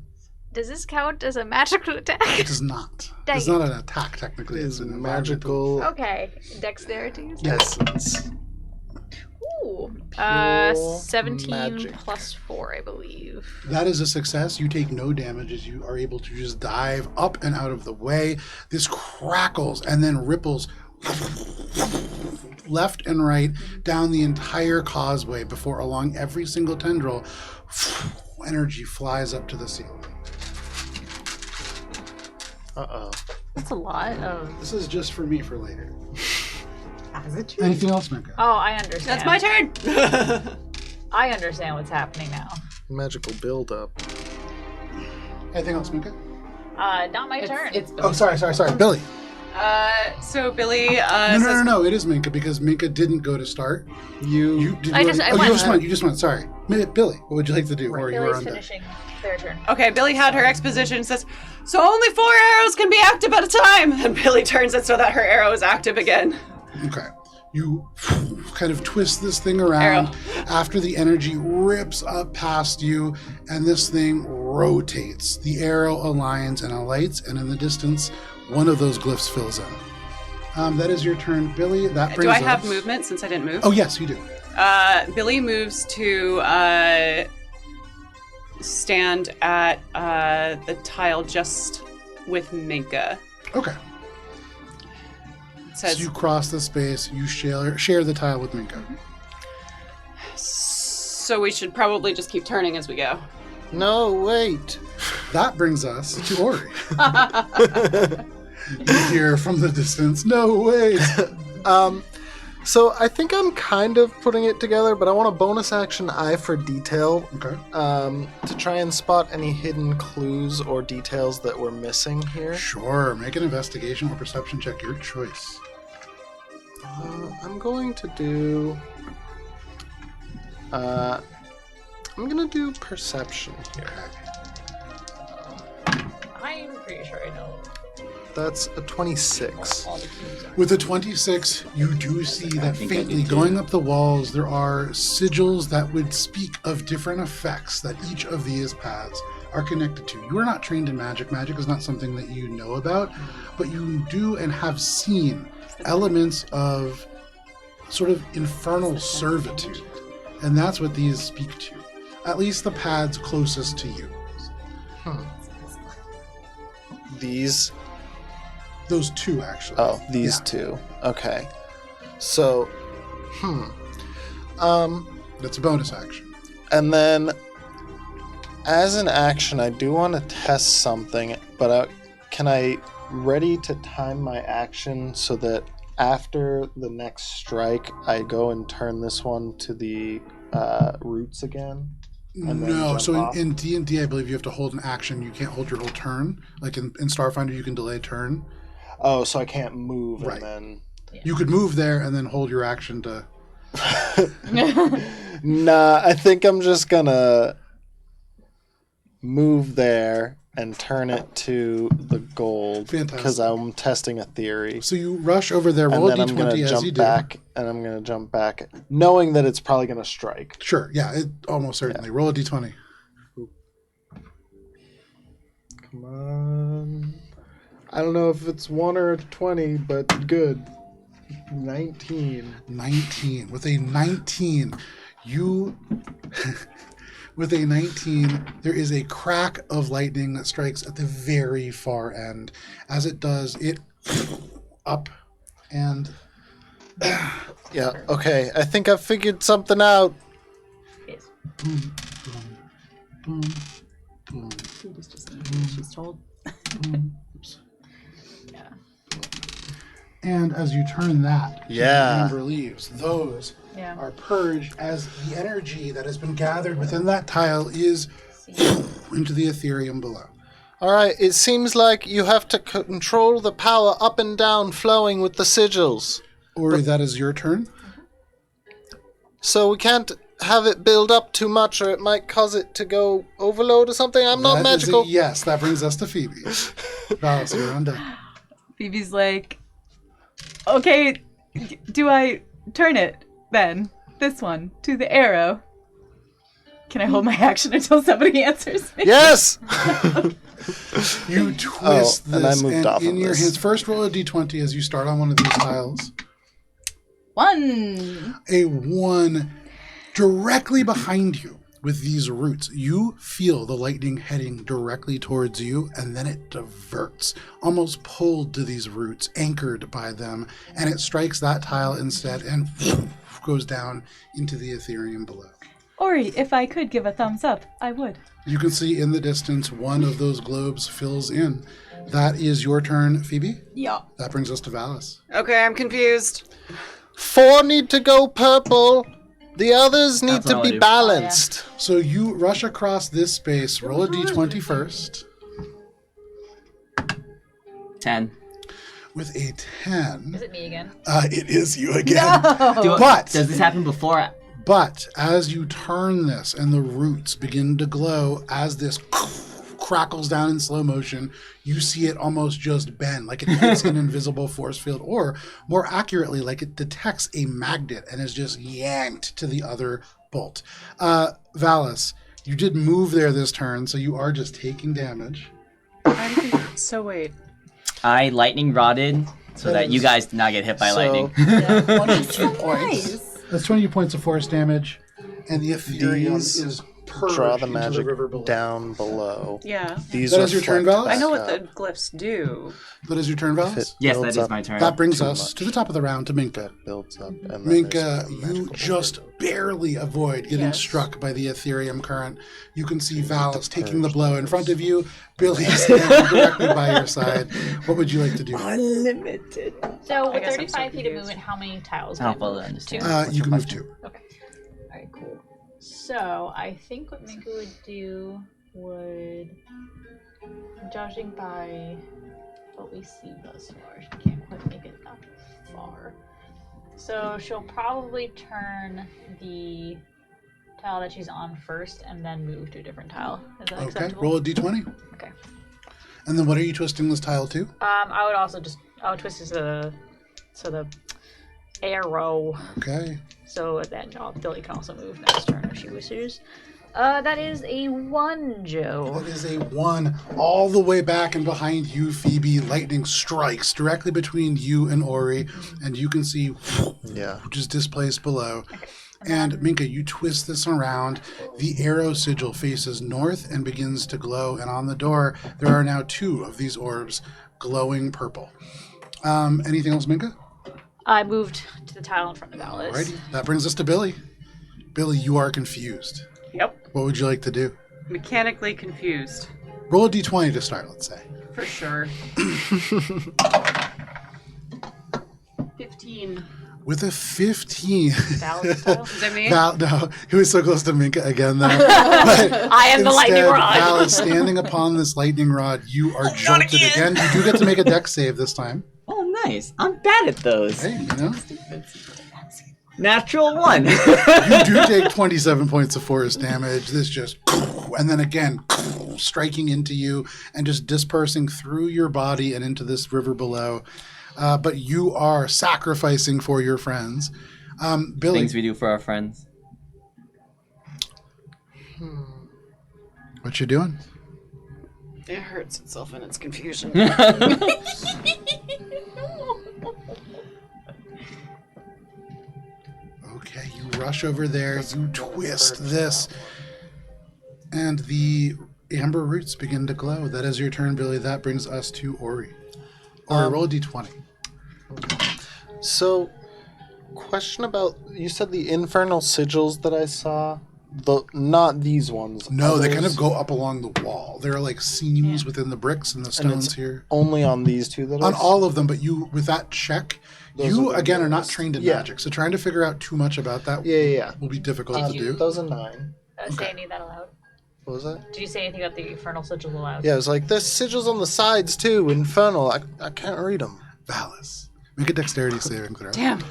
Does this count as a magical attack? It does not. Dang It's it. not an attack, technically. It It's is an magical Okay, dexterity. essence. Ooh, Pure 17 magic. plus 4, I believe. That is a success. You take no damage as you are able to just dive up and out of the way. This crackles and then ripples left and right down the entire causeway before along every single tendril, energy flies up to the ceiling. Uh-oh. That's a lot of... This is just for me for later. As it should. Anything else, Minka? Oh, I understand. That's my turn! I understand what's happening now. Magical build-up. Anything else, Minka? Not my turn. It's Oh, sorry. Billy. So Billy No. It is Minka because Minka didn't go to start. You did. I you just- already- I went. you just went. You just went. Sorry, Billy. What would you like to do? Or you were Billy's on deck? finishing their turn. Okay, Billy had her exposition and says, so only 4 arrows can be active at a time! And Billy turns it so that her arrow is active again. Okay. You kind of twist this thing around after the energy rips up past you, and this thing rotates. The arrow aligns and alights, and in the distance, one of those glyphs fills in. That is your turn, Billy. That brings Do I have us- movement since I didn't move? Oh, yes, you do. Billy moves to stand at the tile just with Minka. Okay. It says, So you cross the space, you share the tile with Minka. so we should probably just keep turning as we go. No, wait. That brings us to Ori. You hear from the distance, no, wait. So I think I'm kind of putting it together, but I want a bonus action eye for detail. Okay. To try and spot any hidden clues or details that we're missing here. Sure, make an investigation or perception check, your choice. I'm going to do... I'm going to do perception here. I'm pretty sure I know. That's a 26. With a 26, you do see that think I faintly do too. going up the walls, there are sigils that would speak of different effects that each of these paths are connected to. You are not trained in magic. Magic is not something that you know about, but you do and have seen elements of sort of infernal servitude. And that's what these speak to. At least the paths closest to you. These? Those two, actually. Oh, these Yeah. two. Okay. So, That's a bonus action. and then as an action, I do want to test something, but can I ready to time my action so that after the next strike, I go and turn this one to the roots again? And then No, jump so off? in D&D, I believe you have to hold an action. You can't hold your whole turn. Like in Starfinder, you can delay turn. Oh, so I can't move Right. and You could move there and then hold your action to... then... Nah, I think I'm just gonna move there and turn it to the gold. Fantastic. Because I'm testing a theory. So you rush over there, And roll a then I'm going d20 to as jump you do. back, and I'm going to jump back, knowing that it's probably going to strike. Sure, yeah, it almost certainly. Roll a d20. Come on. I don't know if it's 1 or a 20, but good. 19. 19. With a 19, you... With a 19, there is a crack of lightning that strikes at the very far end. As it does, it up and... Yeah, okay. I think I've figured something out. boom, boom, boom, boom, She's told. boom. Oops. And as you turn that, Yeah. amber leaves, those Yeah. are purged as the energy that has been gathered within that tile is into the Ethereum below. All right, it seems like you have to control the power up and down flowing with the sigils. Ori, that is your turn. So we can't have it build up too much or it might cause it to go overload or something. I'm not That is magical. yes, that brings us to Phoebe. Valis, you're on deck. Phoebe's like, okay, do I turn it then? This one to the arrow. Can I hold my action until somebody answers me? Yes! You twist and I this, moved and off in of your this. hands, first roll a d20 as you start on one of these tiles. 1. A 1 directly behind you with these roots. You feel the lightning heading directly towards you, and then it diverts, almost pulled to these roots, anchored by them, and it strikes that tile instead and goes down into the Ethereum below. Ori, if I could give a thumbs up, I would. You can see in the distance one of those globes fills in. That is your turn, Phoebe. Yeah. That brings us to Valis. Okay, I'm confused. 4 need to go purple. The others need That's to all I be do. balanced. So you rush across this space, roll a d20 first. 10. With a 10, Is it me again? it is you again. Do- But Does this happen before? But as you turn this and the roots begin to glow, as this crackles down in slow motion, you see it almost just bend, like it hits an invisible force field, or more accurately, like it detects a magnet and is just yanked to the other bolt. Valis, you did move there this turn, so you are just taking damage. So wait. I lightning rodded so that you guys did not get hit by lightning. 22 points. That's 20 points of force damage, and the Ethereum These- is purge draw the into magic river below. down below. Yeah. These That is your turn, reflect Valis? I know what back the up. glyphs do. That is your turn, If Valis? it Yes, that builds is up my turn. That brings too us much, to the top of the round to Minka. that builds up. And then Minka, there's a you magical just overload. barely avoid getting Yes. struck by the Ethereum current. You can see need to Valis taking the purge blow in those. front of you. Billy standing directly by your side. What would you like to do? Unlimited. So I with guess I'm 35 so feet of confused. movement, how many tiles? I don't can I fully move? understand. Two? What's You your can move question? 2. Okay. Alright, cool. So I think what Minka would do would, judging by what we see thus far, she can't quite make it that far. So she'll probably turn the tile that she's on first and then move to a different tile. Is that Okay, acceptable? roll a d20. Okay. And then what are you twisting this tile to? I would also I would twist it to the arrow. Okay. So then Billy can also move next turn if she wishes. That is a 1, Joe. That is a 1 all the way back and behind you, Phoebe. Lightning strikes directly between you and Ori, and you can see Yeah. just displaced below. And Minka, you twist this around. The arrow sigil faces north and begins to glow, and on the door there are now 2 of these orbs glowing purple. Anything else, Minka? I moved to the tile in front of Alice. Alrighty, that brings us to Billy. Billy, you are confused. Yep. What would you like to do? Mechanically confused. Roll a d20 to start, let's say. For sure. 15. With a 15. Alice tile. Is that me? No, he was so close to Minka again, though. But I am the lightning instead, rod. Val is standing upon this lightning rod. You are jolted again. You do get to make a dex save this time. Oh, nice. I'm bad at those. Hey, you know, Natural 1. you do take 27 points of force damage. This just, and then again, striking into you and just dispersing through your body and into this river below. But you are sacrificing for your friends. Billy, Things we do for our friends. what you doing? It hurts itself in its confusion. Okay, you rush over there, you twist this, and the amber roots begin to glow. That is your turn, Billy. That brings us to Ori. Ori, roll a d20. So, question about, you said the infernal sigils that I saw, not these ones. No, they kind others? of go up along the wall. There are like seams within the bricks and the And stones it's here. only on these two that On I all of them, but you, with that check, Those you are the again are not newest. trained in Yeah. magic, so trying to figure out too much about that Yeah. will be difficult to do. Those are 9. Say any of that aloud. What was that? Did you say anything about the infernal sigil aloud? Yeah, it was like, there's sigils on the sides too, infernal. I can't read them. Valis, make a dexterity saving throw. Damn.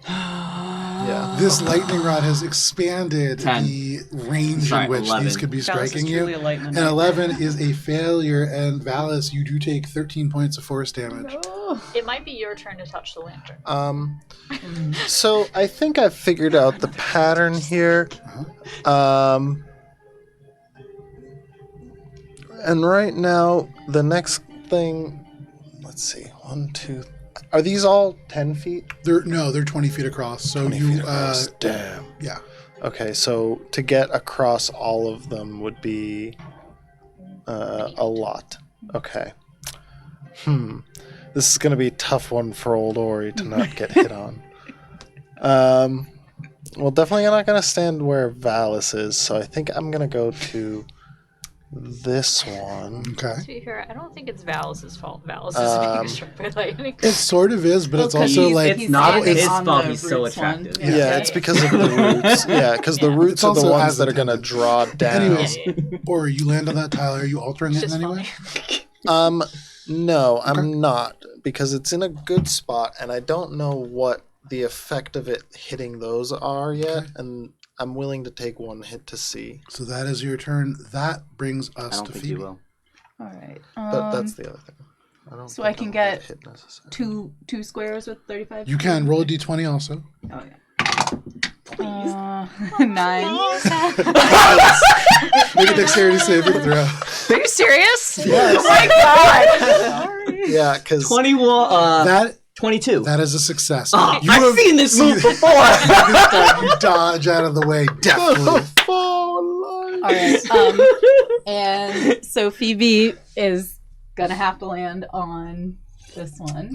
Yeah. This lightning rod has expanded 10. the range Sorry, in which 11. these could be Valis is striking you. truly a lightning And knight. 11 is a failure, and Valis, you do take 13 points of force damage. It might be your turn to touch the lantern. So I think I've figured out the pattern here. And right now, the next thing, let's see, 1, 2, are these all 10 feet? They're 20 feet across. So 20 you, feet across. Damn. yeah. Okay, so to get across all of them would be a lot. Okay. This is going to be a tough one for old Ori to not get hit on. Well, definitely not going to stand where Valis is, so I think I'm going to go to this one. Okay. To be fair, I don't think it's Valis' fault. Valis is being struck by lightning. It sort of is, but it's Well, 'cause also he's- like It's not standing his on fault the he's so roots one. attractive. Yeah, it's because of the roots. Yeah, because the roots It's are the also ones as that are going to intended. draw down. Anyways, or you land on that tile. Are you altering It's it in just any way? funny. No, I'm not, because it's in a good spot, and I don't know what the effect of it hitting those are yet, and I'm willing to take one hit to see. So that is your turn. That brings I us don't to think Phoebe. you will. All right. But that's the other thing. I don't so think I can I'll get hit necessarily. two squares with 35. You can roll a d20 also. Oh yeah. 9. Make a dexterity saving throw. Are you serious? Yes. Oh my god! Yeah, because 21. That 22. that is a success. Oh, You I've have- seen this move before. you dodge out of the way deftly. oh All right. And so Phoebe is gonna have to land on this one.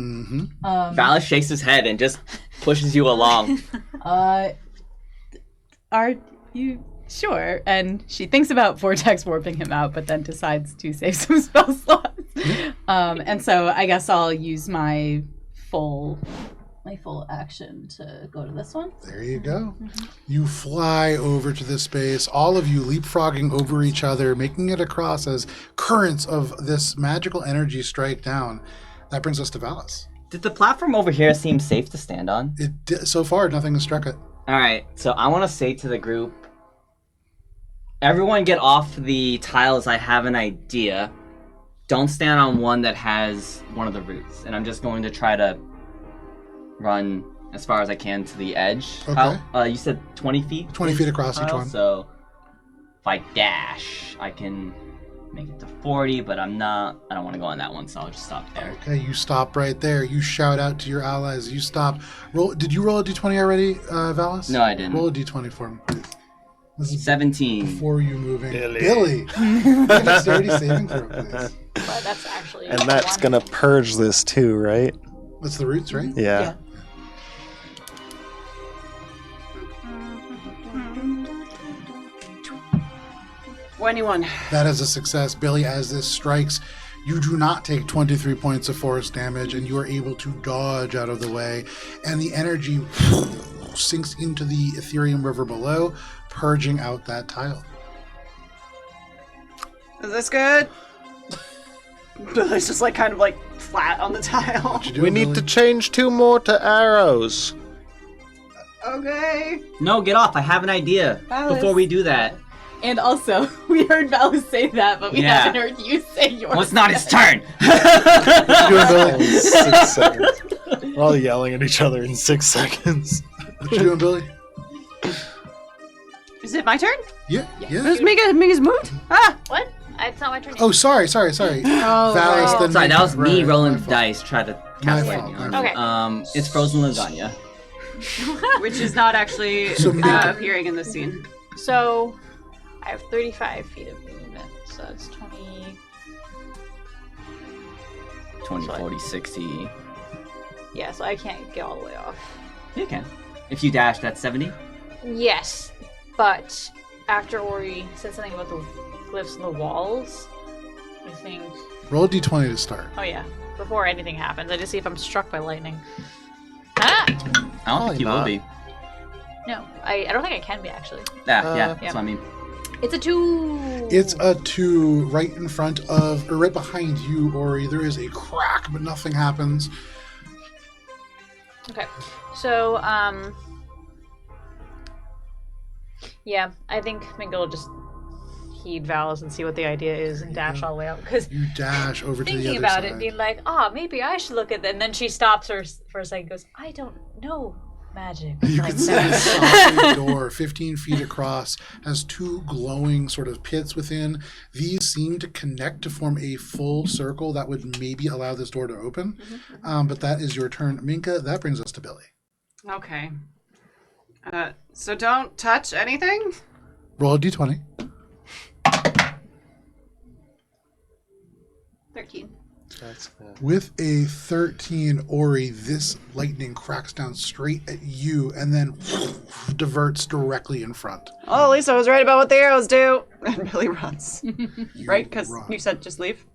Mm-hmm. Valis shakes his head and just pushes you along. Are you sure? And she thinks about vortex warping him out, but then decides to save some spell slots. And so I guess I'll use my full action to go to this one. There you go. You fly over to this space, all of you leapfrogging over each other, making it across as currents of this magical energy strike down. That brings us to Valis. Did the platform over here seem safe to stand on? So far, nothing has struck it. All right, so I want to say to the group, everyone get off the tiles. I have an idea. Don't stand on one that has one of the roots. And I'm just going to try to run as far as I can to the edge. Okay. You said 20 feet? 20 feet across each one. So if I dash, I can make it to 40, but I don't want to go on that one, so I'll just stop there. Okay, you stop right there. You shout out to your allies. You stop. Did you roll a d20 already, Valis? No, I didn't. Roll a d20 for me, please. This is 17. before you moving. Billy. Make a dexterity saving throw, please. But that's actually. And that's going to purge this too, right? That's the roots, right? Yeah. 21. That is a success, Billy. As this strikes, you do not take 23 points of force damage, and you are able to dodge out of the way, and the energy sinks into the Ethereum river below, purging out that tile. Is this good? Billy's just like kind of like flat on the tile. We need to change 2 more to arrows. Okay. No, get off. I have an idea. Valis. Before we do that. And also, we heard Valis say that, but we haven't heard you say yours. Well, it's not his turn. In 6 seconds. We're all yelling at each other in 6 seconds. What you doing, Billy? Is it my turn? Yeah. Does Mega's moved? Ah! What? It's not my turn. Oh, sorry. Oh, Valis, then Sorry, that was me right, rolling my the fault. dice, try to My cast fault, lightning my on fault. it. It's frozen lasagna. Which is not actually So Mega- appearing in the scene. So, I have 35 feet of movement, so that's 20. 20, 40, 60. Yeah, so I can't get all the way off. You can. If you dash, that's 70. Yes, but after Ori said something about the glyphs on the walls, I think. Roll a d20 to start. Oh yeah, before anything happens, I just see if I'm struck by lightning. Ah! I don't think you will not. be. No, I don't think I can be actually. Yeah, that's what I mean. It's a 2. It's a 2 right in front of, or right behind you, Ori. There is a crack, but nothing happens. Okay, so yeah, I think Mingle will just heed Valis and see what the idea is and dash all the way out because. You dash over to the Thinking other about side. it, being like, maybe I should look at that. And then she stops her for a second and goes, I don't know magic. You like can see that. a solid door 15 feet across, has 2 glowing sort of pits within. These seem to connect to form a full circle that would maybe allow this door to open. But that is your turn. Minka, that brings us to Billy. Okay. So don't touch anything? Roll a d20. 13. That's good. With a 13, Ori, this lightning cracks down straight at you and then diverts directly in front. Oh, at least I was right about what the arrows do. And Billy runs. You Right? Because run. you said just leave?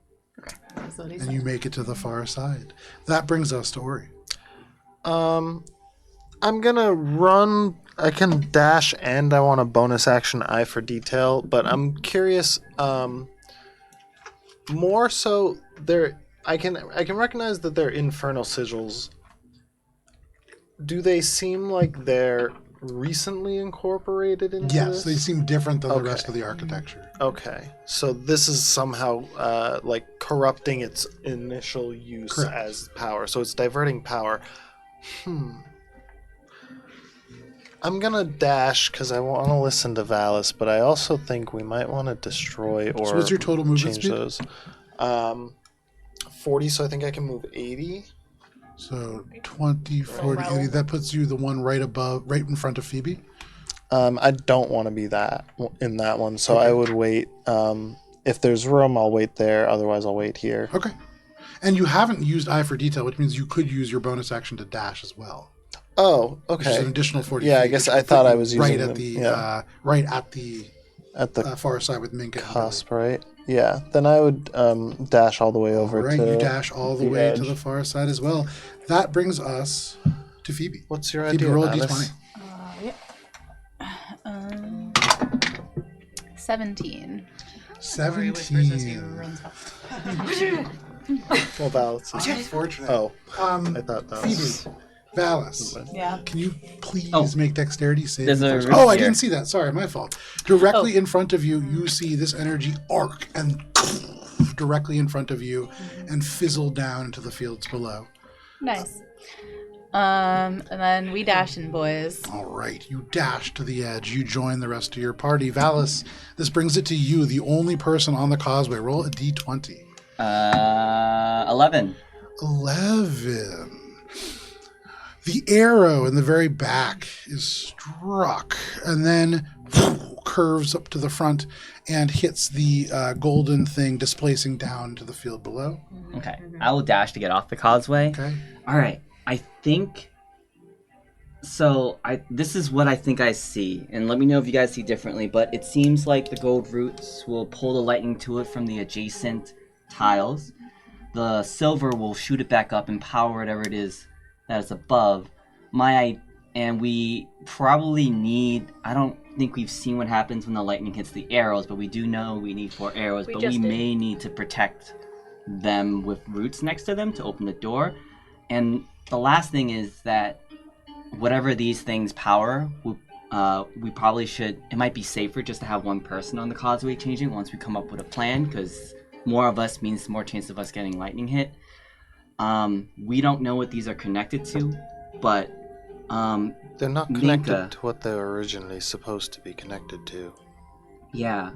That's what he And said. you make it to the far side. That brings us to Ori. I'm gonna run. I can dash, and I want a bonus action eye for detail. But I'm curious. More so, I can recognize that they're infernal sigils. Do they seem like they're recently incorporated into Yes, this? they seem different than the Okay. rest of the architecture. Okay, so this is somehow like corrupting its initial use Correct. as power. So it's diverting power. I'm gonna dash because I want to listen to Valis, but I also think we might want to destroy or So what's your total movement change speed? those. 40, so I think I can move 80. So 20, 40, 80. That puts you the one right in front of Phoebe. I don't want to be in that one, so Okay. I would wait. If there's room, I'll wait there. Otherwise, I'll wait here. Okay. And you haven't used Eye for Detail, which means you could use your bonus action to dash as well. Oh, Which is an okay. additional 40 Yeah, feet. I guess which I will thought put I you was right using at the them, yeah. right at the At the far side with Minka. and cusp, right? Yeah. Then I would dash all the way Billy. over All right, to. you dash all the the way to edge. the far side as well. That brings us to Phoebe. What's your Phoebe, idea, roll a Alice? d20. 17. 17. Well, Val's. Unfortunate. Oh, Um, I thought that was. Phoebe, Valis, Yeah. can you please Oh. make dexterity save? There's a throws? room Oh, I here. didn't see that. Sorry, my fault. Directly in front of you, you see this energy arc and directly in front of you and fizzle down into the fields below. Nice. And then we dashing, boys. All right, you dash to the edge. You join the rest of your party. Valis, this brings it to you, the only person on the causeway. Roll a d20. 11. 11. The arrow in the very back is struck and then curves up to the front and hits the golden thing, displacing down to the field below. Okay. I will dash to get off the causeway. Okay. All right. I think. So this is what I think I see, and let me know if you guys see differently. But it seems like the gold roots will pull the lightning to it from the adjacent tiles. The silver will shoot it back up and power whatever it is that is above. And we probably need. I don't think we've seen what happens when the lightning hits the arrows, but we do know we need 4 arrows. We But just we did. may need to protect them with roots next to them to open the door. And the last thing is that whatever these things power, we probably should. It might be safer just to have one person on the causeway changing once we come up with a plan, because more of us means more chance of us getting lightning hit. We don't know what these are connected to, but They're not connected Minka. to what they were originally supposed to be connected to. yeah,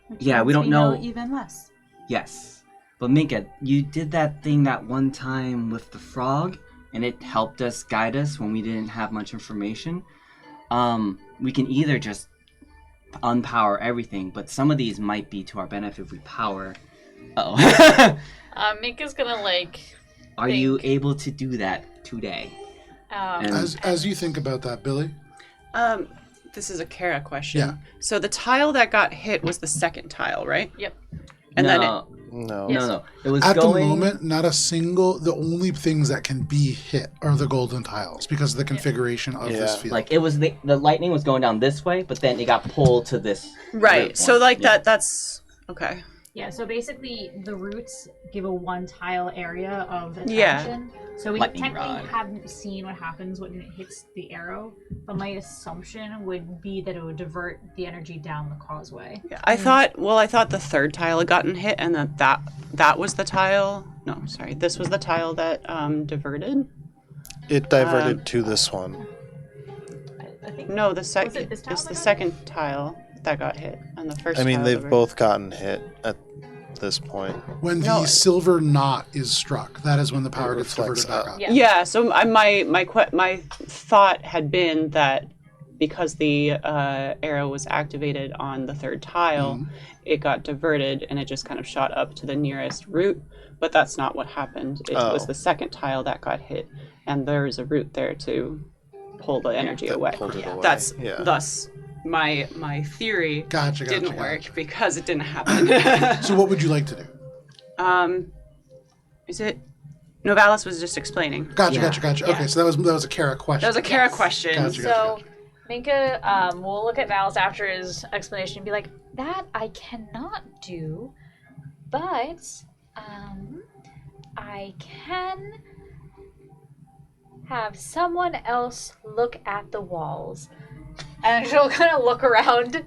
Which Yeah, we means don't know- even less. yes. But Minka, you did that thing that one time with the frog, and it helped us guide us when we didn't have much information. We can either just unpower everything, but some of these might be to our benefit if we power. Uh-oh. Minka's gonna Are you able to do that today? And- As you think about that, Billy. This is a Cara question. Yeah. So the tile that got hit was the second tile, right? Yep. And then it, No. No. It was At going. the moment, not a single. The only things that can be hit are the golden tiles because of the configuration of this Yeah. field. Like it was the lightning was going down this way, but then it got pulled to this. right. root So one. like Yeah. that's okay. Yeah, so basically the roots give a one tile area of attraction. Yeah. So we Lightning technically rod. haven't seen what happens when it hits the arrow, but my assumption would be that it would divert the energy down the causeway. Yeah, I thought the third tile had gotten hit, and that was the tile. No, sorry, this was the tile that diverted. It diverted to this one. I think No, the Was second. it this tile It's that the got second tile that got hit, and the first. I mean, tile they've diverted. both gotten hit at this point. when No, the silver knot is struck, that is when the power It gets diverted reflects back up. up. Yeah. Yeah. So my thought had been that because the arrow was activated on the third tile, it got diverted and it just kind of shot up to the nearest root. But that's not what happened. It was Oh. the second tile that got hit, and there was a root there to pull the energy That away. pulled it away. That's yeah. thus my theory Gotcha. didn't work because it didn't happen. So, what would you like to do? Is it? Novalis was just explaining. Gotcha. Yeah. Okay, Yeah. so that was a Cara question. That was a Cara Yes. question. Gotcha. So, Minka will look at Valis after his explanation and be like, that I cannot do, but I can have someone else look at the walls. And she'll kind of look around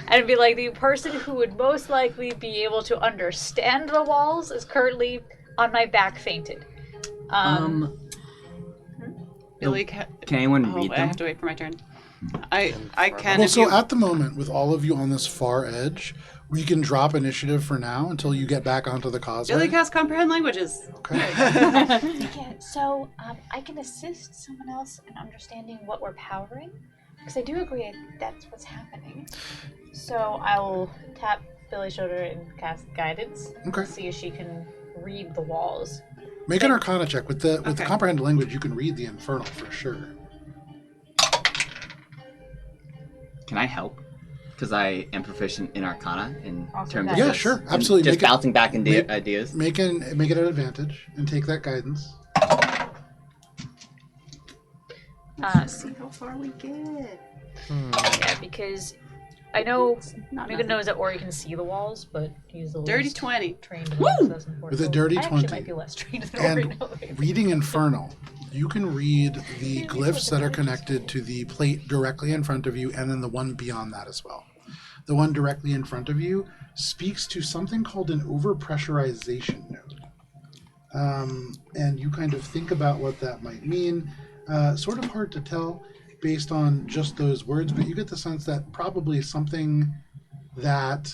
and be like, the person who would most likely be able to understand the walls is currently on my back fainted. Billy, Can anyone read I them? have to wait for my turn. I can. Well, If so you, at the moment, with all of you on this far edge, we can drop initiative for now until you get back onto the causeway. Billy cast comprehend languages. Okay. Yeah, so I can assist someone else in understanding what we're powering. Because I do agree that's what's happening. So I'll tap Billy's shoulder and cast guidance. Okay. See if she can read the walls. Make an Arcana check. With the comprehend language, you can read the Infernal for sure. Can I help? Because I am proficient in Arcana in terms of Yeah, sure, absolutely. Just bouncing back ideas. Make it an advantage and take that guidance. See how far we get. Yeah, because I know Megan knows that Ori can see the walls, but he's a little Dirty 20. trained in it, so that's important. With a dirty I 20 actually might be less trained than Ori and now. reading Infernal, you can read the glyphs that are connected to the plate directly in front of you, and then the one beyond that as well. The one directly in front of you speaks to something called an overpressurization node. And you kind of think about what that might mean. Sort of hard to tell based on just those words, but you get the sense that probably something that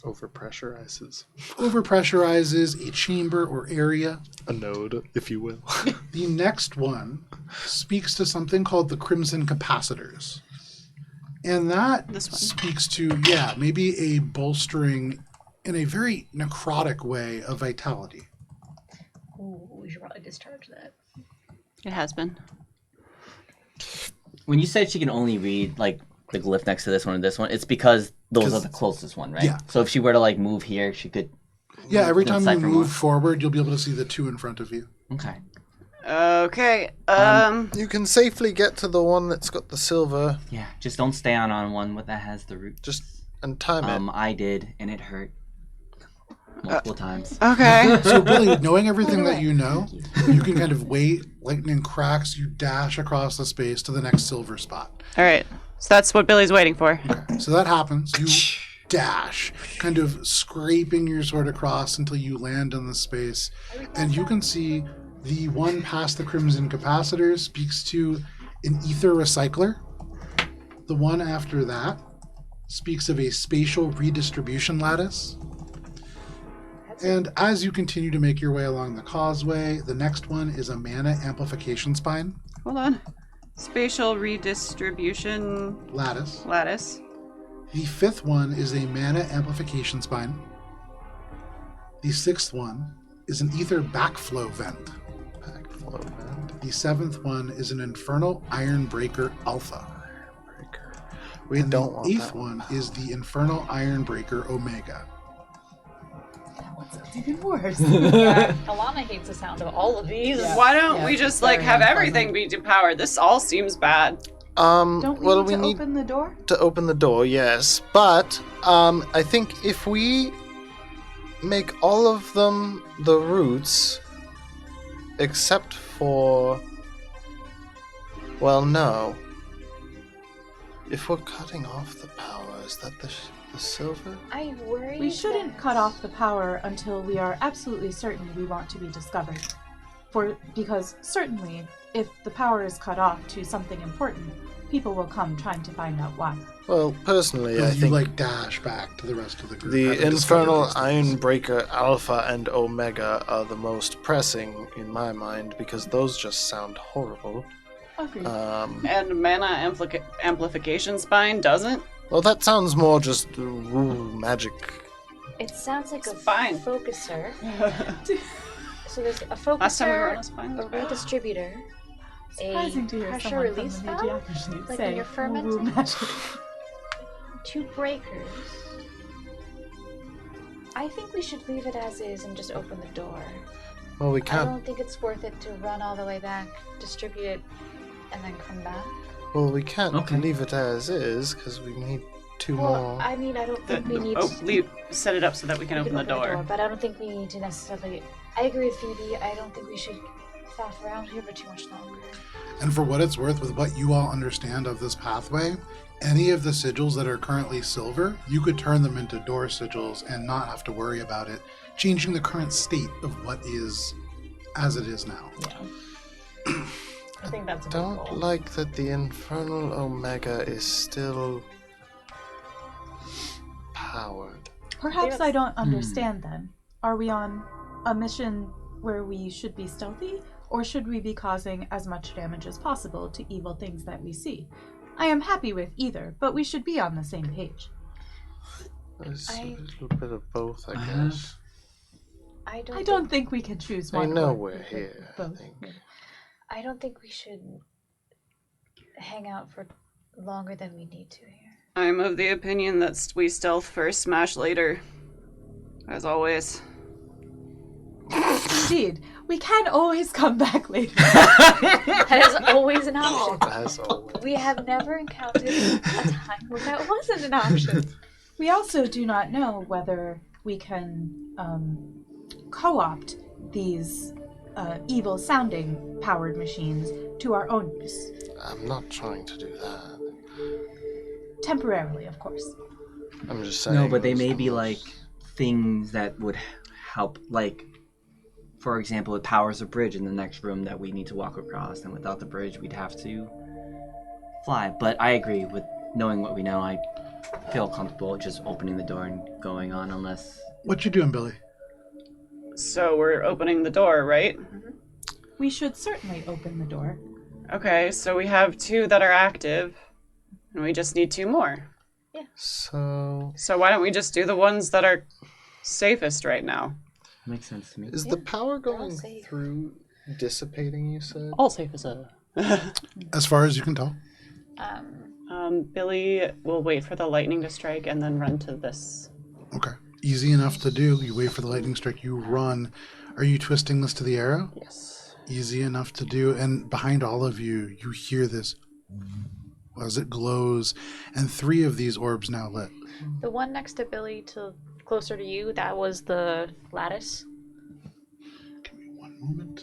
Overpressurizes. overpressurizes a chamber or area. A node, if you will. The next one speaks to something called the Crimson Capacitors. And that This one. speaks to, maybe a bolstering in a very necrotic way of vitality. Ooh, we should probably discharge that. It has been. When you said she can only read like the glyph next to this one and this one, it's because those are the closest one, right? Yeah. So if she were to like move here, she could. Yeah, every time you decipher move more. forward, you'll be able to see the two in front of you. Okay. Okay. You can safely get to the one that's got the silver. Yeah. Just don't stay on one that has the root. Just and time it. I did, and it hurt multiple times. Okay. So, Billy, knowing everything that you know, you can kind of wait, lightning cracks, you dash across the space to the next silver spot. All right. So that's what Billy's waiting for. Okay, so that happens. You dash, kind of scraping your sword across until you land on the space. And you can see the one past the Crimson Capacitor speaks to an ether recycler. The one after that speaks of a spatial redistribution lattice. And as you continue to make your way along the causeway, the next one is a mana amplification spine. Hold on. Spatial redistribution Lattice. lattice. The fifth one is a mana amplification spine. The sixth one is an ether backflow vent. Backflow vent. The seventh one is an infernal iron breaker alpha. We And don't the want eighth that one is the infernal iron breaker omega. It's even worse. Yeah, Alanna hates the sound of all of these. Yeah. Why don't we just like very have unpleasant. everything be depowered? This all seems bad. Don't we well, need we to need open the door? to open the door, yes. But I think if we make all of them the roots, except for, well, no. If we're cutting off the power, is that the silver? I worry. We shouldn't cut off the power until we are absolutely certain we want to be discovered. Because certainly, if the power is cut off to something important, people will come trying to find out why. Well, personally, I As you think dash back to the rest of the group. the having discovered Infernal these things. Ironbreaker Alpha and Omega are the most pressing in my mind because those just sound horrible. Agreed. And mana amplification spine doesn't? Well, that sounds more just magic. It sounds like Spine. focuser. So there's a Last time we were on focuser, a spine. a redistributor, Surprising to hear pressure someone from release the valve, Magic like say when you're fermenting. woo-woo magic. 2 breakers. I think we should leave it as is and just open the door. Well, we I can't. don't think it's worth it to run all the way back, distribute it, and then come back. Well, we can't Okay. leave it as is because we need 2 Well, more. I mean, I don't think we need to Set it up so that we can we open the door. but I don't think we need to necessarily. I agree with Phoebe. I don't think we should faff around here for too much longer. And for what it's worth, with what you all understand of this pathway, any of the sigils that are currently silver, you could turn them into door sigils and not have to worry about it, changing the current state of what is as it is now. I think that's a good Don't goal. like that the Infernal Omega is still powered. Perhaps I don't understand then. Are we on a mission where we should be stealthy, or should we be causing as much damage as possible to evil things that we see? I am happy with either, but we should be on the same page. There's a I- little bit of both, I guess. I I don't think we can choose one. I know or we're here, I both. think. I don't think we should hang out for longer than we need to here. I'm of the opinion that we stealth first, smash later. As always. Indeed, we can always come back later. That is always an option. As always. We have never encountered a time where that wasn't an option. We also do not know whether we can co-opt these evil-sounding powered machines to our own use. I'm not trying to do that. Temporarily, of course. I'm just saying. No, but they those may be numbers. like things that would help, like, for example, it powers a bridge in the next room that we need to walk across, and without the bridge, we'd have to fly. But I agree with knowing what we know. I feel comfortable just opening the door and going on, unless... What you doing, Billy? So we're opening the door, right? We should certainly open the door. Okay, so we have 2 that are active, and we just need 2 more. So, So why don't we just do the ones that are safest right now? Makes sense to me. is the power they're all going safe. through dissipating, you said? All safe as a... As far as you can tell. Billy will wait for the lightning to strike and then run to this. Okay. Easy enough to do. You wait for the lightning strike, you run. Are you twisting this to the arrow? Yes. Easy enough to do. And behind all of you, you hear this as it glows, and 3 of these orbs now lit. The one next to Billy, to closer to you, that was the lattice. Give me one moment.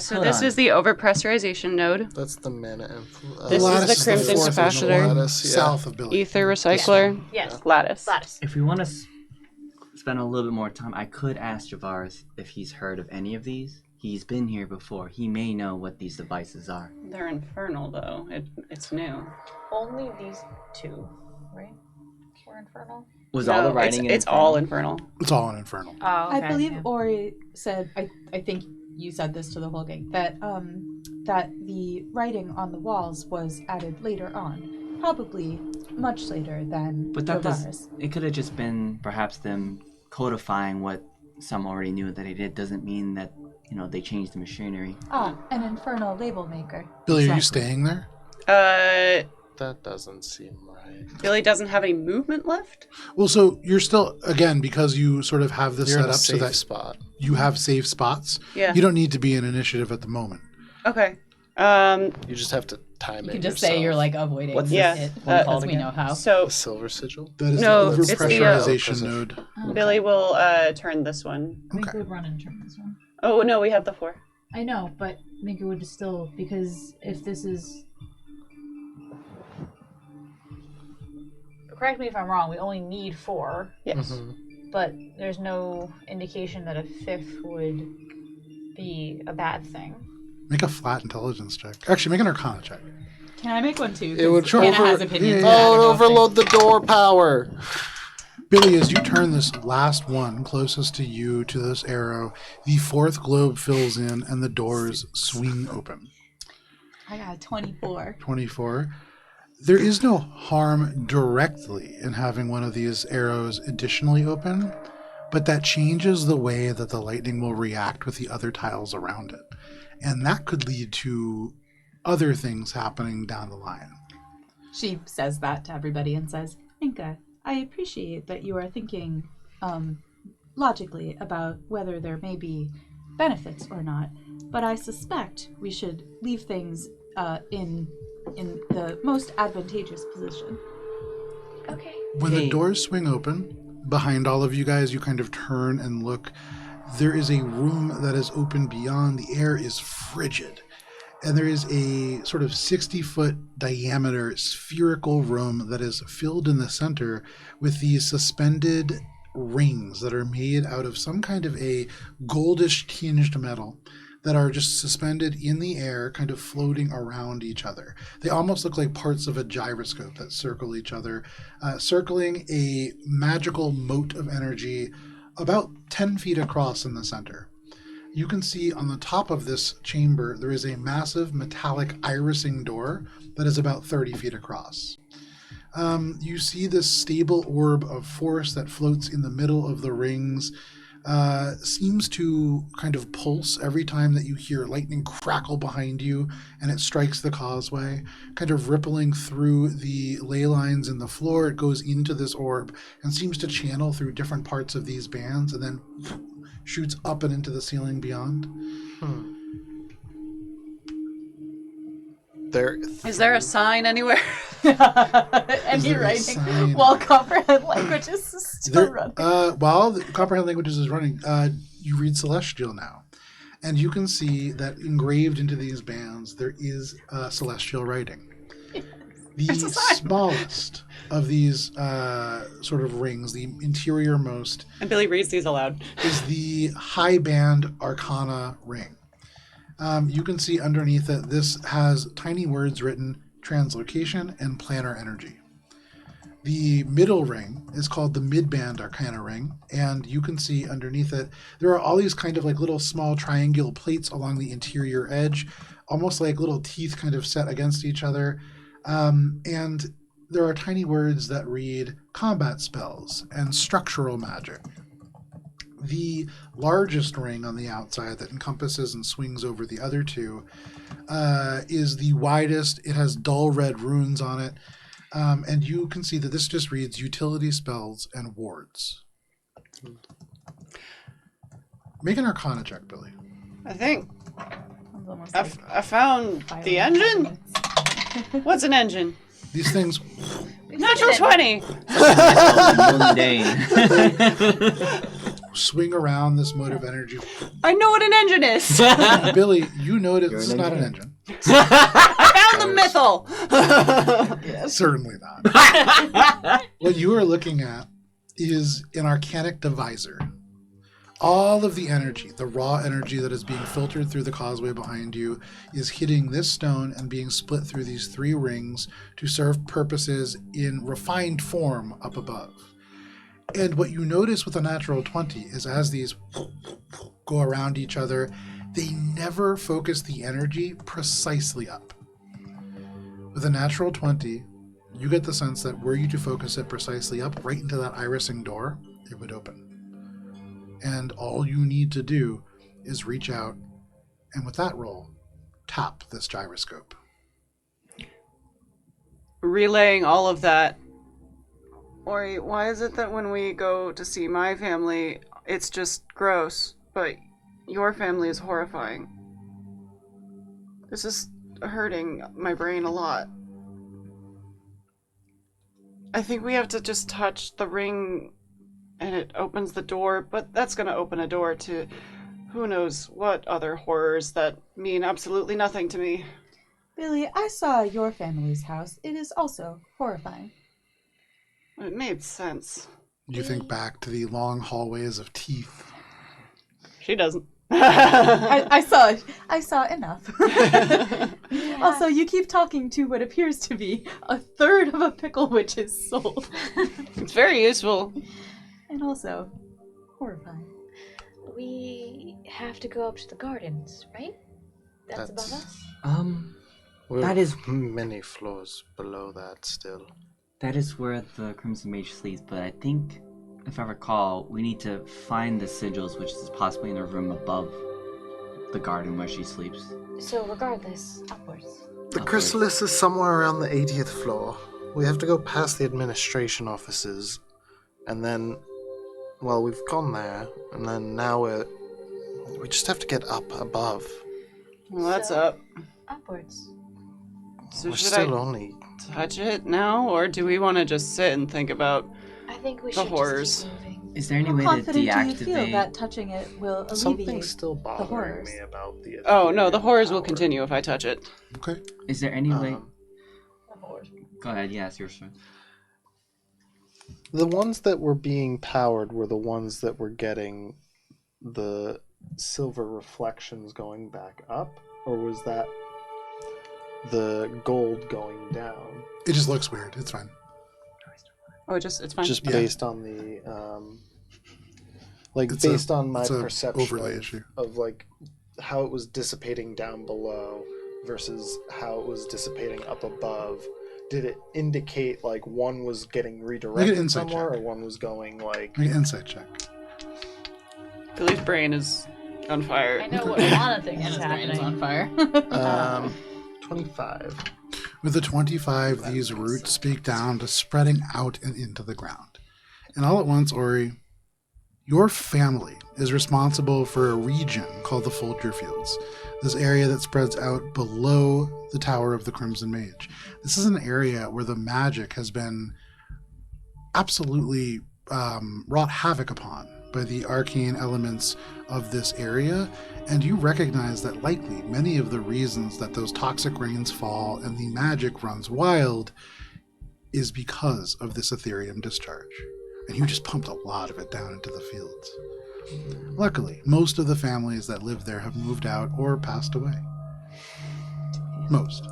So Hold this on. is the overpressure node. That's the mana This is lattice the Crimson fourth one, the Capacitor. one Lattice, yeah. south of Billy. Ether recycler. Yes. Lattice. Lattice. If we want to spend a little bit more time, I could ask Javaris if he's heard of any of these. He's been here before. He may know what these devices are. They're infernal, though. It's new. Only these 2, right? Were infernal. Was all the writing in it's all infernal. It's all an infernal. Oh, I believe Ori said, I think you said this to the whole gang, that that the writing on the walls was added later on, probably much later than But that Javaris. does. It could have just been perhaps them codifying what some already knew that they did. Doesn't mean that they changed the machinery. An infernal label maker. Billy, are you Exactly. staying there? That doesn't seem right. Billy doesn't have any movement left? Well, so you're still, again, because you sort of have this You're set in a up so safe that spot. you have safe spots. Yeah. You don't need to be in initiative at the moment. Okay. You just have to time You it can just yourself. say you're like avoiding What's Yeah. it, One called as we again? know how. So The silver sigil? That is No, the it's the, overpressurization uh, node. Billy will turn this one. I think Okay. we would run and turn this one. Oh, no, we have the 4. I know, but I think it would still, because if this is... Correct me if I'm wrong, we only need 4, Yes. Mhm. but there's no indication that a 5th would be a bad thing. Make a flat intelligence check. Actually, make an arcana check. Can I make one too? It would 'Cause Hannah over- has opinions. Yeah, on that, I Oh, don't know if they- overload the door power. Billy, as you turn this last one closest to you to this arrow, the 4th globe fills in and the doors swing open. I got a 24. 24. There is no harm directly in having one of these arrows additionally open, but that changes the way that the lightning will react with the other tiles around it. And that could lead to other things happening down the line. She says that to everybody and says, Inka, I appreciate that you are thinking logically about whether there may be benefits or not, but I suspect we should leave things in the most advantageous position. Okay. When the Hey. doors swing open, behind all of you guys, you kind of turn and look. There is a room that is open beyond. The air is frigid. And there is a sort of 60-foot diameter spherical room that is filled in the center with these suspended rings that are made out of some kind of a goldish tinged metal that are just suspended in the air, kind of floating around each other. They almost look like parts of a gyroscope that circle each other, circling a magical moat of energy about 10 feet across in the center. you can see on the top of this chamber there is a massive metallic irising door that is about 30 feet across. You see this stable orb of force that floats in the middle of the rings, seems to kind of pulse every time that you hear lightning crackle behind you and it strikes the causeway, kind of rippling through the ley lines in the floor. It goes into this orb and seems to channel through different parts of these bands and then shoots up and into the ceiling beyond. Is there a sign anywhere? Any writing while comprehend languages is still running. While the comprehend languages is running, you read Celestial now. And you can see that engraved into these bands there is Celestial writing. The smallest of these sort of rings, the interiormost, And Billy reads these aloud. is the high band Arcana ring. You can see underneath it, this has tiny words written, translocation and planar energy. The middle ring is called the mid-band Arcana ring, and you can see underneath it, there are all these kind of like little small triangular plates along the interior edge, almost like little teeth kind of set against each other. And there are tiny words that read combat spells and structural magic. The largest ring on the outside that encompasses and swings over the other two is the widest. It has dull red runes on it. And you can see that this just reads utility spells and wards. Make an Arcana check, Billy. I think I found the engine. What's an engine? These things Natural 20. swing around this mode of energy. I know what an engine is. Billy, you notice this is not an engine. I found the mythal. Certainly not. What you are looking at is an arcanic divisor. All of the energy, the raw energy that is being filtered through the causeway behind you, is hitting this stone and being split through these three rings to serve purposes in refined form up above. And what you notice with a natural 20 is as these go around each other, they never focus the energy precisely up. With a natural 20, you get the sense that were you to focus it precisely up right into that irising door, it would open. And all you need to do is reach out, and with that roll, tap this gyroscope. Relaying all of that. Ori, why is it that when we go to see my family, it's just gross, but your family is horrifying? This is hurting my brain a lot. I think we have to just touch the ring and it opens the door, but that's going to open a door to who knows what other horrors that mean absolutely nothing to me. Billy, I saw your family's house. It is also horrifying. It made sense. You think back to the long hallways of teeth. She doesn't. I saw enough. Yeah. Also, you keep talking to what appears to be a third of a pickle witch's soul. It's very useful. And also, horrifying. We have to go up to the gardens, right? That's above us? We're That is- many floors below that still. That is where the Crimson Mage sleeps, but I think, if I recall, we need to find the sigils, which is possibly in a room above the garden where she sleeps. So regardless, upwards. The chrysalis is somewhere around the 80th floor. We have to go past the administration offices, and then, well, we've gone there, and then now we just have to get up above. Well, that's So- up. Upwards. So We're should still I only... touch it now, or do we want to just sit and think about I think we the should horrors? just keep moving. Is there any How way to confident do you feel deactivate? that touching it will alleviate Something's still the bothering horrors? me about the... Oh, no, the horrors will power. continue if I touch it. Okay. Is there any way? Um, Go ahead. Yes, yours. Sir. The ones that were being powered were the ones that were getting the silver reflections going back up, or was that the gold going down? It just looks weird. It's fine. Oh, it's fine. Just Yeah. based on the Like, It's based on my it's a perception overlay issue. of, like, how it was dissipating down below versus how it was dissipating up above, did it indicate, like, one was getting redirected insight somewhere, check. or one was going, like... Make an insight check. Billy's brain is on fire. I know what Alanna thinks is Anna's brain is happening. on fire. 25. With the 25, these roots speak down to spreading out and into the ground. And all at once, Ori, your family is responsible for a region called the Folger Fields, this area that spreads out below the Tower of the Crimson Mage. This is an area where the magic has been absolutely wrought havoc upon by the arcane elements of this area, and you recognize that likely many of the reasons that those toxic rains fall and the magic runs wild is because of this Ethereum discharge. And you just pumped a lot of it down into the fields. Luckily, most of the families that live there have moved out or passed away. Most.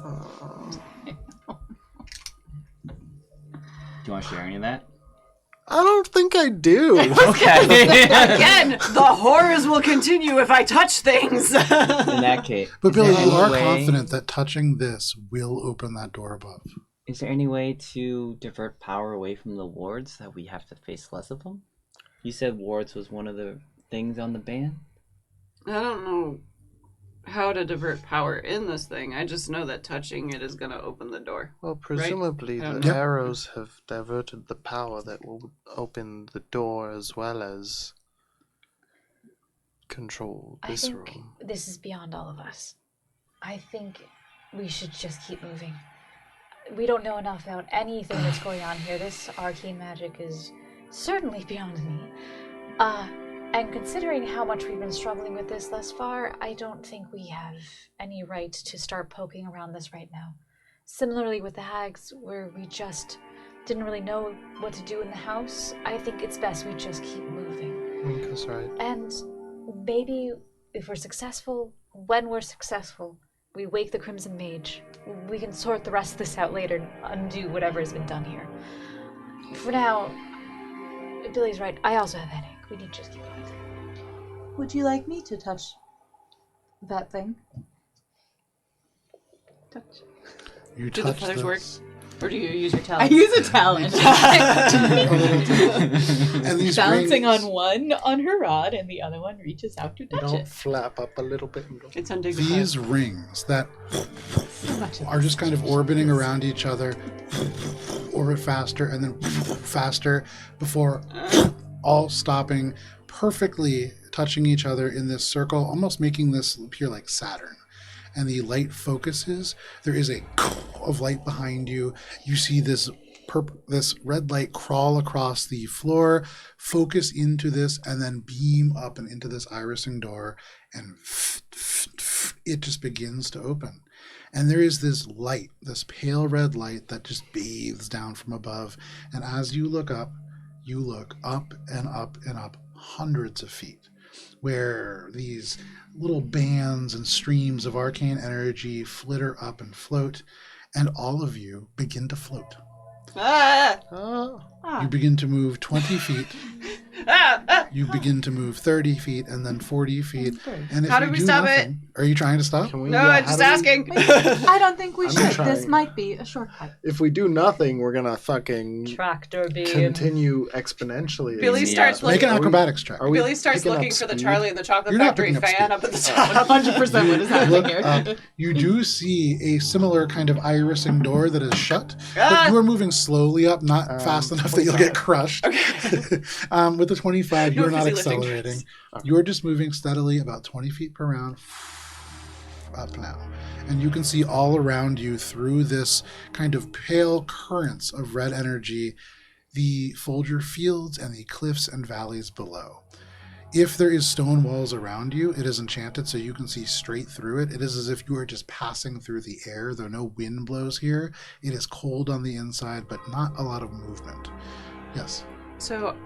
Do you want to share any of that? I don't think I do. Okay. Again, the horrors will continue if I touch things. In that case. But Billy, is there you any are way- confident that touching this will open that door above. Is there any way to divert power away from the wards that we have to face less of them? You said wards was one of the things on the ban? I don't know how to divert power in this thing. I just know that touching it is going to open the door. Well, presumably I don't the know. arrows have diverted the power that will open the door as well as control I this think room. this is beyond all of us. I think we should just keep moving. We don't know enough about anything that's going on here. This arcane magic is certainly beyond me. And considering how much we've been struggling with this thus far, I don't think we have any right to start poking around this right now. Similarly with the hags, where we just didn't really know what to do in the house, I think it's best we just keep moving. I think that's right. And maybe if we're successful, when we're successful, we wake the Crimson Mage. We can sort the rest of this out later and undo whatever has been done here. For now, Billy's right. I also have a headache. We need to just keep going. Would you like me to touch that thing? Touch. You Do the touch feathers this. work? Or do you use your I talent? use a talent. And these Bouncing rings, on one on her rod, and the other one reaches out to You touch don't it. flap up a little bit and go... It's undignified. these rings that So much of are just kind of orbiting around each other, orbit faster and then faster before all stopping, perfectly touching each other in this circle, almost making this appear like Saturn. And the light focuses. There is a of light behind you. You see this this red light crawl across the floor, focus into this, and then beam up and into this irising door, and it just begins to open. And there is this light, this pale red light that just bathes down from above. And as you look up and up and up hundreds of feet, where these little bands and streams of arcane energy flitter up and float, and all of you begin to float. Ah! Oh. You begin to move 20 feet. You begin to move 30 feet and then 40 feet. And if How you do we do stop nothing, are you trying to stop? Can we, No, yeah, I'm how just do we- asking. I don't think we I'm should. trying. This might be a shortcut. If we do nothing, we're gonna fucking Tractor beam. continue exponentially. Billy starts Make looking. an acrobatics check. Are we Billy starts picking up looking for the speed? Charlie and the Chocolate You're not Factory picking up fan speed. up at the top. 100% what is happening Look here. up. You do see a similar kind of irising door that is shut, but Ah! you are moving slowly up, not fast enough that you'll get 25. crushed. With the 25, No you're not fizzy lifting. accelerating. You're just moving steadily about 20 feet per round up now. And you can see all around you through this kind of pale currents of red energy, the Folger fields and the cliffs and valleys below. If there is stone walls around you, it is enchanted so you can see straight through it. It is as if you are just passing through the air, though no wind blows here. It is cold on the inside, but not a lot of movement. Yes, So,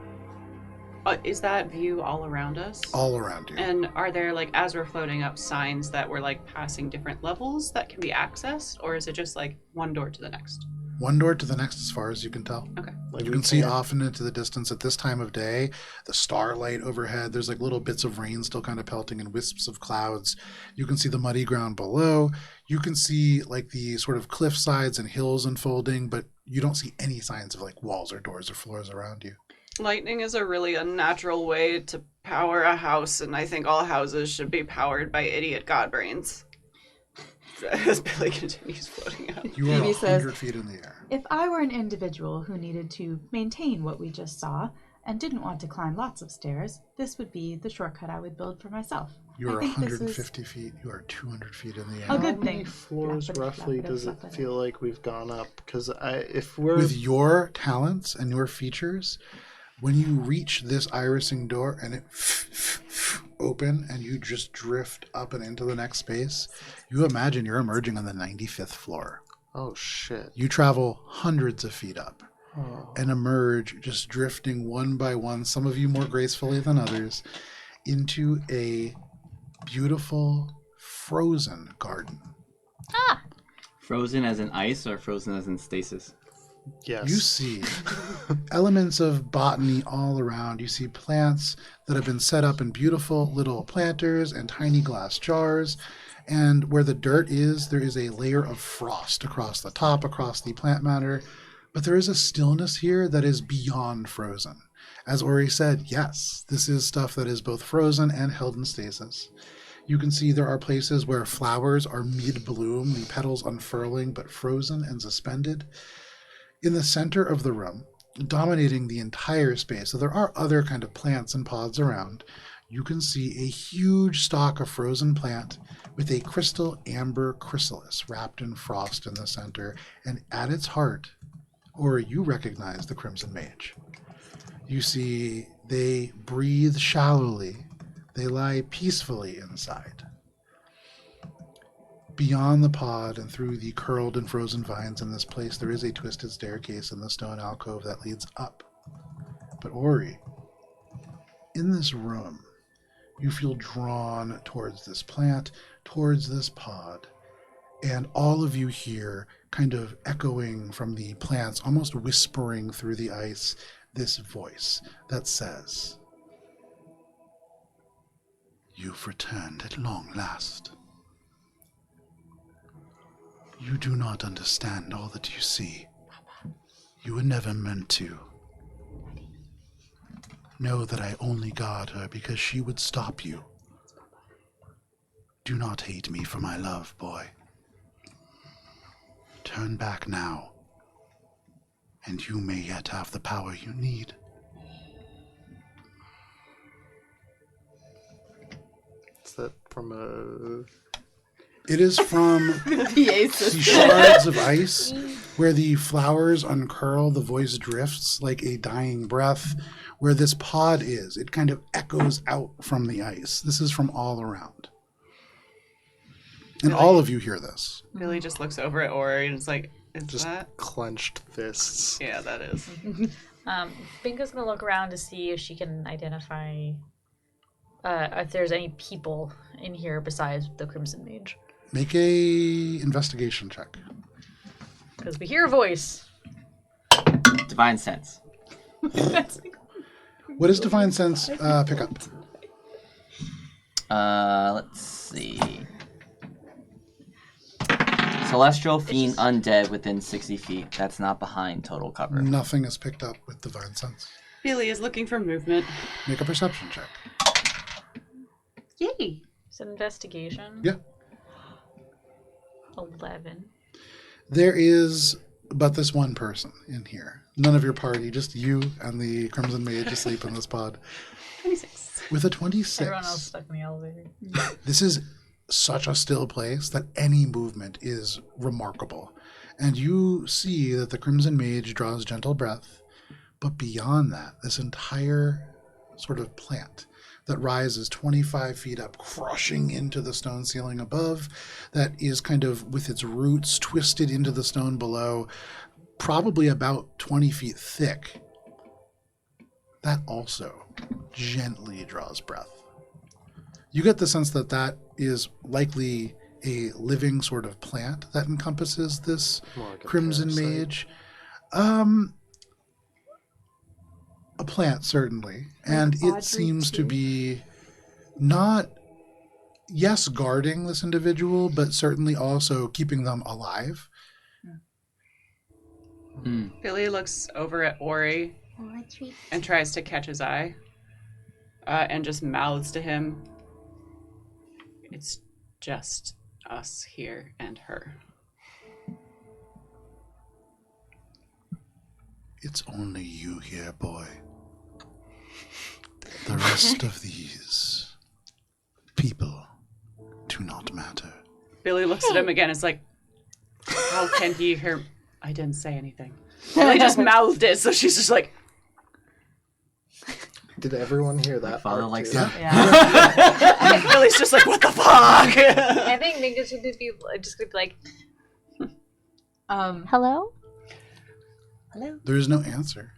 is that view all around us? all around you. And are there, like, as we're floating up, signs that we're, like, passing different levels that can be accessed? Or is it just, like, one door to the next? One door to the next as far as you can tell. Okay. Like You we can see can't- off into the distance at this time of day, the starlight overhead. There's like little bits of rain still kind of pelting and wisps of clouds. You can see the muddy ground below. You can see like the sort of cliff sides and hills unfolding, but you don't see any signs of like walls or doors or floors around you. Lightning is a really unnatural way to power a house, and I think all houses should be powered by idiot godbrains. As Billy continues floating out. You are Phoebe says- 100 feet in the air. If I were an individual who needed to maintain what we just saw and didn't want to climb lots of stairs, this would be the shortcut I would build for myself. You I are think this is 150 feet. You are 200 feet in the air. a good How many thing. floors Flap it, roughly flap it, does flap it it. feel like we've gone up? Because if we're With your talents and your features, when you reach this irising door and it open and you just drift up and into the next space, you imagine you're emerging on the 95th floor. oh shit, You travel hundreds of feet up oh. and emerge just drifting one by one, some of you more gracefully than others, into a beautiful frozen garden. Frozen as in ice or frozen as in stasis? Yes. You see elements of botany all around. You see plants that have been set up in beautiful little planters and tiny glass jars. And where the dirt is, there is a layer of frost across the top, across the plant matter. But there is a stillness here that is beyond frozen. As Ori said, yes, this is stuff that is both frozen and held in stasis. You can see there are places where flowers are mid-bloom, the petals unfurling but frozen and suspended. In the center of the room, dominating the entire space, so there are other kind of plants and pods around, you can see a huge stalk of frozen plant with a crystal amber chrysalis wrapped in frost in the center, and at its heart, or you recognize the Crimson Mage. You see they breathe shallowly, they lie peacefully inside. Beyond the pod and through the curled and frozen vines in this place, there is a twisted staircase in the stone alcove that leads up. But Ori, in this room, you feel drawn towards this plant, towards this pod, and all of you hear, kind of echoing from the plants, almost whispering through the ice, this voice that says, "You've returned at long last. You do not understand all that you see. You were never meant to. Know that I only guard her because she would stop you. Do not hate me for my love, boy. Turn back now, and you may yet have the power you need." Is that from a... It is from PA the system. shards of ice where the flowers uncurl, the voice drifts like a dying breath. Where this pod is, it kind of echoes out from the ice. This is from all around. And all of you hear this. Billy just looks over at Ori and is like, is Just that? clenched fists. Yeah, that is. Bingo's gonna look around to see if she can identify if there's any people in here besides the Crimson Mage. Make a investigation check. Because we hear a voice. Divine sense. What does Divine Sense pick up? Let's see. Celestial, fiend, undead within 60 feet. That's not behind total cover. Nothing is picked up with Divine Sense. Billy is looking for movement. Make a perception check. Yay! Is it investigation? Yeah. 11. There is but this one person in here. None of your party, just you and the Crimson Mage asleep in this pod. 26. With a 26. Everyone else stuck in the elevator. This is such a still place that any movement is remarkable. And you see that the Crimson Mage draws gentle breath, but beyond that, this entire sort of plant that rises 25 feet up, crushing into the stone ceiling above, that is kind of with its roots twisted into the stone below, probably about 20 feet thick. That also gently draws breath. You get the sense that that is likely a living sort of plant that encompasses this More like a Crimson parasite. Mage. A plant, certainly. And Audrey it seems to too. be not, yes, guarding this individual, but certainly also keeping them alive. Billy looks over at Ori and tries to catch his eye and just mouths to him, "It's just us here and her." It's only you here, boy. The rest of these people do not matter. Billy looks at him again. It's like, how can he hear? I didn't say anything. Billy just mouthed it, so she's just like, Did everyone hear that? My father part likes too? that. Yeah. Billy's just like, what the fuck? I think niggas should be just gonna be like, Hello? There is no answer.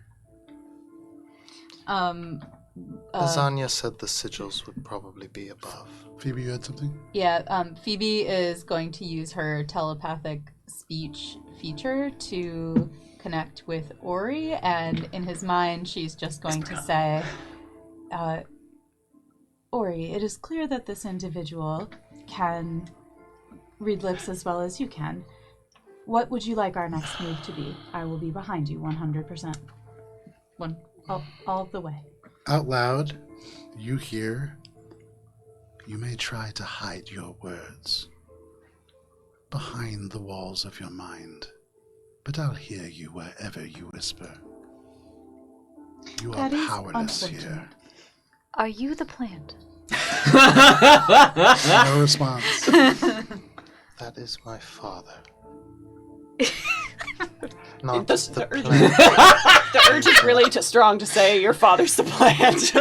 As Anya said, the sigils would probably be above. Phoebe, you had something? Yeah, Phoebe is going to use her telepathic speech feature to connect with Ori, and in his mind, she's just going to say, Ori, it is clear that this individual can read lips as well as you can. What would you like our next move to be? I will be behind you 100%. All the way. Out loud, you hear, you may try to hide your words behind the walls of your mind, but I'll hear you wherever you whisper. You are That is powerless here. unfortunate. Are you the plant? No response. That is my father. Not The the urge- plant. The urge is really too strong to say your father's the plant.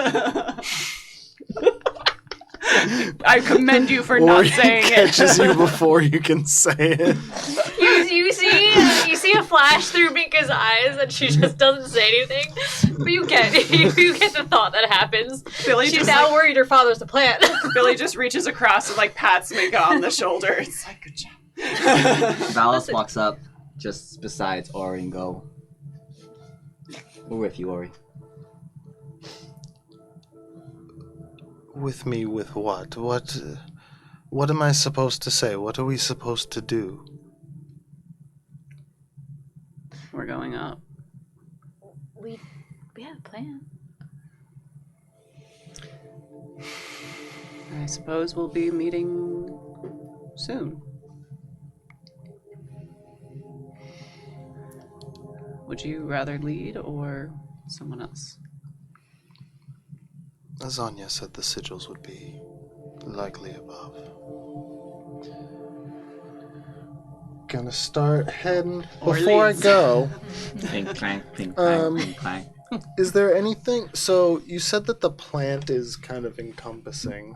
I commend you for not Or he saying catches it. you before you can say it. you see a flash through Mika's eyes, and she just doesn't say anything. But you get the thought that happens. Billy She's just, now like, worried her father's the plant. Billy just reaches across and like pats Mika on the shoulder. It's like, good job. Valis walks up just besides Ori and go, we're with you, Ori. With me with what? What am I supposed to say? What are we supposed to do? We're going up. We have a plan. I suppose we'll be meeting soon. Would you rather lead or someone else? As Anya said, the sigils would be likely above. Gonna start heading. Or Before leads. I go, Clink, clank, clink, clank, clink, clank. is there anything? So you said that the plant is kind of encompassing,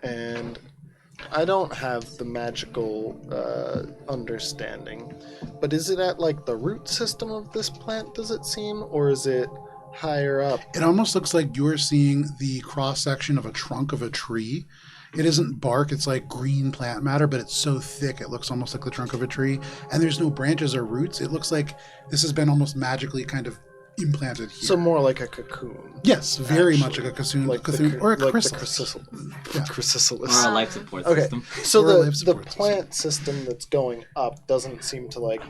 and I don't have the magical understanding, but is it at like the root system of this plant? Does it seem, or is it higher up? It almost looks like you're seeing the cross-section of a trunk of a tree. It isn't bark, it's like green plant matter, but it's so thick it looks almost like the trunk of a tree. And there's no branches or roots. It looks like this has been almost magically kind of implanted here. So more like a cocoon. Yes, very actually. much like a cocoon, Like the cocoon cr- or a like the chrysalis. chrysalis. Chrysalis. Or a life support Okay, system. so Or a life the support system. plant system that's going up doesn't seem to like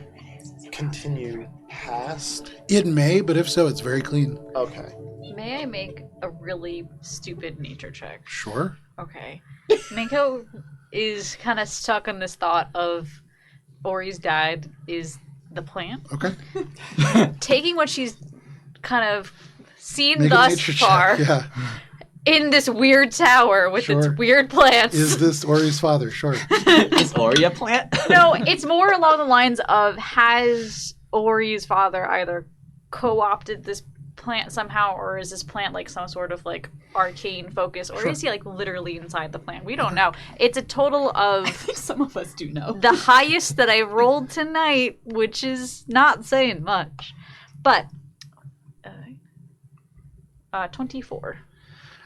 continue past. It may, but if so, it's very clean. Okay. May I make a really stupid nature check? Sure. Okay. Miko is kind of stuck on this thought of Ori's dad is the plant. Okay. Taking what she's kind of seen Make a thus nature far check. Yeah. in this weird tower with its Sure. weird plants. Is this Ori's father? Sure. Is Ori a plant? No, it's more along the lines of has Ori's father either co-opted this plant somehow, or is this plant like some sort of like arcane focus, or Sure. is he like literally inside the plant? We don't know. It's a total of Some of us do know. the highest that I rolled tonight, which is not saying much, but 24.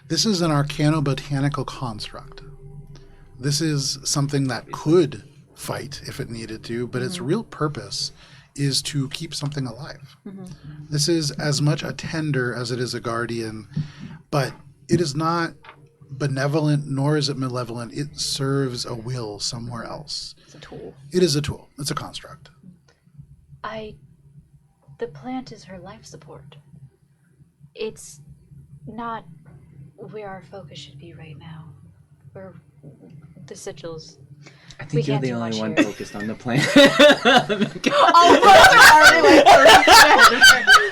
This is an arcano-botanical construct. This is something that could fight if it needed to, but its real purpose is to keep something alive. This is as much a tender as it is a guardian, but it is not benevolent nor is it malevolent. It serves a will somewhere else. It's a tool. It is a tool. It's a construct. The plant is her life support. It's not where our focus should be right now. We're the sigils. I We think you're can't the do only much one here. focused on the plan.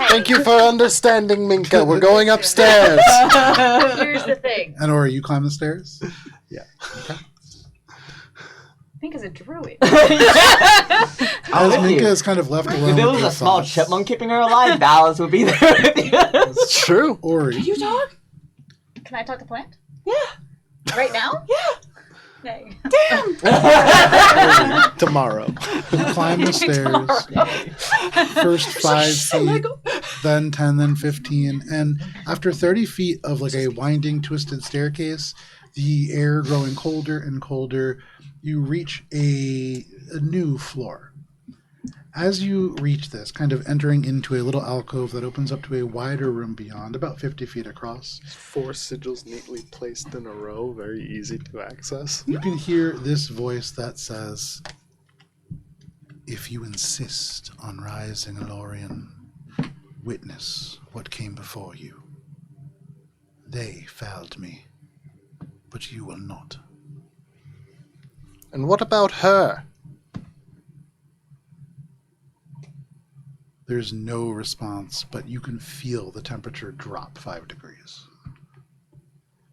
Thank you for understanding, Minka. We're going upstairs. Here's the thing. And Ori, you climb the stairs? Yeah. Okay. Pink is a druid. As Minka is kind of left alone. If there with was her a small thoughts, chipmunk keeping her alive, Dallas would be there with you. It's true. Ori, You talk? Can I talk to plant? Yeah. Right now? Yeah. Nay. Tomorrow. you climb the stairs. First 5 feet, then 10, then 15. And after 30 feet of like a winding, twisted staircase, the air growing colder and colder, you reach a new floor. As you reach this, kind of entering into a little alcove that opens up to a wider room beyond, about 50 feet across, 4 sigils neatly placed in a row, very easy to access. you can hear this voice that says, "If you insist on rising, Alberon, witness what came before you. They failed me, but you will not." And what about her? There's no response, but you can feel the temperature drop 5 degrees.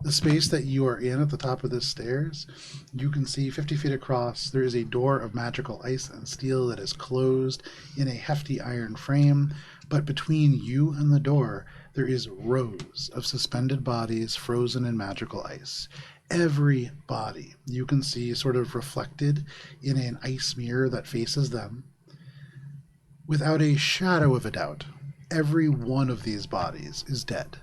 The space that you are in at the top of the stairs, you can see 50 feet across, there is a door of magical ice and steel that is closed in a hefty iron frame, but between you and the door, there is rows of suspended bodies frozen in magical ice. Every body you can see sort of reflected in an ice mirror that faces them. Without a shadow of a doubt, every one of these bodies is dead,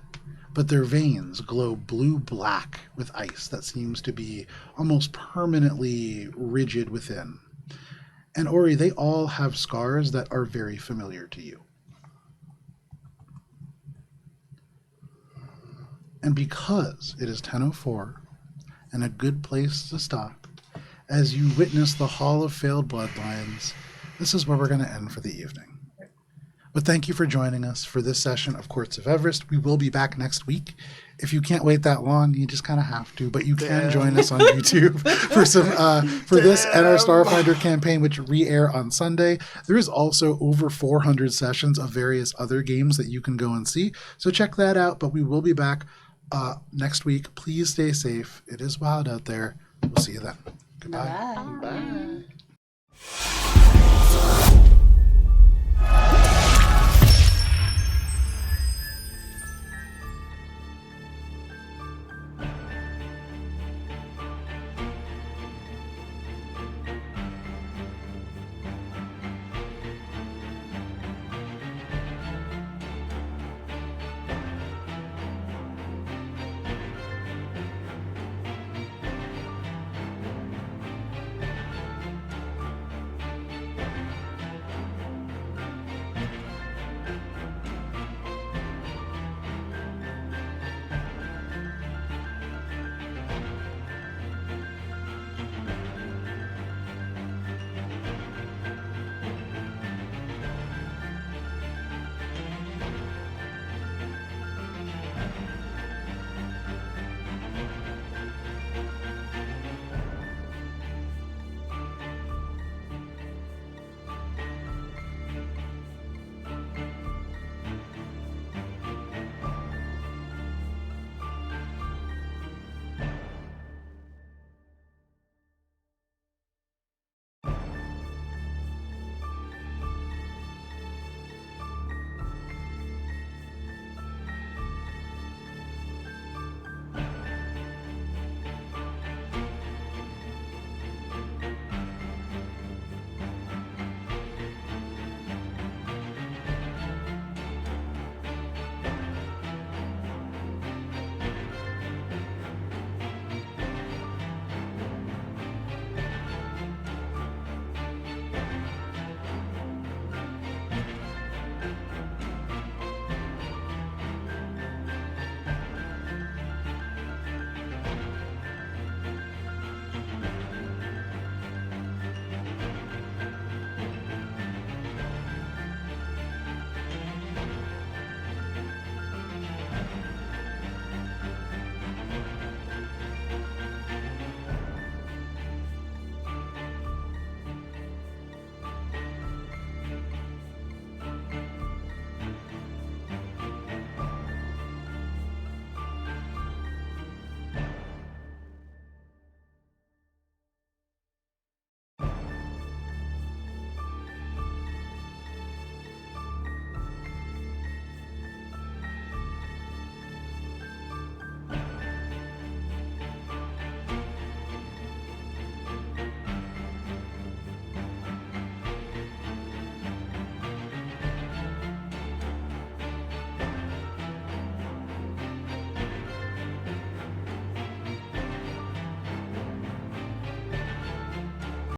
but their veins glow blue-black with ice that seems to be almost permanently rigid within. And Ori, they all have scars that are very familiar to you. And because it is 10:04 and a good place to stop, as you witness the Hall of Failed Bloodlines, this is where we're going to end for the evening. But thank you for joining us for this session of Courts of Everest. We will be back next week. If you can't wait that long, you just kind of have to, but you can join us on YouTube for some for this and our Starfinder campaign, which re-air on Sunday. There is also over 400 sessions of various other games that you can go and see, so check that out. But we will be back next week. Please stay safe. It is wild out there. We'll see you then. Goodbye. Bye.